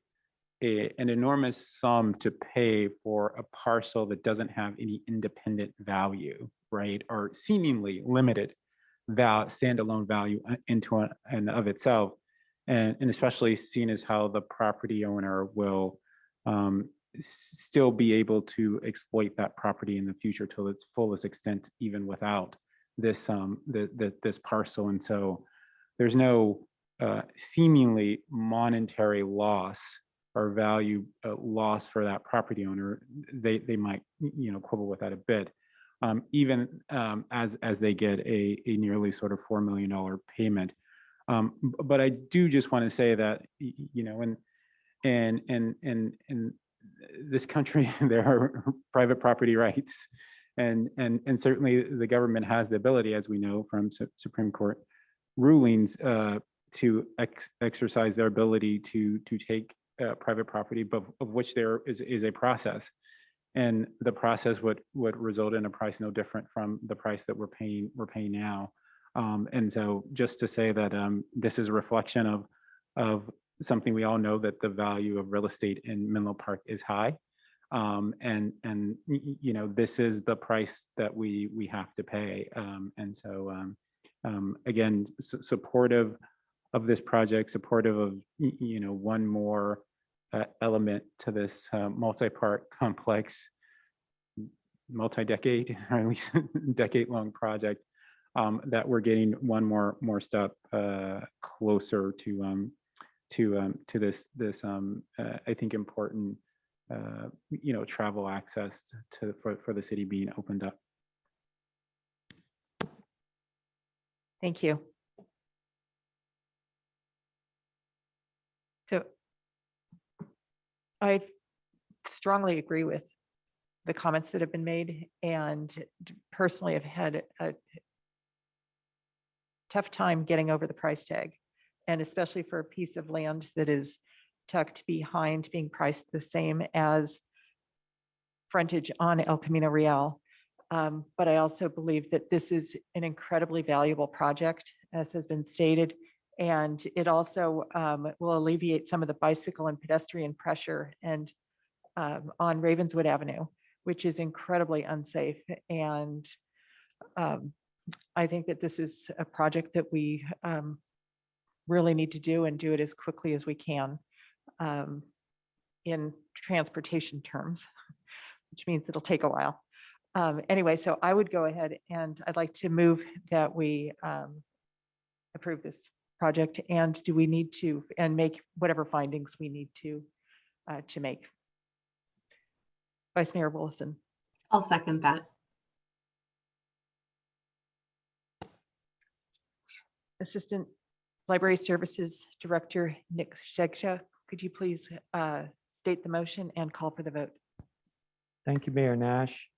enormous sum to pay for a parcel that doesn't have any independent value, right? Or seemingly limited standalone value into and of itself. And especially seen as how the property owner will still be able to exploit that property in the future to its fullest extent, even without this this parcel. And so there's no seemingly monetary loss or value loss for that property owner. They might, you know, quibble with that a bit, even as they get a nearly sort of $4 million payment. But I do just want to say that, you know, in this country, there are private property rights. And certainly the government has the ability, as we know from Supreme Court rulings, to exercise their ability to take private property, but of which there is a process. And the process would result in a price no different from the price that we're paying now. And so just to say that this is a reflection of something we all know, that the value of real estate in Menlo Park is high. And you know, this is the price that we have to pay. And so again, supportive of this project, supportive of, you know, one more element to this multi-part complex, multi-decade, or at least decade-long project, that we're getting one more step closer to this I think important you know, travel access for the city being opened up. Thank you. So I strongly agree with the comments that have been made, and personally have had a tough time getting over the price tag, and especially for a piece of land that is tucked behind being priced the same as frontage on El Camino Real. But I also believe that this is an incredibly valuable project, as has been stated. And it also will alleviate some of the bicycle and pedestrian pressure and on Ravenswood Avenue, which is incredibly unsafe. And I think that this is a project that we really need to do and do it as quickly as we can in transportation terms, which means it'll take a while. Anyway, so I would go ahead and I'd like to move that we approve this project. And do we need to, and make whatever findings we need to make. Vice Mayor Willison. I'll second that. Assistant Library Services Director Nick Shegsha, could you please state the motion and call for the vote? Thank you, Mayor Nash.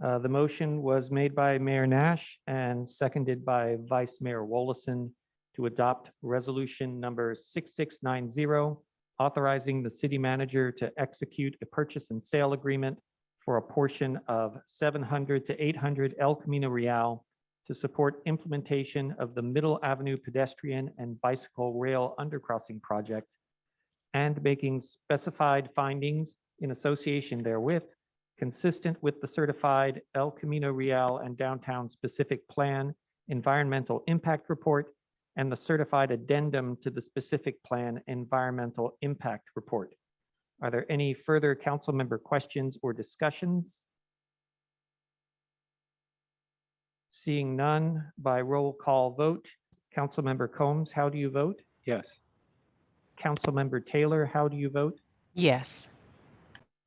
The motion was made by Mayor Nash and seconded by Vice Mayor Wollaston to adopt resolution number 6690, authorizing the city manager to execute a purchase and sale agreement for a portion of 700 to 800 El Camino Real to support implementation of the Middle Avenue pedestrian and bicycle rail undercrossing project and making specified findings in association therewith, consistent with the certified El Camino Real and downtown specific plan environmental impact report and the certified addendum to the specific plan environmental impact report. Are there any further council member questions or discussions? Seeing none, by roll call vote, Councilmember Combs, how do you vote? Yes. Councilmember Taylor, how do you vote? Yes.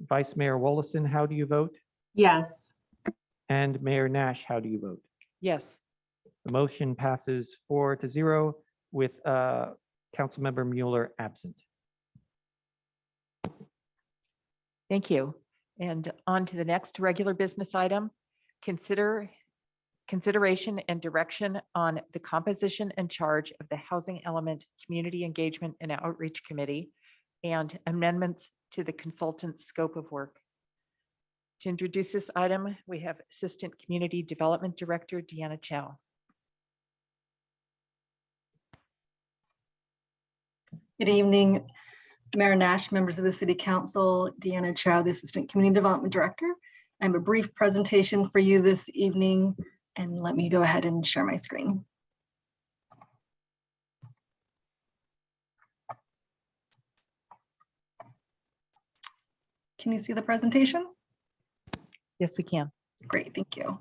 Vice Mayor Wollaston, how do you vote? Yes. And Mayor Nash, how do you vote? Yes. The motion passes 4-0 with Councilmember Mueller absent. Thank you. And on to the next regular business item. Consideration and direction on the composition and charge of the Housing Element Community Engagement and Outreach Committee and amendments to the consultant's scope of work. To introduce this item, we have Assistant Community Development Director Deanna Chow. Good evening, Mayor Nash, members of the City Council, Deanna Chow, the Assistant Community Development Director. I have a brief presentation for you this evening, and let me go ahead and share my screen. Can you see the presentation? Yes, we can. Great, thank you. All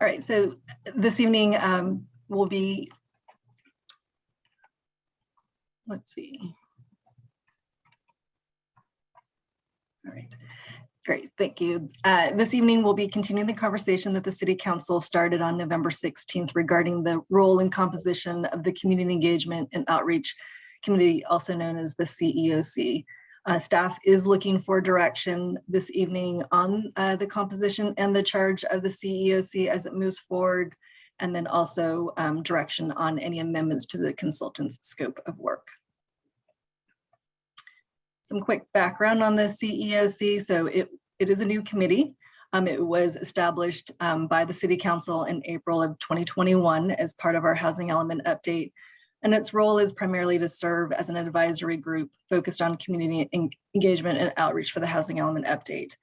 right, so this evening we'll be, let's see. All right, great, thank you. This evening we'll be continuing the conversation that the City Council started on November 16th regarding the role and composition of the Community Engagement and Outreach Committee, also known as the CEOC. Staff is looking for direction this evening on the composition and the charge of the CEOC as it moves forward, and then also direction on any amendments to the consultant's scope of work. Some quick background on the CEOC. So it is a new committee. It was established by the City Council in April of 2021 as part of our housing element update. And its role is primarily to serve as an advisory group focused on community engagement and outreach for the housing element update.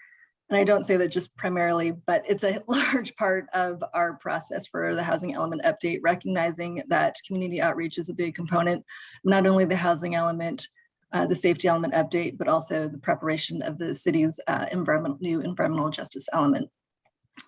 And I don't say that just primarily, but it's a large part of our process for the housing element update, recognizing that community outreach is a big component, not only the housing element, the safety element update, but also the preparation of the city's new environmental justice element.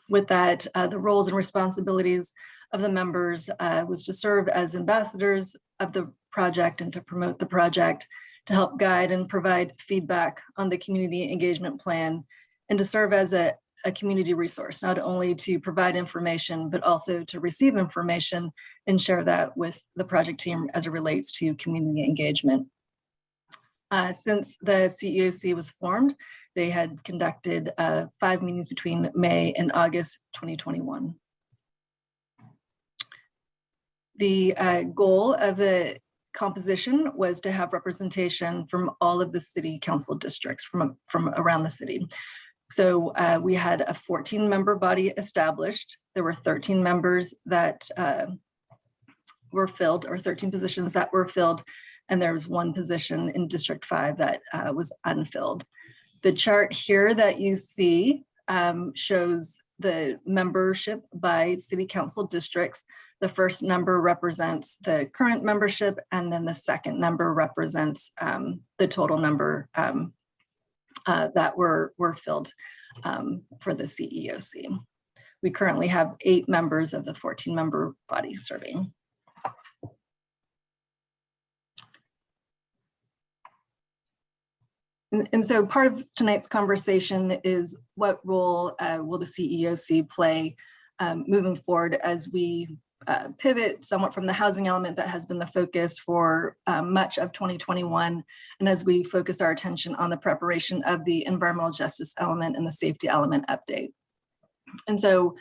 With that, the roles and responsibilities of the members was to serve as ambassadors of the project and to promote the project, to help guide and provide feedback on the community engagement plan, and to serve as a community resource, not only to provide information, but also to receive information and share that with the project team as it relates to community engagement. Since the CEOC was formed, they had conducted 5 meetings between May and August 2021. The goal of the composition was to have representation from all of the city council districts from around the city. So we had a 14-member body established. There were 13 members that were filled, or 13 positions that were filled, and there was one position in District 5 that was unfilled. The chart here that you see shows the membership by city council districts. The first number represents the current membership, and then the second number represents the total number that were filled for the CEOC. We currently have 8 members of the 14-member body serving. And so part of tonight's conversation is what role will the CEOC play moving forward as we pivot somewhat from the housing element that has been the focus for much of 2021, and as we focus our attention on the preparation of the environmental justice element and the safety element update. And so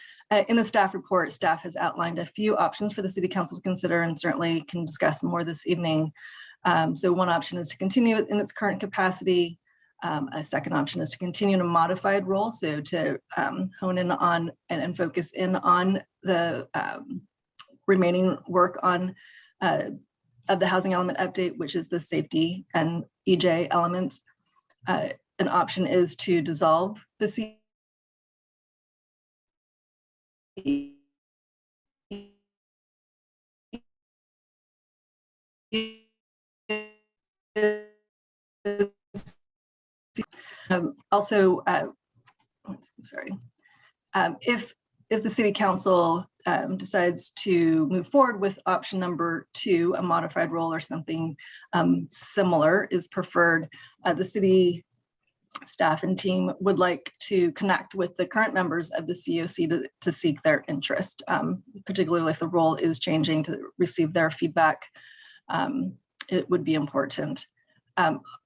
in the staff report, staff has outlined a few options for the City Council to consider, and certainly can discuss more this evening. So one option is to continue in its current capacity. A second option is to continue in a modified role, so to hone in on and focus in on the remaining work on of the housing element update, which is the safety and EJ elements. An option is to dissolve the also, if the City Council decides to move forward with option number 2, a modified role or something similar is preferred, the city staff and team would like to connect with the current members of the COC to seek their interest, particularly if the role is changing, to receive their feedback. It would be important.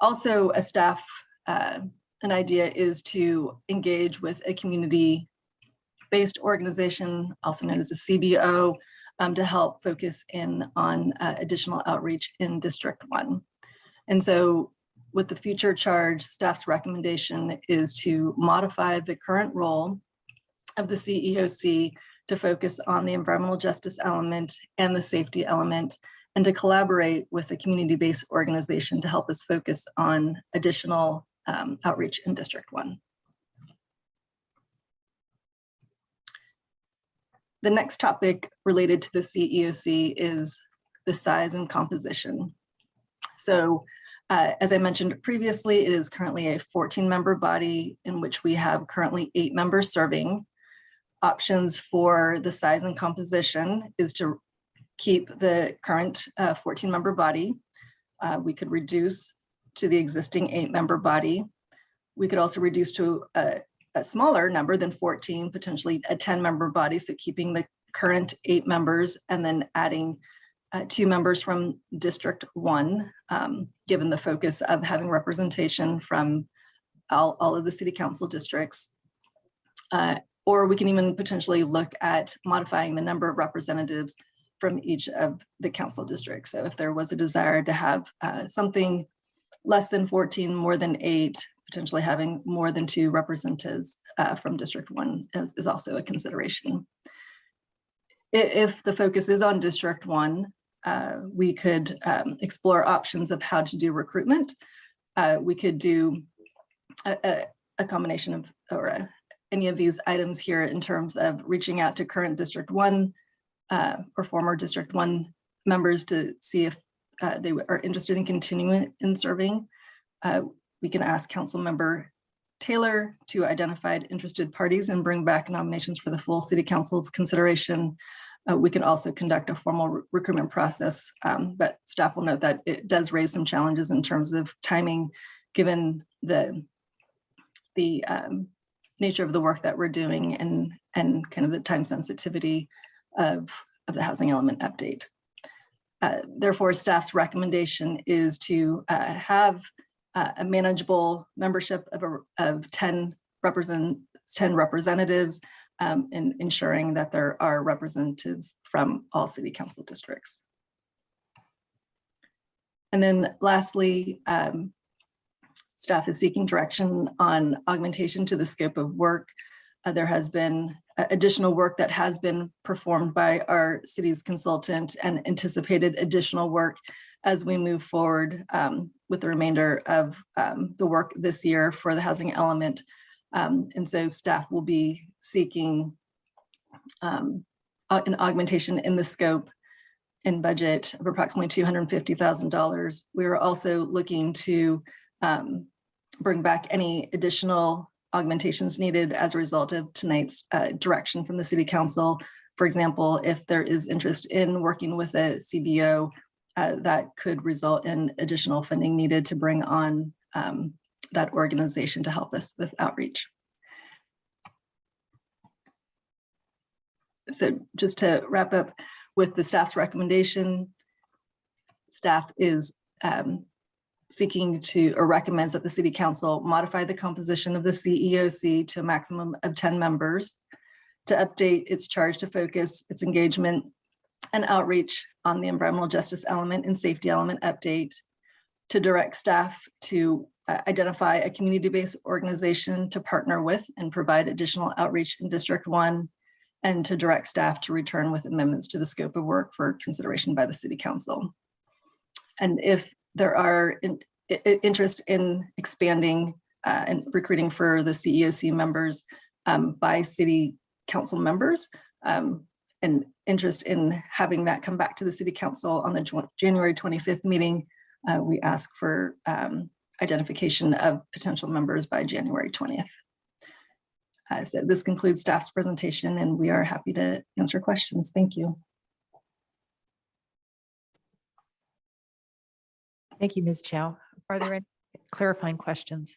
Also, a staff, an idea is to engage with a community-based organization, also known as a CBO, to help focus in on additional outreach in District 1. And so with the future charge, staff's recommendation is to modify the current role of the CEOC to focus on the environmental justice element and the safety element, and to collaborate with a community-based organization to help us focus on additional outreach in District 1. The next topic related to the CEOC is the size and composition. So as I mentioned previously, it is currently a 14-member body in which we have currently 8 members serving. Options for the size and composition is to keep the current 14-member body. We could reduce to the existing 8-member body. We could also reduce to a smaller number than 14, potentially a 10-member body, so keeping the current 8 members and then adding 2 members from District 1, given the focus of having representation from all of the City Council districts. Or we can even potentially look at modifying the number of representatives from each of the council districts. So if there was a desire to have something less than 14, more than 8, potentially having more than 2 representatives from District 1 is also a consideration. If the focus is on District 1, we could explore options of how to do recruitment. We could do a combination of, or any of these items here in terms of reaching out to current District 1 or former District 1 members to see if they are interested in continuing in serving. We can ask Council Member Taylor to identify interested parties and bring back nominations for the full City Council's consideration. We can also conduct a formal recruitment process, but staff will note that it does raise some challenges in terms of timing, given the nature of the work that we're doing and kind of the time sensitivity of the housing element update. Therefore, staff's recommendation is to have a manageable membership of 10 representatives, and ensuring that there are representatives from all City Council districts. And then lastly, staff is seeking direction on augmentation to the scope of work. There has been additional work that has been performed by our city's consultant and anticipated additional work as we move forward with the remainder of the work this year for the housing element. And so staff will be seeking an augmentation in the scope and budget of approximately $250,000. We are also looking to bring back any additional augmentations needed as a result of tonight's direction from the City Council. For example, if there is interest in working with a CBO, that could result in additional funding needed to bring on that organization to help us with outreach. So just to wrap up with the staff's recommendation, staff is seeking to or recommends that the City Council modify the composition of the CEOC to a maximum of 10 members, to update its charge to focus its engagement and outreach on the environmental justice element and safety element update, to direct staff to identify a community-based organization to partner with and provide additional outreach in District 1, and to direct staff to return with amendments to the scope of work for consideration by the City Council. And if there are interest in expanding and recruiting for the CEOC members by City Council members, and interest in having that come back to the City Council on the January 25th meeting, we ask for identification of potential members by January 20th. So this concludes staff's presentation, and we are happy to answer questions. Thank you. Thank you, Ms. Chow. Are there any clarifying questions?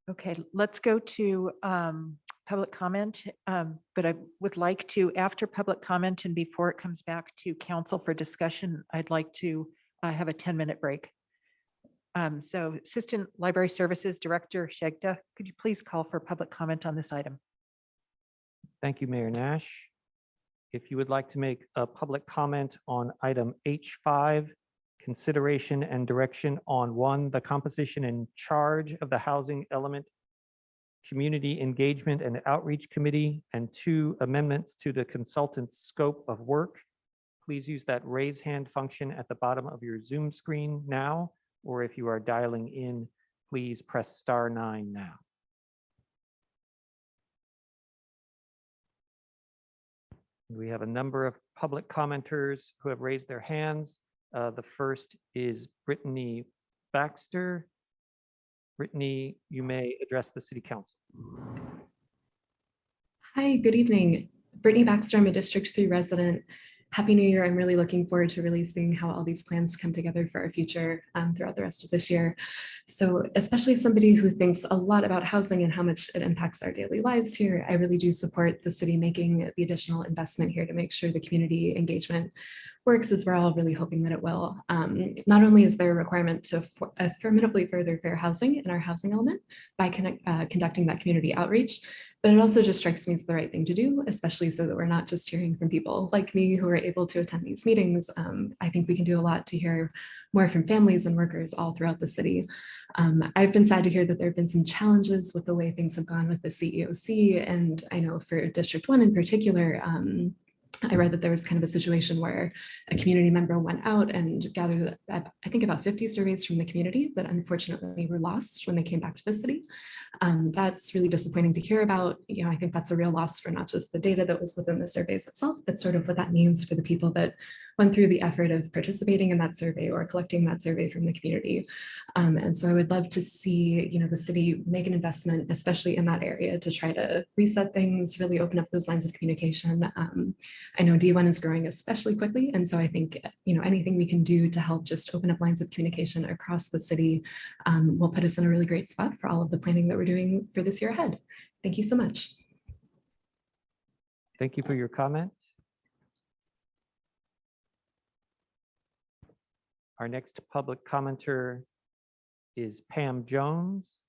Okay, let's go to public comment, but I would like to, after public comment and before it comes back to council for discussion, I'd like to have a 10-minute break. So Assistant Library Services Director Shegda, could you please call for public comment on this item? Thank you, Mayor Nash. If you would like to make a public comment on item H5, consideration and direction on 1, the composition and charge of the housing element community engagement and outreach committee, and 2, amendments to the consultant's scope of work, please use that raise hand function at the bottom of your Zoom screen now, or if you are dialing in, please press *9 now. We have a number of public commenters who have raised their hands. The first is Brittany Baxter. Brittany, you may address the City Council. Hi, good evening. Brittany Baxter, I'm a District 3 resident. Happy New Year. I'm really looking forward to really seeing how all these plans come together for our future throughout the rest of this year. So especially somebody who thinks a lot about housing and how much it impacts our daily lives here, I really do support the city making the additional investment here to make sure the community engagement works, as we're all really hoping that it will. Not only is there a requirement to affirmatively further fair housing in our housing element by conducting that community outreach, but it also just strikes me as the right thing to do, especially so that we're not just hearing from people like me who are able to attend these meetings. I think we can do a lot to hear more from families and workers all throughout the city. I've been sad to hear that there have been some challenges with the way things have gone with the CEOC. And I know for District 1 in particular, I read that there was kind of a situation where a community member went out and gathered, I think, about 50 surveys from the community that unfortunately were lost when they came back to the city. That's really disappointing to hear about. You know, I think that's a real loss for not just the data that was within the surveys itself, but sort of what that means for the people that went through the effort of participating in that survey or collecting that survey from the community. And so I would love to see, you know, the city make an investment, especially in that area, to try to reset things, really open up those lines of communication. I know D1 is growing especially quickly. And so I think, you know, anything we can do to help just open up lines of communication across the city will put us in a really great spot for all of the planning that we're doing for this year ahead. Thank you so much. Thank you for your comment. Our next public commenter is Pam Jones.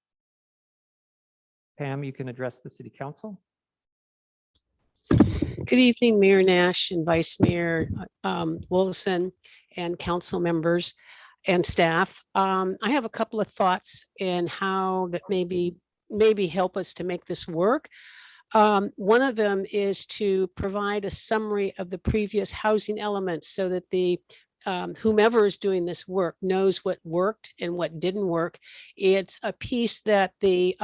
Pam, you can address the City Council. Good evening, Mayor Nash and Vice Mayor Wilson and council members and staff. I have a couple of thoughts in how that maybe help us to make this work. One of them is to provide a summary of the previous housing elements so that the whomever is doing this work knows what worked and what didn't work. It's a piece that the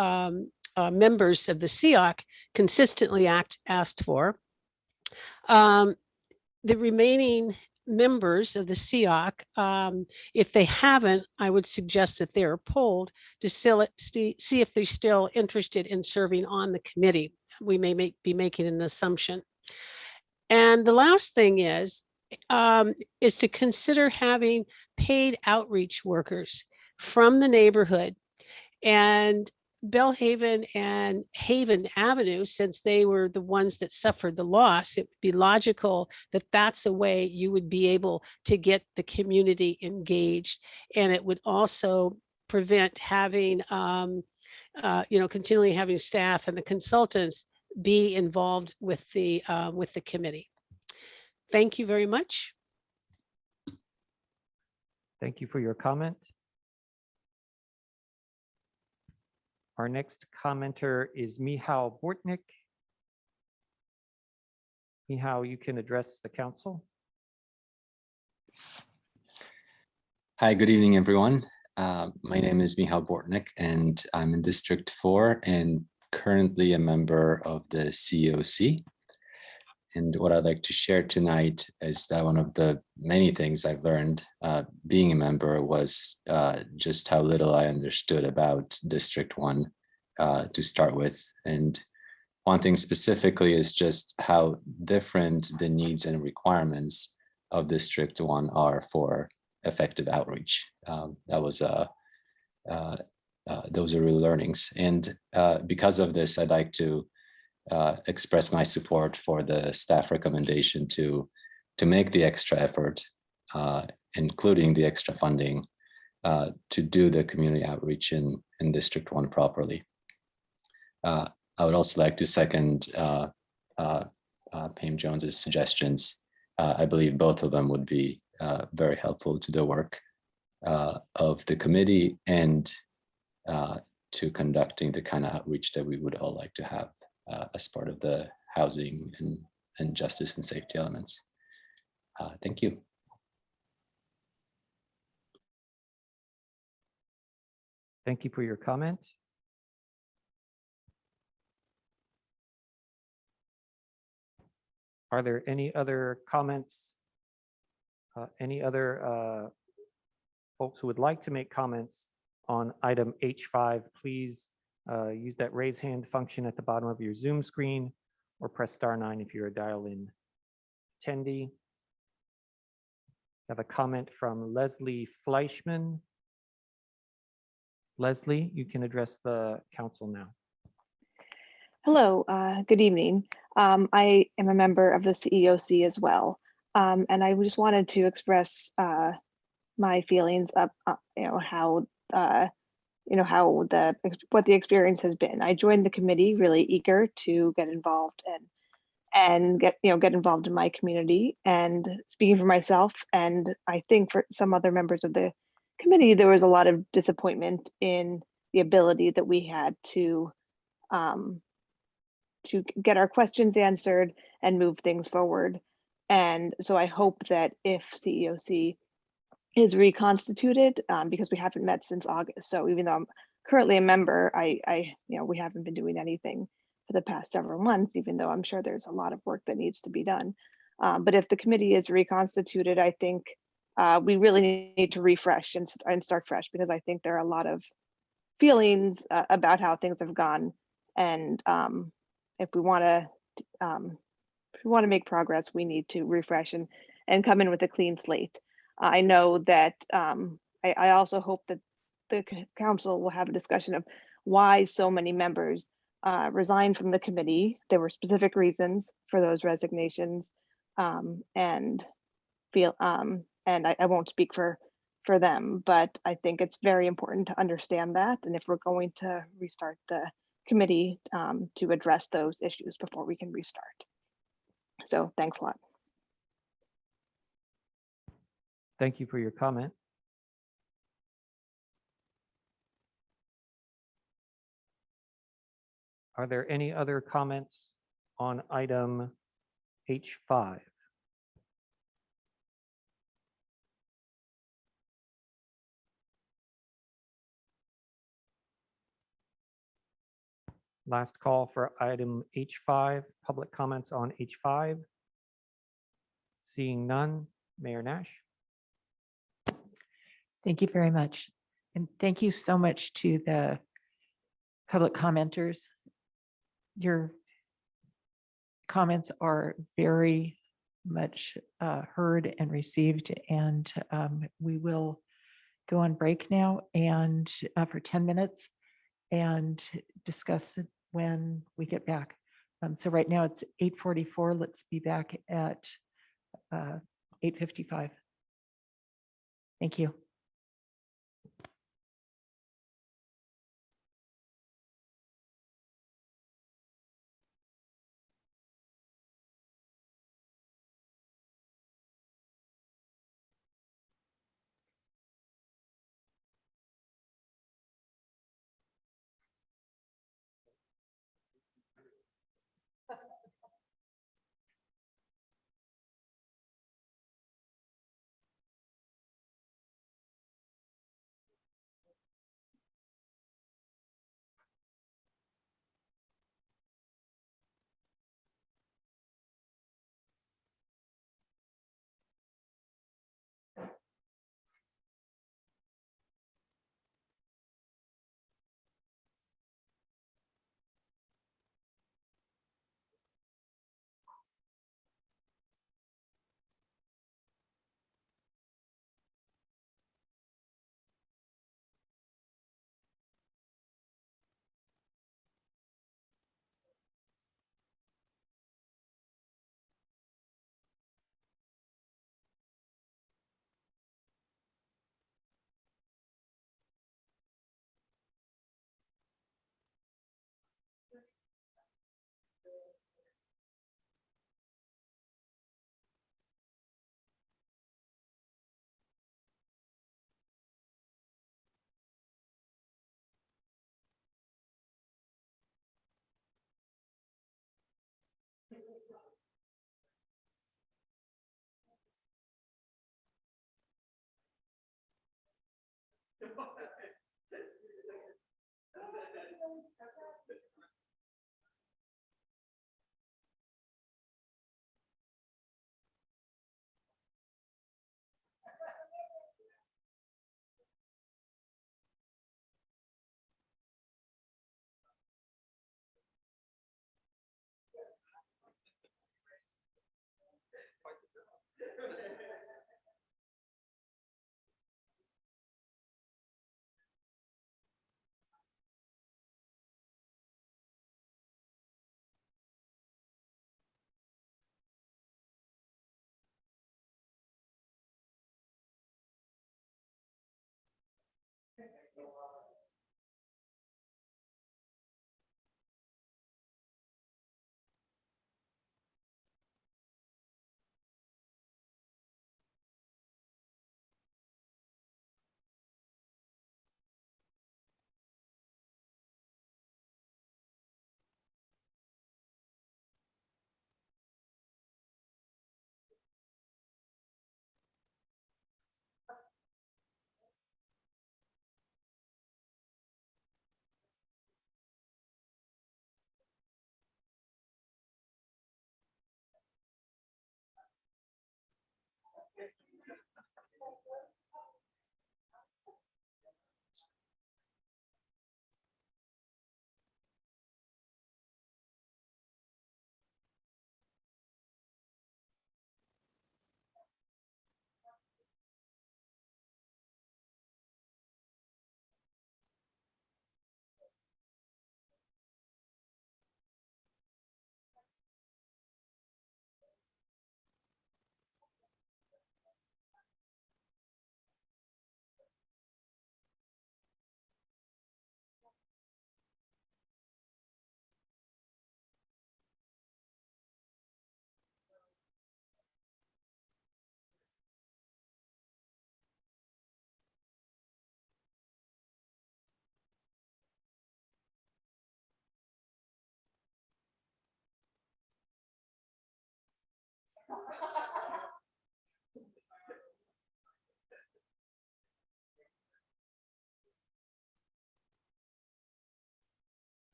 members of the Ceoc consistently asked for. The remaining members of the Ceoc, if they haven't, I would suggest that they are polled to see if they're still interested in serving on the committee. We may be making an assumption. And the last thing is to consider having paid outreach workers from the neighborhood. And Bellhaven and Haven Avenue, since they were the ones that suffered the loss, it would be logical that that's a way you would be able to get the community engaged. And it would also prevent having, continually having staff and the consultants be involved with the committee. Thank you very much. Thank you for your comment. Our next commenter is Michał Bortnik. Michał, you can address the council. Hi, good evening, everyone. My name is Michał Bortnik, and I'm in District 4 and currently a member of the CEOC. And what I'd like to share tonight is that one of the many things I've learned being a member was just how little I understood about District 1 to start with. And one thing specifically is just how different the needs and requirements of District 1 are for effective outreach. Those are real learnings. And because of this, I'd like to express my support for the staff recommendation to make the extra effort, including the extra funding, to do the community outreach in District 1 properly. I would also like to second Pam Jones's suggestions. I believe both of them would be very helpful to the work of the committee and to conducting the kind of outreach that we would all like to have as part of the housing and justice and safety elements. Thank you. Thank you for your comment. Are there any other comments? Any other folks who would like to make comments on item H5, please use that raise hand function at the bottom of your Zoom screen or press *9 if you're a dial-in attendee. I have a comment from Leslie Fleischman. Leslie, you can address the council now. Hello, good evening. I am a member of the CEOC as well, and I just wanted to express my feelings of what the experience has been. I joined the committee really eager to get involved and get involved in my community. And speaking for myself, and I think for some other members of the committee, there was a lot of disappointment in the ability that we had to get our questions answered and move things forward. And so I hope that if CEOC is reconstituted, because we haven't met since August. So even though I'm currently a member, we haven't been doing anything for the past several months, even though I'm sure there's a lot of work that needs to be done. But if the committee is reconstituted, I think we really need to refresh and start fresh, because I think there are a lot of feelings about how things have gone. And if we want to make progress, we need to refresh and come in with a clean slate. I know that I also hope that the council will have a discussion of why so many members resigned from the committee. There were specific reasons for those resignations, and I won't speak for them, but I think it's very important to understand that. And if we're going to restart the committee, to address those issues before we can restart. So thanks a lot. Thank you for your comment. Are there any other comments on item H5? Last call for item H5, public comments on H5. Seeing none, Mayor Nash. Thank you very much. And thank you so much to the public commenters. Your comments are very much heard and received, and we will go on break now and for 10 minutes and discuss it when we get back. So right now it's 8:44. Let's be back at 8:55. Thank you.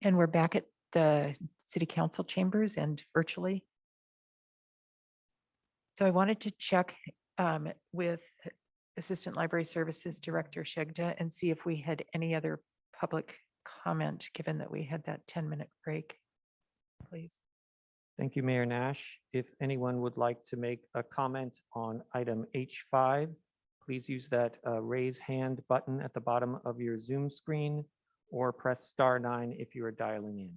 And we're back at the city council chambers and virtually. So I wanted to check with Assistant Library Services Director Shegda and see if we had any other public comment, given that we had that 10-minute break, please. Thank you, Mayor Nash. If anyone would like to make a comment on item H5, please use that raise hand button at the bottom of your Zoom screen or press *9 if you are dialing in.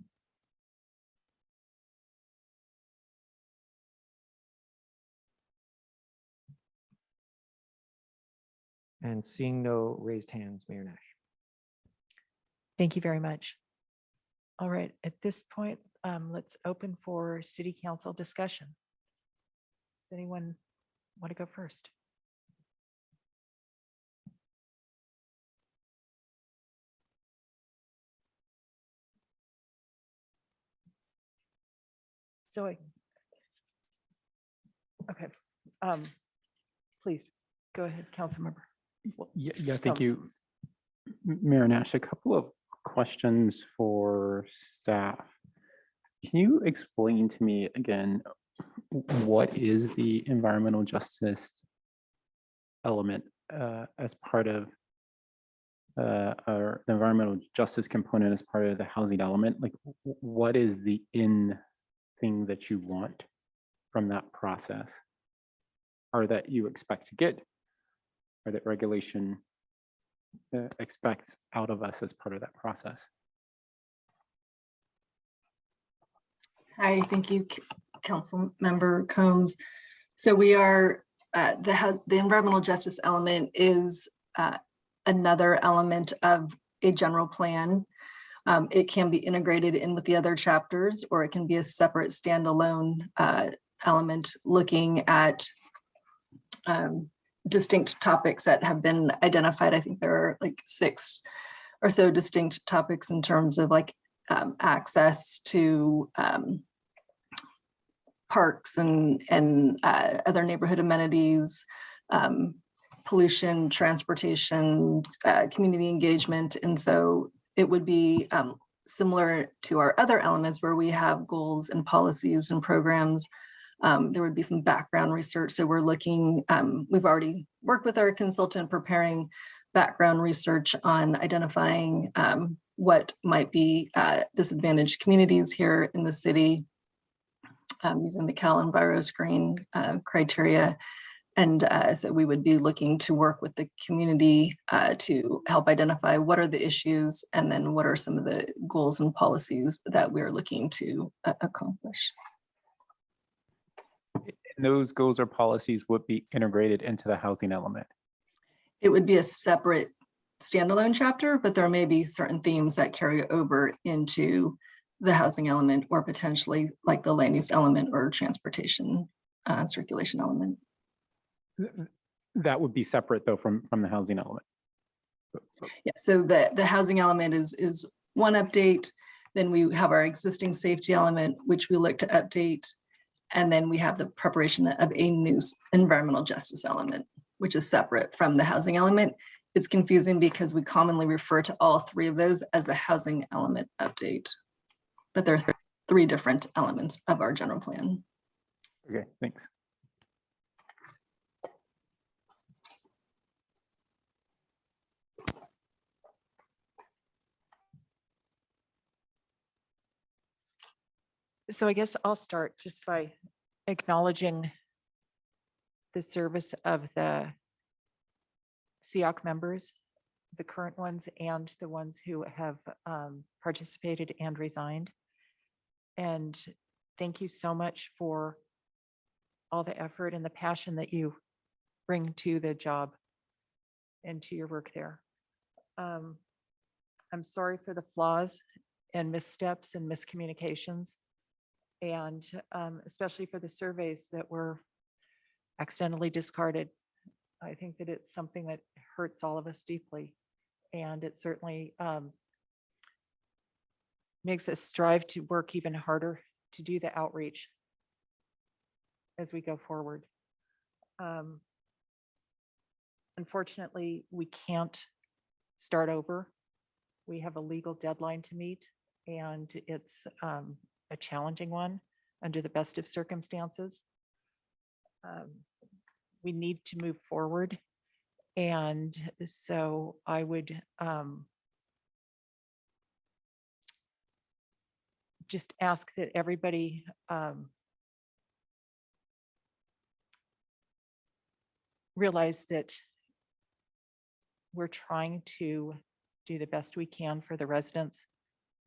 And seeing no raised hands, Mayor Nash. Thank you very much. All right, at this point, let's open for city council discussion. Does anyone want to go first? So, okay, please go ahead, council member. Yeah, thank you, Mayor Nash. A couple of questions for staff. Can you explain to me again, what is the environmental justice element as part of or the environmental justice component as part of the housing element? Like, what is the thing that you want from that process, or that you expect to get, or that regulation expects out of us as part of that process? Hi, thank you, Council Member Combs. So we are, the environmental justice element is another element of a general plan. It can be integrated in with the other chapters, or it can be a separate standalone element looking at distinct topics that have been identified. I think there are like 6 or so distinct topics in terms of like access to parks and other neighborhood amenities, pollution, transportation, community engagement. And so it would be similar to our other elements where we have goals and policies and programs. There would be some background research. So we're looking, we've already worked with our consultant preparing background research on identifying what might be disadvantaged communities here in the city, using the Cal Enviro Screen criteria. And so we would be looking to work with the community to help identify what are the issues and then what are some of the goals and policies that we're looking to accomplish. And those goals or policies would be integrated into the housing element? It would be a separate standalone chapter, but there may be certain themes that carry over into the housing element, or potentially like the land use element or transportation circulation element. That would be separate though from the housing element. Yeah, so the housing element is one update. Then we have our existing safety element, which we look to update. And then we have the preparation of a new environmental justice element, which is separate from the housing element. It's confusing because we commonly refer to all 3 of those as a housing element update, but there are 3 different elements of our general plan. Okay, thanks. So I guess I'll start just by acknowledging the service of the Ceoc members, the current ones and the ones who have participated and resigned. And thank you so much for all the effort and the passion that you bring to the job and to your work there. I'm sorry for the flaws and missteps and miscommunications, and especially for the surveys that were accidentally discarded. I think that it's something that hurts all of us deeply, and it certainly makes us strive to work even harder to do the outreach as we go forward. Unfortunately, we can't start over. We have a legal deadline to meet, and it's a challenging one under the best of circumstances. We need to move forward. And so I would just ask that everybody realize that we're trying to do the best we can for the residents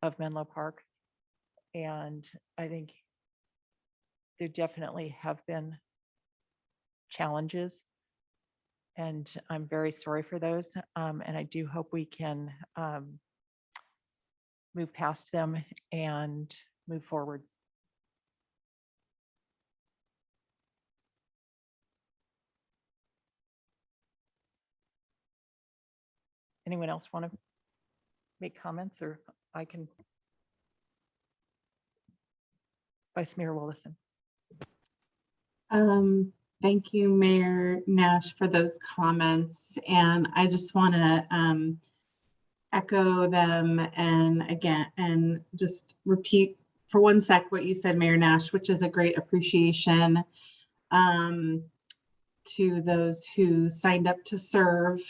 of Menlo Park. And I think there definitely have been challenges, and I'm very sorry for those. And I do hope we can move past them and move forward. Anyone else want to make comments, or I can? Vice Mayor Willison. Thank you, Mayor Nash, for those comments. And I just want to echo them and just repeat for one sec what you said, Mayor Nash, which is a great appreciation to those who signed up to serve,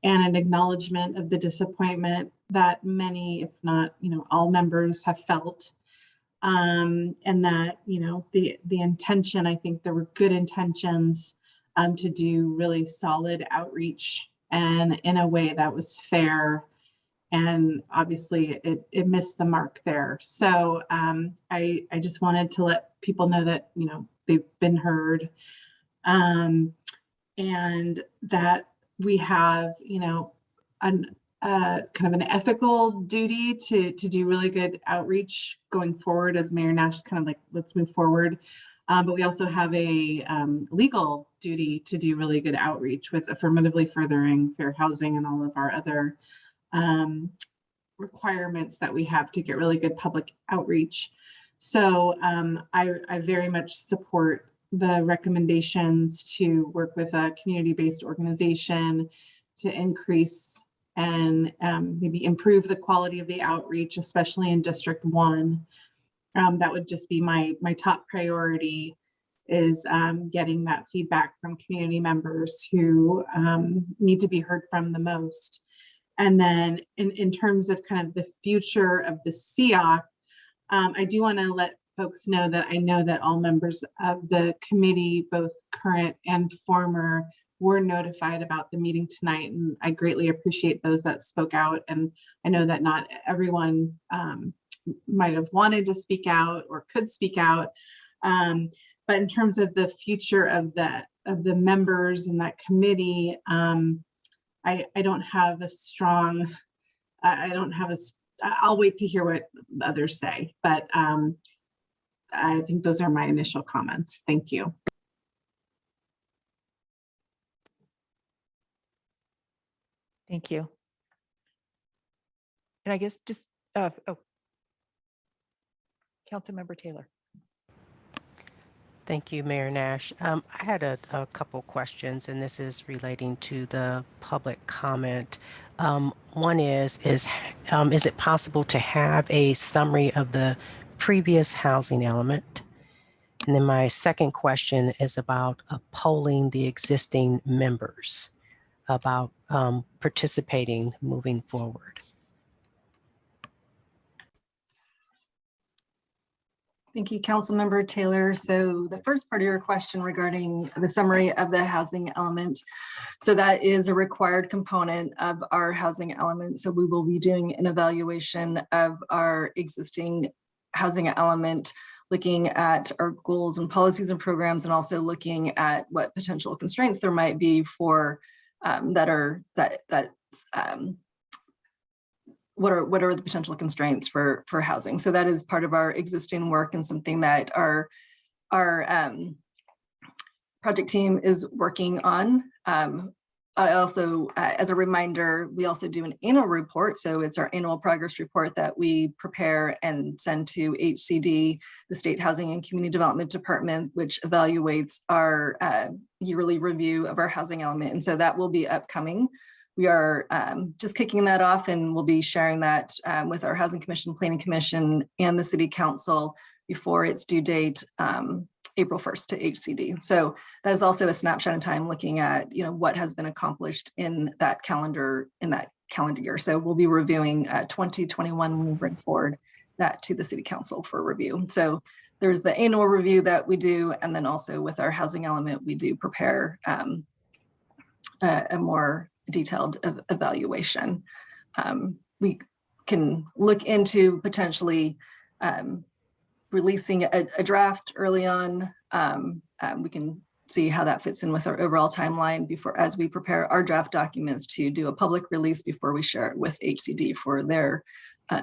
and an acknowledgement of the disappointment that many, if not, all members have felt. And that, the intention, I think there were good intentions to do really solid outreach and in a way that was fair. And obviously it missed the mark there. So I just wanted to let people know that, they've been heard, and that we have, kind of an ethical duty to do really good outreach going forward, as Mayor Nash kind of like, let's move forward. But we also have a legal duty to do really good outreach with affirmatively furthering fair housing and all of our other requirements that we have to get really good public outreach. So I very much support the recommendations to work with a community-based organization to increase and maybe improve the quality of the outreach, especially in District 1. That would just be my top priority, is getting that feedback from community members who need to be heard from the most. And then in terms of kind of the future of the Ceoc, I do want to let folks know that I know that all members of the committee, both current and former, were notified about the meeting tonight, and I greatly appreciate those that spoke out. And I know that not everyone might have wanted to speak out or could speak out, but in terms of the future of the members in that committee, I don't have a strong. I'll wait to hear what others say, but I think those are my initial comments. Thank you. Thank you. And I guess just, Councilmember Taylor. Thank you, Mayor Nash. I had a couple questions, and this is relating to the public comment. One is it possible to have a summary of the previous housing element? And then my second question is about polling the existing members about participating moving forward. Thank you, Councilmember Taylor. So the first part of your question regarding the summary of the housing element. So that is a required component of our housing element. So we will be doing an evaluation of our existing housing element, looking at our goals and policies and programs, and also looking at what potential constraints there might be for what are the potential constraints for housing. So that is part of our existing work and something that our project team is working on. I also, as a reminder, we also do an annual report. So it's our annual progress report that we prepare and send to HCD, the State Housing and Community Development Department, which evaluates our yearly review of our housing element. And so that will be upcoming we are just kicking that off, and we'll be sharing that with our Housing Commission, Planning Commission, and the City Council before its due date, April 1st to HCD. So that is also a snapshot in time looking at, what has been accomplished in that calendar year. So we'll be reviewing 2021 when we bring forward that to the City Council for review. So there's the annual review that we do, and then also with our housing element, we do prepare a more detailed evaluation. We can look into potentially releasing a draft early on. We can see how that fits in with our overall timeline as we prepare our draft documents to do a public release before we share it with HCD for their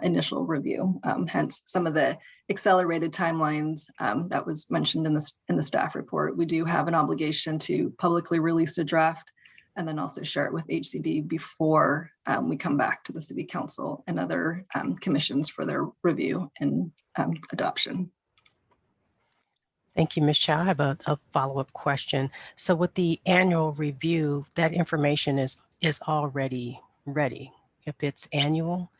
initial review. Hence some of the accelerated timelines that was mentioned in the staff report. We do have an obligation to publicly release a draft and then also share it with HCD before we come back to the City Council and other commissions for their review and adoption. Thank you, Ms. Chow. I have a follow-up question. So with the annual review, that information is already ready if it's annual.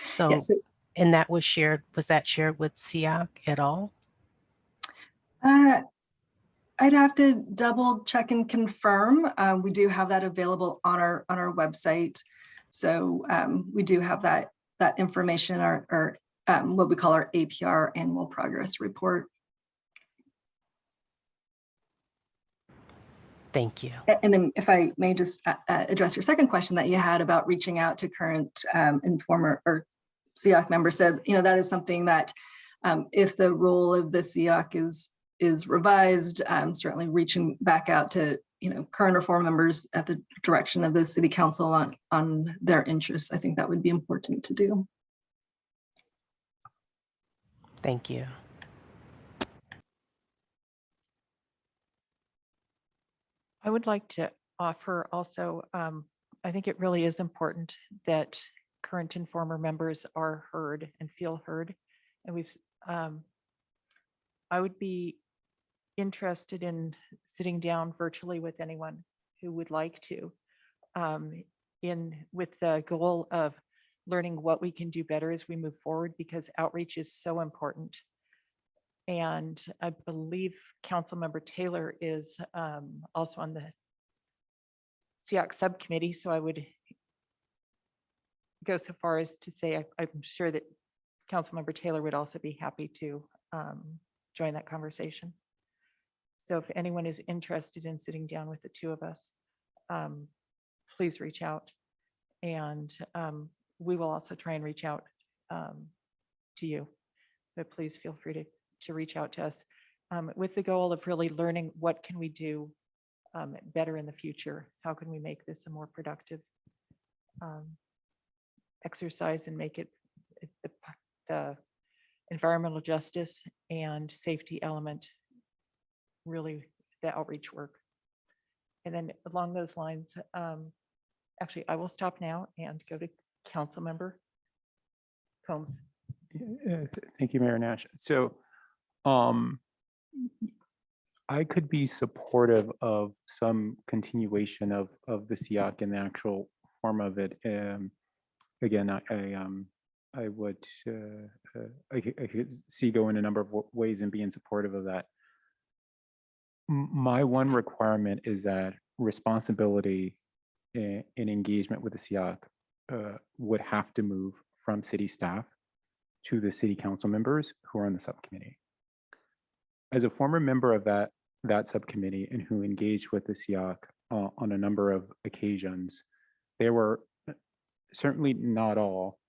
So, yes, and that was shared with Ceoc at all? I'd have to double check and confirm. We do have that available on our website. So we do have that information, or what we call our APR, annual progress report. Thank you. And then if I may just address your second question that you had about reaching out to current and former or Ceoc members. So, that is something that if the role of the Ceoc is revised, certainly reaching back out to, current or former members at the direction of the City Council on their interests. I think that would be important to do. Thank you. I would like to offer also, I think it really is important that current and former members are heard and feel heard. And I would be interested in sitting down virtually with anyone who would like to, with the goal of learning what we can do better as we move forward, because outreach is so important. And I believe Councilmember Taylor is also on the Ceoc subcommittee, so I would go so far as to say I'm sure that Councilmember Taylor would also be happy to join that conversation. So if anyone is interested in sitting down with the two of us, please reach out, and we will also try and reach out to you, but please feel free to reach out to us with the goal of really learning what can we do better in the future. How can we make this a more productive exercise and make it the environmental justice and safety element really the outreach work. And then along those lines, actually, I will stop now and go to Councilmember Combs. Thank you, Mayor Nash. So I could be supportive of some continuation of the Ceoc and the actual form of it. Again, I would I could see go in a number of ways and being supportive of that. My one requirement is that responsibility in engagement with the Ceoc would have to move from city staff to the City Council members who are on the subcommittee. As a former member of that subcommittee and who engaged with the Ceoc on a number of occasions, there were certainly not all,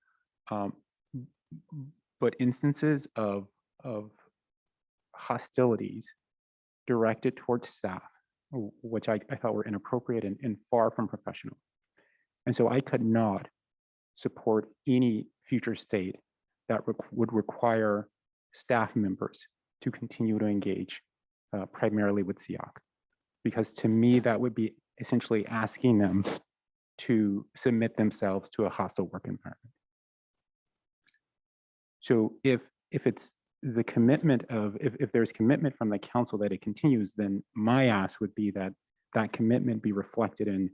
but instances of hostilities directed towards staff, which I thought were inappropriate and far from professional. And so I could not support any future state that would require staff members to continue to engage primarily with Ceoc, because to me, that would be essentially asking them to submit themselves to a hostile work environment. So if it's the commitment of, if there's commitment from the council that it continues, then my ask would be that that commitment be reflected in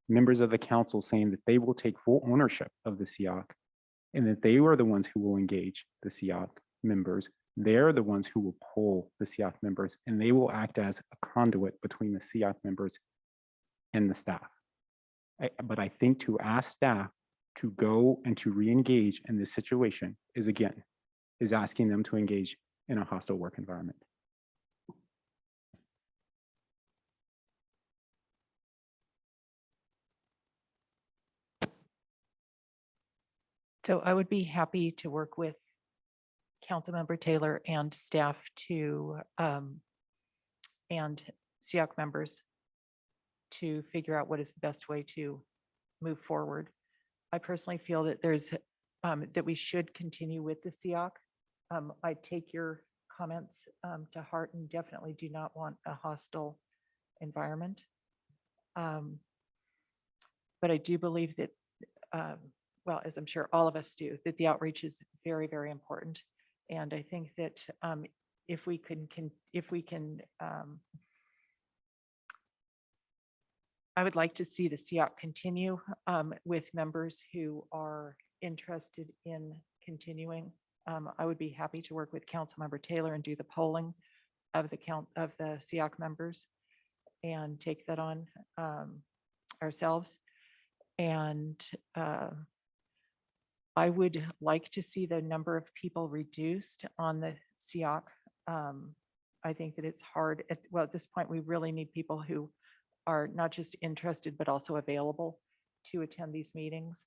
members of the council saying that they will take full ownership of the Ceoc and that they are the ones who will engage the Ceoc members. They're the ones who will poll the Ceoc members, and they will act as a conduit between the Ceoc members and the staff. But I think to ask staff to go and to re-engage in this situation is asking them to engage in a hostile work environment. So I would be happy to work with Councilmember Taylor and staff to, and Ceoc members to figure out what is the best way to move forward. I personally feel that that we should continue with the Ceoc. I take your comments to heart and definitely do not want a hostile environment. But I do believe that, well, as I'm sure all of us do, that the outreach is very, very important. And I think that if we can, I would like to see the Ceoc continue with members who are interested in continuing. I would be happy to work with Councilmember Taylor and do the polling of the Ceoc members and take that on ourselves. And I would like to see the number of people reduced on the Ceoc. I think that it's hard. At this point, we really need people who are not just interested, but also available to attend these meetings.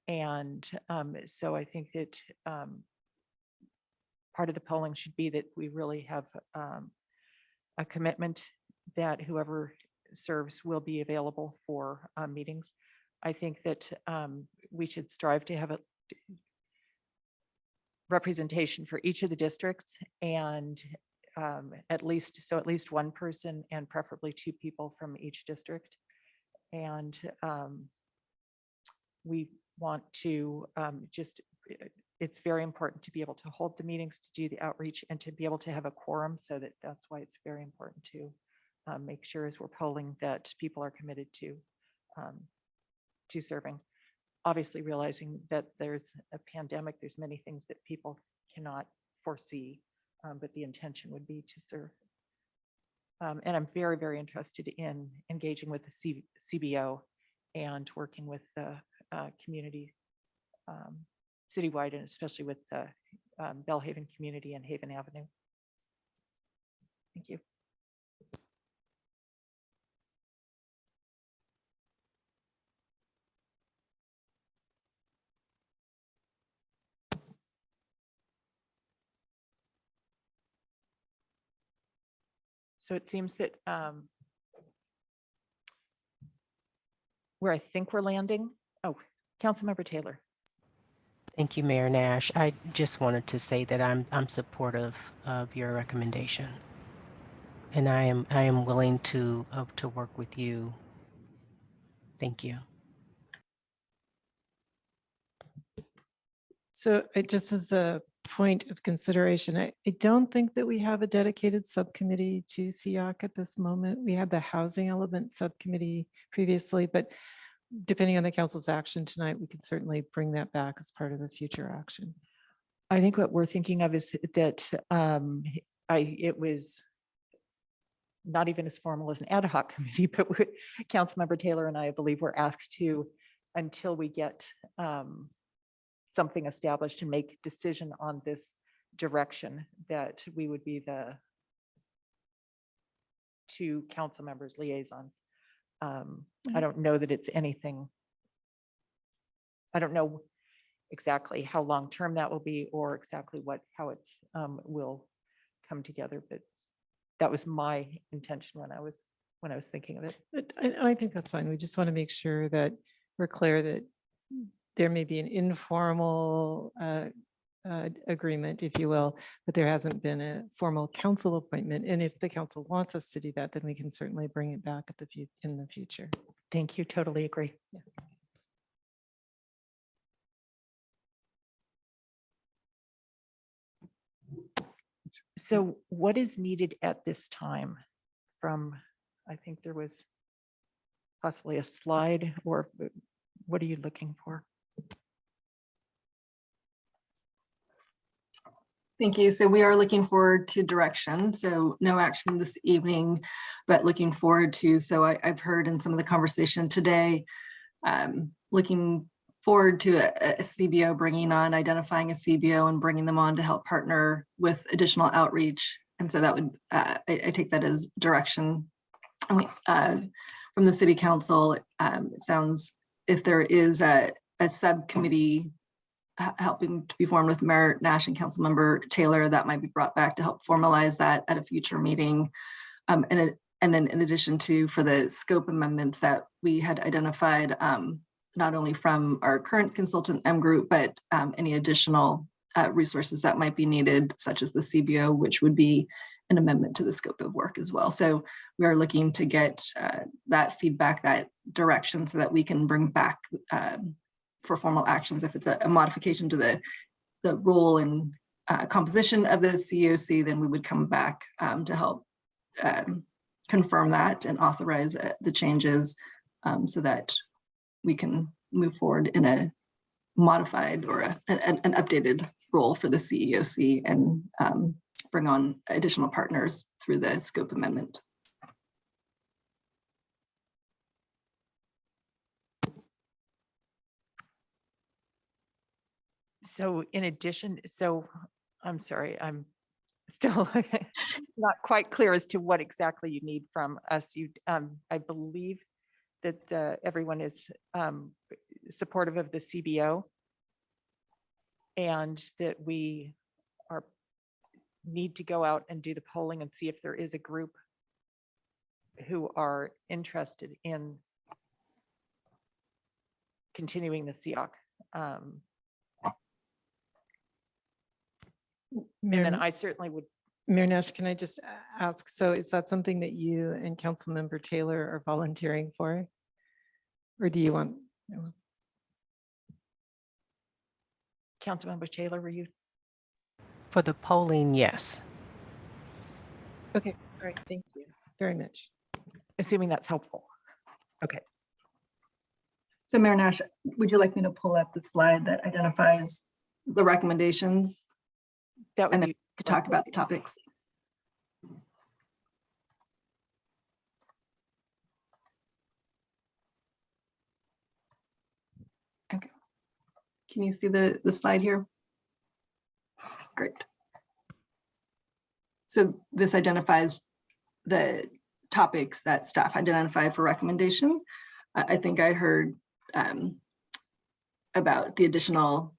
And so I think that part of the polling should be that we really have a commitment that whoever serves will be available for meetings. I think that we should strive to have a representation for each of the districts, and at least one person and preferably two people from each district. And we want to it's very important to be able to hold the meetings, to do the outreach, and to be able to have a quorum. So that's why it's very important to make sure as we're polling that people are committed to serving. Obviously realizing that there's a pandemic, there's many things that people cannot foresee, but the intention would be to serve. And I'm very, very interested in engaging with the CBO and working with the community citywide, and especially with the Bellhaven community and Haven Avenue. Thank you. So it seems that where I think we're landing, Councilmember Taylor. Thank you, Mayor Nash. I just wanted to say that I'm supportive of your recommendation, and I am willing to work with you. Thank you. So just as a point of consideration, I don't think that we have a dedicated subcommittee to Ceoc at this moment. We had the housing element subcommittee previously, but depending on the council's action tonight, we can certainly bring that back as part of the future action. I think what we're thinking of is that it was not even as formal as an ad hoc committee, but Councilmember Taylor and I believe were asked to, until we get something established and make decision on this direction, that we would be the two council members liaisons. I don't know that it's anything. I don't know exactly how long-term that will be or exactly how it's will come together, but that was my intention when I was thinking of it. But I think that's fine. We just want to make sure that we're clear that there may be an informal agreement, if you will, but there hasn't been a formal council appointment. And if the council wants us to do that, then we can certainly bring it back in the future. Thank you. Totally agree. Yeah. So what is needed at this time from, I think there was possibly a slide, or what are you looking for? Thank you. So we are looking forward to direction. So no action this evening, but looking forward to, so I've heard in some of the conversation today, looking forward to a CBO, identifying a CBO and bringing them on to help partner with additional outreach. And so that would, I take that as direction from the city council. It sounds, if there is a subcommittee helping to be formed with Mayor Nash and Councilmember Taylor, that might be brought back to help formalize that at a future meeting. And then in addition to, for the scope amendments that we had identified, not only from our current consultant M Group, but any additional resources that might be needed, such as the CBO, which would be an amendment to the scope of work as well. So we are looking to get that feedback, that direction, so that we can bring back for formal actions. If it's a modification to the role and composition of the CEOC, then we would come back to help confirm that and authorize the changes so that we can move forward in a modified or an updated role for the CEOC and bring on additional partners through the scope amendment. So in addition, so I'm sorry, I'm still not quite clear as to what exactly you need from us. I believe that everyone is supportive of the CBO and that we need to go out and do the polling and see if there is a group who are interested in continuing the Ceoc. And then I certainly would. Mayor Nash, can I just ask, so is that something that you and Councilmember Taylor are volunteering for? Or do you want? Councilmember Taylor, were you? For the polling, yes. Okay, all right, thank you very much. Assuming that's helpful. Okay. So Mayor Nash, would you like me to pull up the slide that identifies the recommendations? That would and then be we could talk about the topics. Okay. Can you see the slide here? Great. So this identifies the topics that staff identified for recommendation. I think I heard about the additional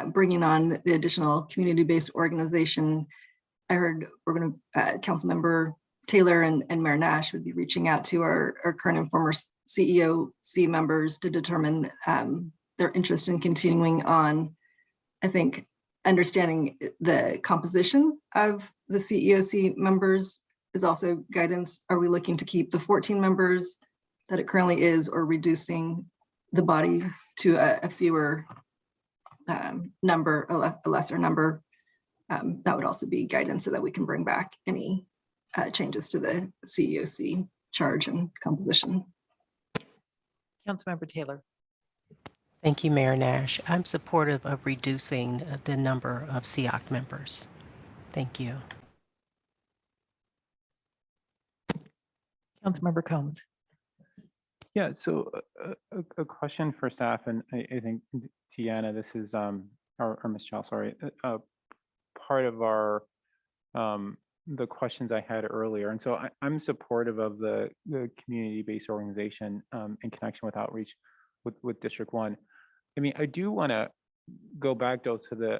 bringing on the additional community-based organization. I heard we're going to, Councilmember Taylor and Mayor Nash would be reaching out to our current and former CEOC members to determine their interest in continuing on. I think understanding the composition of the CEOC members is also guidance. Are we looking to keep the 14 members that it currently is, or reducing the body to a fewer number, a lesser number? That would also be guidance so that we can bring back any changes to the CEOC charge and composition. Councilmember Taylor. Thank you, Mayor Nash. I'm supportive of reducing the number of Ceoc members. Thank you. Councilmember Combs. Yeah, so a question for staff, and I think Tiana, this is, or Ms. Chow, sorry, part of our, the questions I had earlier. And so I'm supportive of the community-based organization in connection with outreach with District 1. I mean, I do want to go back though to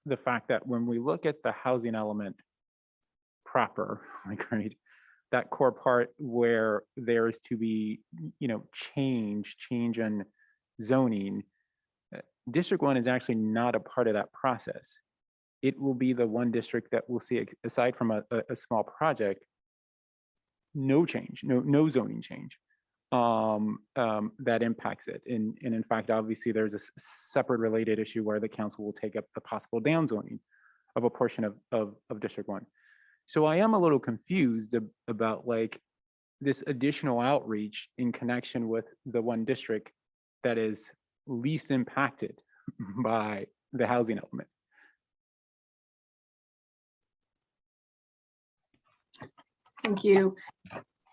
the fact that when we look at the housing element proper, like, right, that core part where there is to be, change in zoning, District 1 is actually not a part of that process. It will be the one district that will see, aside from a small project, no change, no zoning change that impacts it. And in fact, obviously, there's a separate related issue where the council will take up the possible downzoning of a portion of District 1. So I am a little confused about, like, this additional outreach in connection with the one district that is least impacted by the housing element. Thank you.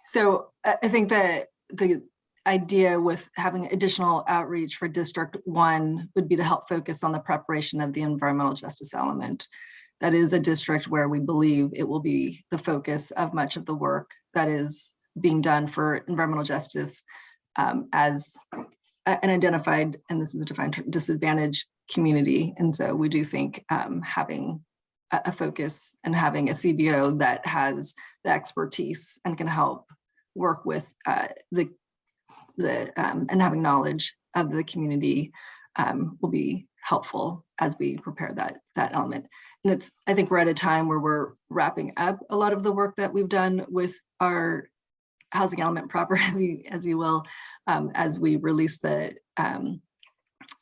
So I think that the idea with having additional outreach for District 1 would be to help focus on the preparation of the environmental justice element. That is a district where we believe it will be the focus of much of the work that is being done for environmental justice as an identified, and this is a defined disadvantaged community. And so we do think having a focus and having a CBO that has the expertise and can help work with and having knowledge of the community will be helpful as we prepare that element. And it's, I think we're at a time where we're wrapping up a lot of the work that we've done with our housing element proper, as you will, as we release the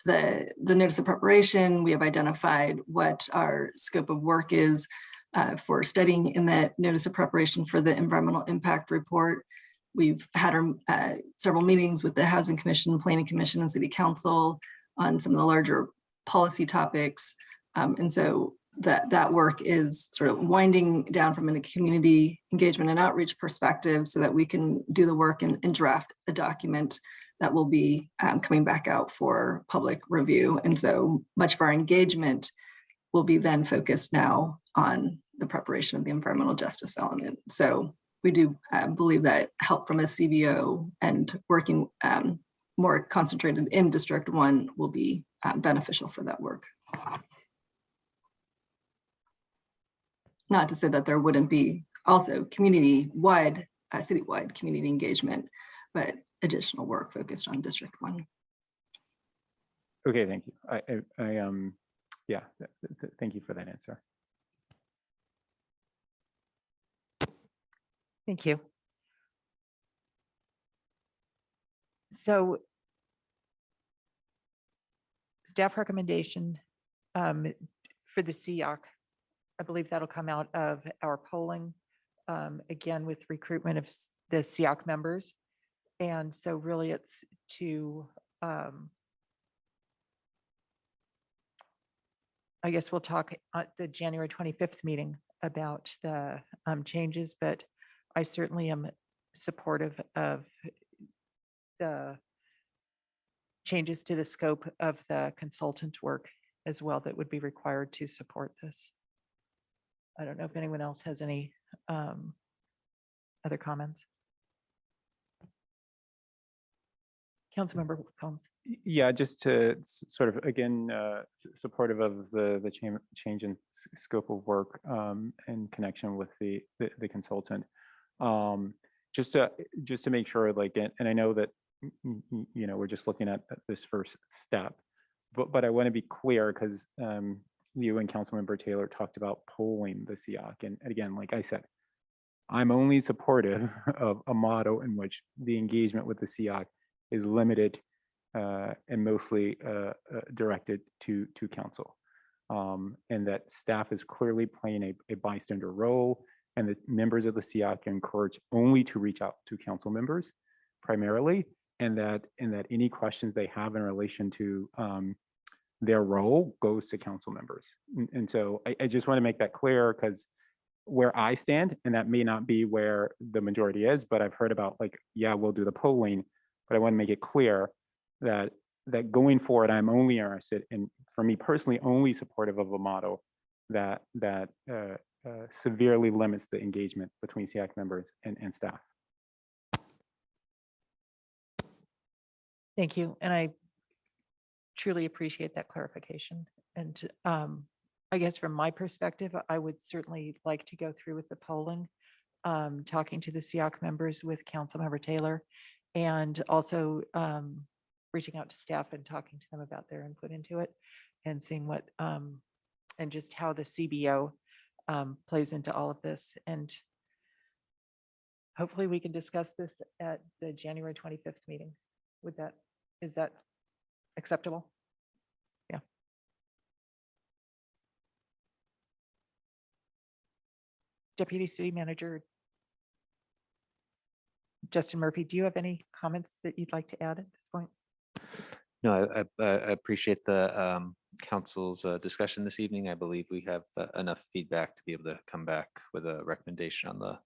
notice of preparation. We have identified what our scope of work is for studying in the notice of preparation for the environmental impact report. We've had our several meetings with the Housing Commission, Planning Commission, and City Council on some of the larger policy topics. And so that work is sort of winding down from a community engagement and outreach perspective so that we can do the work and draft a document that will be coming back out for public review. And so much of our engagement will be then focused now on the preparation of the environmental justice element. So we do believe that help from a CBO and working more concentrated in District 1 will be beneficial for that work. Not to say that there wouldn't be also community-wide, city-wide community engagement, but additional work focused on District 1. Okay, thank you. Yeah, thank you for that answer. Thank you. So staff recommendation for the Ceoc, I believe that'll come out of our polling, again, with recruitment of the Ceoc members. And so really it's to, I guess we'll talk at the January 25th meeting about the changes, but I certainly am supportive of the changes to the scope of the consultant work as well that would be required to support this. I don't know if anyone else has any other comments. Councilmember Combs. Yeah, just to sort of, again, supportive of the change in scope of work in connection with the consultant. Just to make sure, like, and I know that, you know, we're just looking at this first step, but I want to be clear because you and Councilmember Taylor talked about polling the Ceoc. And again, like I said, I'm only supportive of a model in which the engagement with the Ceoc is limited and mostly directed to council. And that staff is clearly playing a bystander role, and the members of the Ceoc are encouraged only to reach out to council members primarily, and that any questions they have in relation to their role goes to council members. And so I just want to make that clear, because where I stand, and that may not be where the majority is, but I've heard about, like, yeah, we'll do the polling, but I want to make it clear that going forward, I'm only interested in, for me personally, only supportive of a model that severely limits the engagement between Ceoc members and staff. Thank you. And I truly appreciate that clarification. And I guess from my perspective, I would certainly like to go through with the polling, talking to the Ceoc members with Councilmember Taylor, and also reaching out to staff and talking to them about their input into it, and seeing what, and just how the CBO plays into all of this. And hopefully we can discuss this at the January 25th meeting. Is that acceptable? Yeah. Deputy City Manager Justin Murphy, do you have any comments that you'd like to add at this point? No, I appreciate the council's discussion this evening. I believe we have enough feedback to be able to come back with a recommendation on the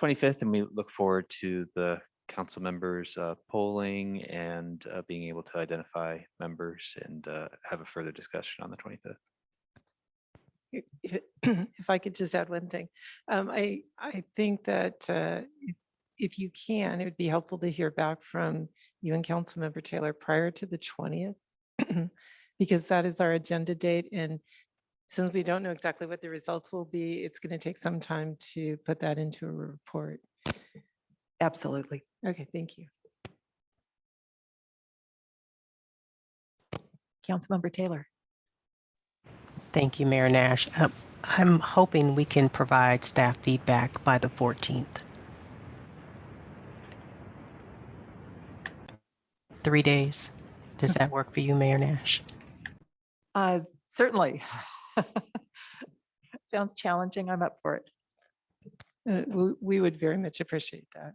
25th, and we look forward to the council members polling and being able to identify members and have a further discussion on the 25th. If I could just add one thing, I think that if you can, it would be helpful to hear back from you and Councilmember Taylor prior to the 20th, because that is our agenda date. And since we don't know exactly what the results will be, it's going to take some time to put that into a report. Absolutely. Okay, thank you. Councilmember Taylor. Thank you, Mayor Nash. I'm hoping we can provide staff feedback by the 14th. 3 days. Does that work for you, Mayor Nash? Certainly. Sounds challenging. I'm up for it. We would very much appreciate that.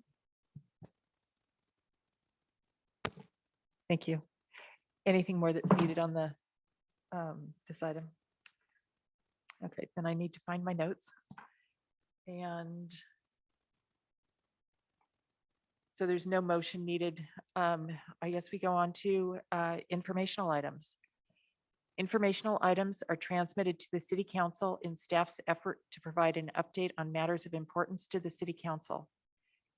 Thank you. Anything more that's needed on the this item? Okay, then I need to find my notes. And so there's no motion needed. I guess we go on to informational items. Informational items are transmitted to the City Council in staff's effort to provide an update on matters of importance to the City Council.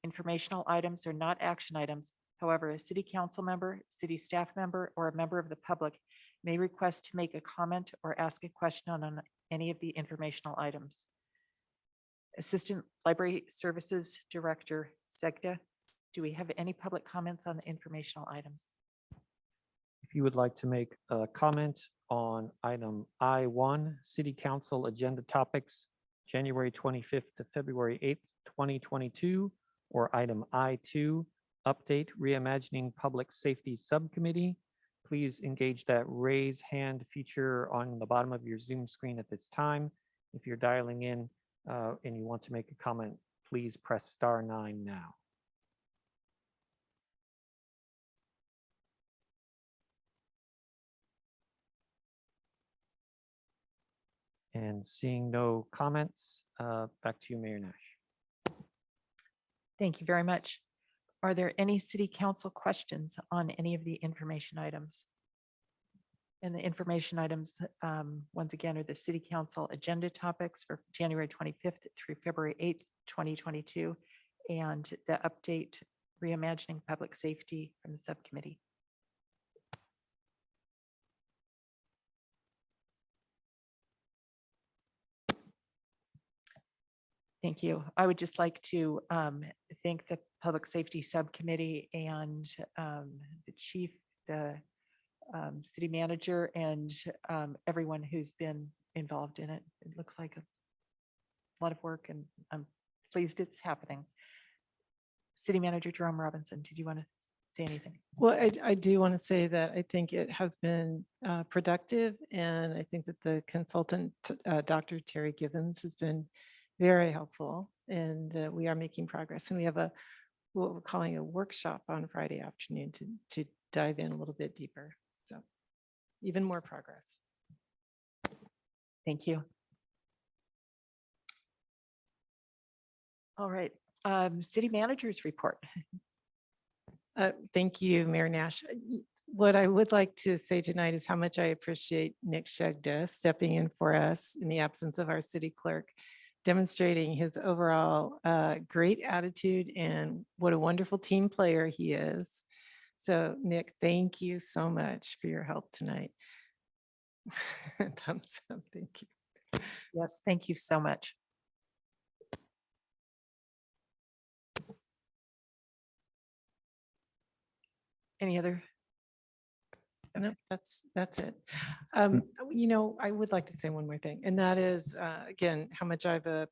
Informational items are not action items. However, a City Council member, city staff member, or a member of the public may request to make a comment or ask a question on any of the informational items. Assistant Library Services Director, Segda, do we have any public comments on the informational items? If you would like to make a comment on item I1, City Council Agenda Topics, January 25th to February 8th, 2022, or item I2, Update Reimagining Public Safety Subcommittee, please engage that raise hand feature on the bottom of your Zoom screen at this time. If you're dialing in and you want to make a comment, please press *9 now. And seeing no comments, back to you, Mayor Nash. Thank you very much. Are there any City Council questions on any of the information items? And the information items, once again, are the City Council agenda topics for January 25th through February 8th, 2022, and the update Reimagining Public Safety from the subcommittee. Thank you. I would just like to thank the Public Safety Subcommittee and the chief, the city manager, and everyone who's been involved in it. It looks like a lot of work, and I'm pleased it's happening. City Manager Jerome Robinson, did you want to say anything? Well, I do want to say that I think it has been productive, and I think that the consultant, Dr. Terry Gibbons, has been very helpful, and we are making progress. And we have what we're calling a workshop on Friday afternoon to dive in a little bit deeper. So even more progress. Thank you. All right, city managers report. Thank you, Mayor Nash. What I would like to say tonight is how much I appreciate Nick Shegda stepping in for us in the absence of our city clerk, demonstrating his overall great attitude and what a wonderful team player he is. So Nick, thank you so much for your help tonight. Thumbs up, thank you. Yes, thank you so much. Any other? No, that's it. You know, I would like to say one more thing, and that is, again, how much I've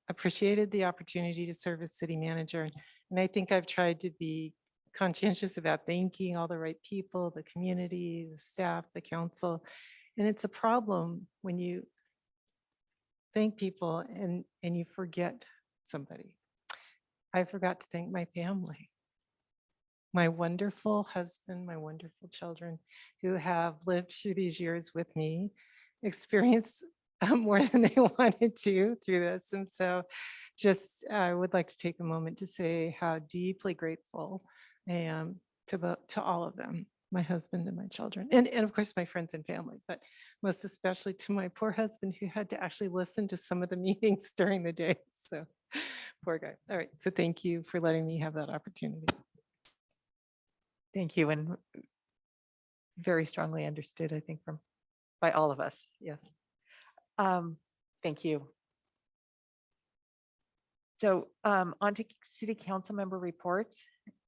appreciated the opportunity to serve as city manager. And I think I've tried to be conscientious about thanking all the right people, the community, the staff, the council. And it's a problem when you thank people and you forget somebody. I forgot to thank my family. My wonderful husband, my wonderful children who have lived through these years with me, experienced more than they wanted to through this. And so just I would like to take a moment to say how deeply grateful I am to all of them, my husband and my children, and of course my friends and family, but most especially to my poor husband who had to actually listen to some of the meetings during the day. So poor guy. All right. So thank you for letting me have that opportunity. Thank you, and very strongly understood, I think, by all of us. Yes. Thank you. So on to city council member reports.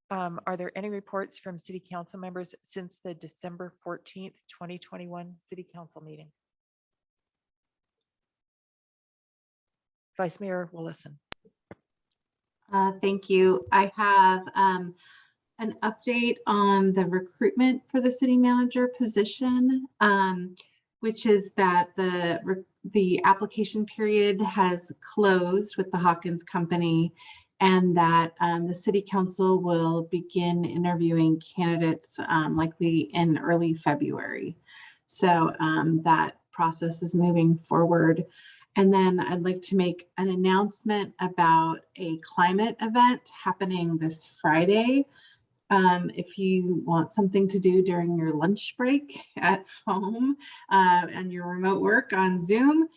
Are there any reports from city council members since the December 14th, 2021 city council meeting? Vice Mayor Willison. Thank you. I have an update on the recruitment for the city manager position, which is that the application period has closed with the Hawkins Company, and that the city council will begin interviewing candidates likely in early February. So that process is moving forward. And then I'd like to make an announcement about a climate event happening this Friday. If you want something to do during your lunch break at home and your remote work on Zoom,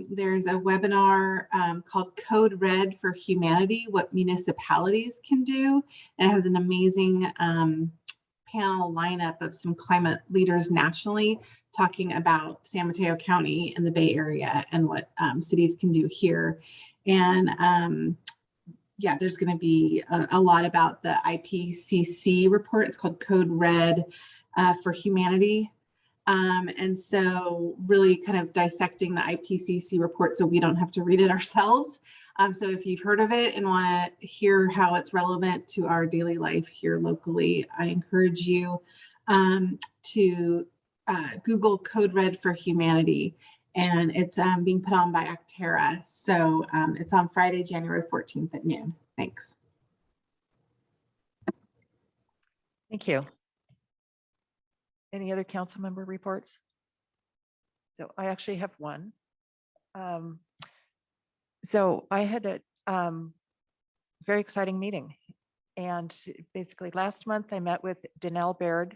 there's a webinar called Code Red for Humanity, What Municipalities Can Do. And it has an amazing panel lineup of some climate leaders nationally talking about San Mateo County and the Bay Area and what cities can do here. And yeah, there's going to be a lot about the IPCC report. It's called Code Red for Humanity. And so really kind of dissecting the IPCC report so we don't have to read it ourselves. So if you've heard of it and want to hear how it's relevant to our daily life here locally, I encourage you to Google Code Red for Humanity. And it's being put on by Actera. So it's on Friday, January 14th at noon. Thanks. Thank you. Any other council member reports? So I actually have one. So I had a very exciting meeting. And basically last month I met with Danelle Baird,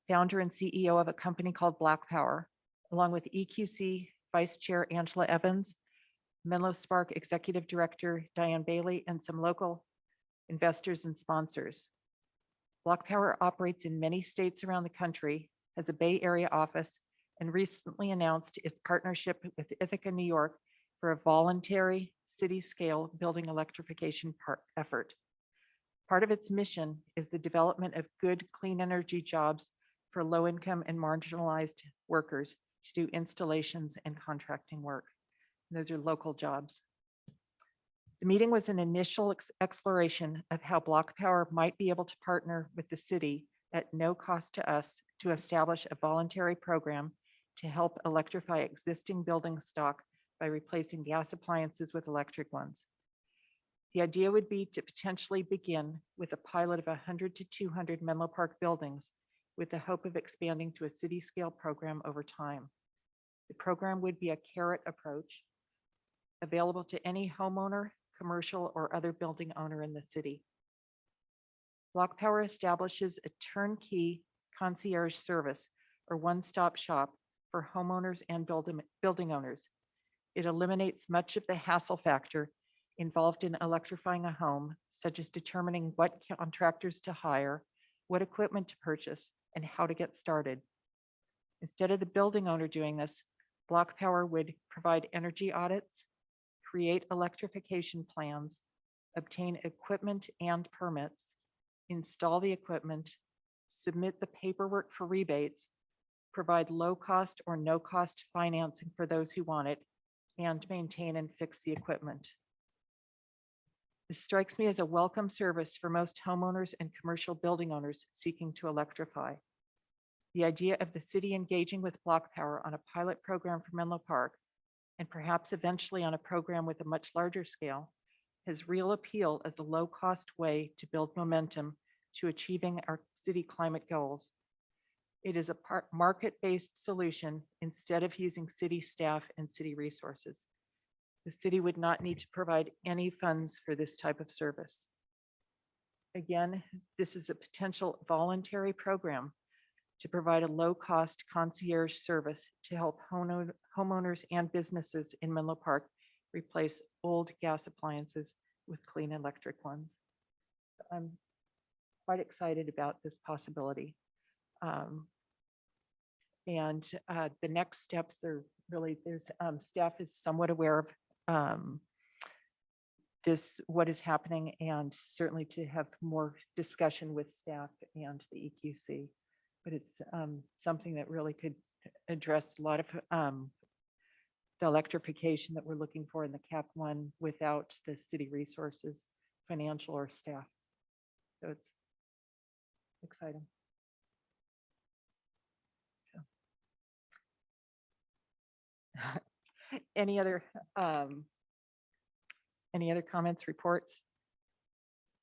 founder and CEO of a company called Black Power, along with EQC Vice Chair Angela Evans, Menlo Spark Executive Director Diane Bailey, and some local investors and sponsors. Black Power operates in many states around the country, has a Bay Area office, and recently announced its partnership with Ithaca, New York for a voluntary city-scale building electrification effort. Part of its mission is the development of good, clean energy jobs for low-income and marginalized workers to do installations and contracting work. And those are local jobs. The meeting was an initial exploration of how Block Power might be able to partner with the city at no cost to us to establish a voluntary program to help electrify existing building stock by replacing gas appliances with electric ones. The idea would be to potentially begin with a pilot of 100 to 200 Menlo Park buildings with the hope of expanding to a city scale program over time. The program would be a carrot approach available to any homeowner, commercial, or other building owner in the city. Block Power establishes a turnkey concierge service or one-stop shop for homeowners and building owners. It eliminates much of the hassle factor involved in electrifying a home, such as determining what contractors to hire, what equipment to purchase, and how to get started. Instead of the building owner doing this, Block Power would provide energy audits, create electrification plans, obtain equipment and permits, install the equipment, submit the paperwork for rebates, provide low-cost or no-cost financing for those who want it, and maintain and fix the equipment. This strikes me as a welcome service for most homeowners and commercial building owners seeking to electrify. The idea of the city engaging with Block Power on a pilot program for Menlo Park, and perhaps eventually on a program with a much larger scale, has real appeal as a low-cost way to build momentum to achieving our city climate goals. It is a market-based solution instead of using city staff and city resources. The city would not need to provide any funds for this type of service. Again, this is a potential voluntary program to provide a low-cost concierge service to help homeowners and businesses in Menlo Park replace old gas appliances with clean electric ones. I'm quite excited about this possibility. And the next steps are really, staff is somewhat aware of what is happening, and certainly to have more discussion with staff and the EQC. But it's something that really could address a lot of the electrification that we're looking for in the CAP 1 without the city resources, financial or staff. So it's exciting. So. Any other comments, reports?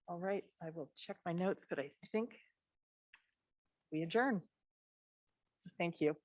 All right, I will check my notes, but I think we adjourn. Thank you.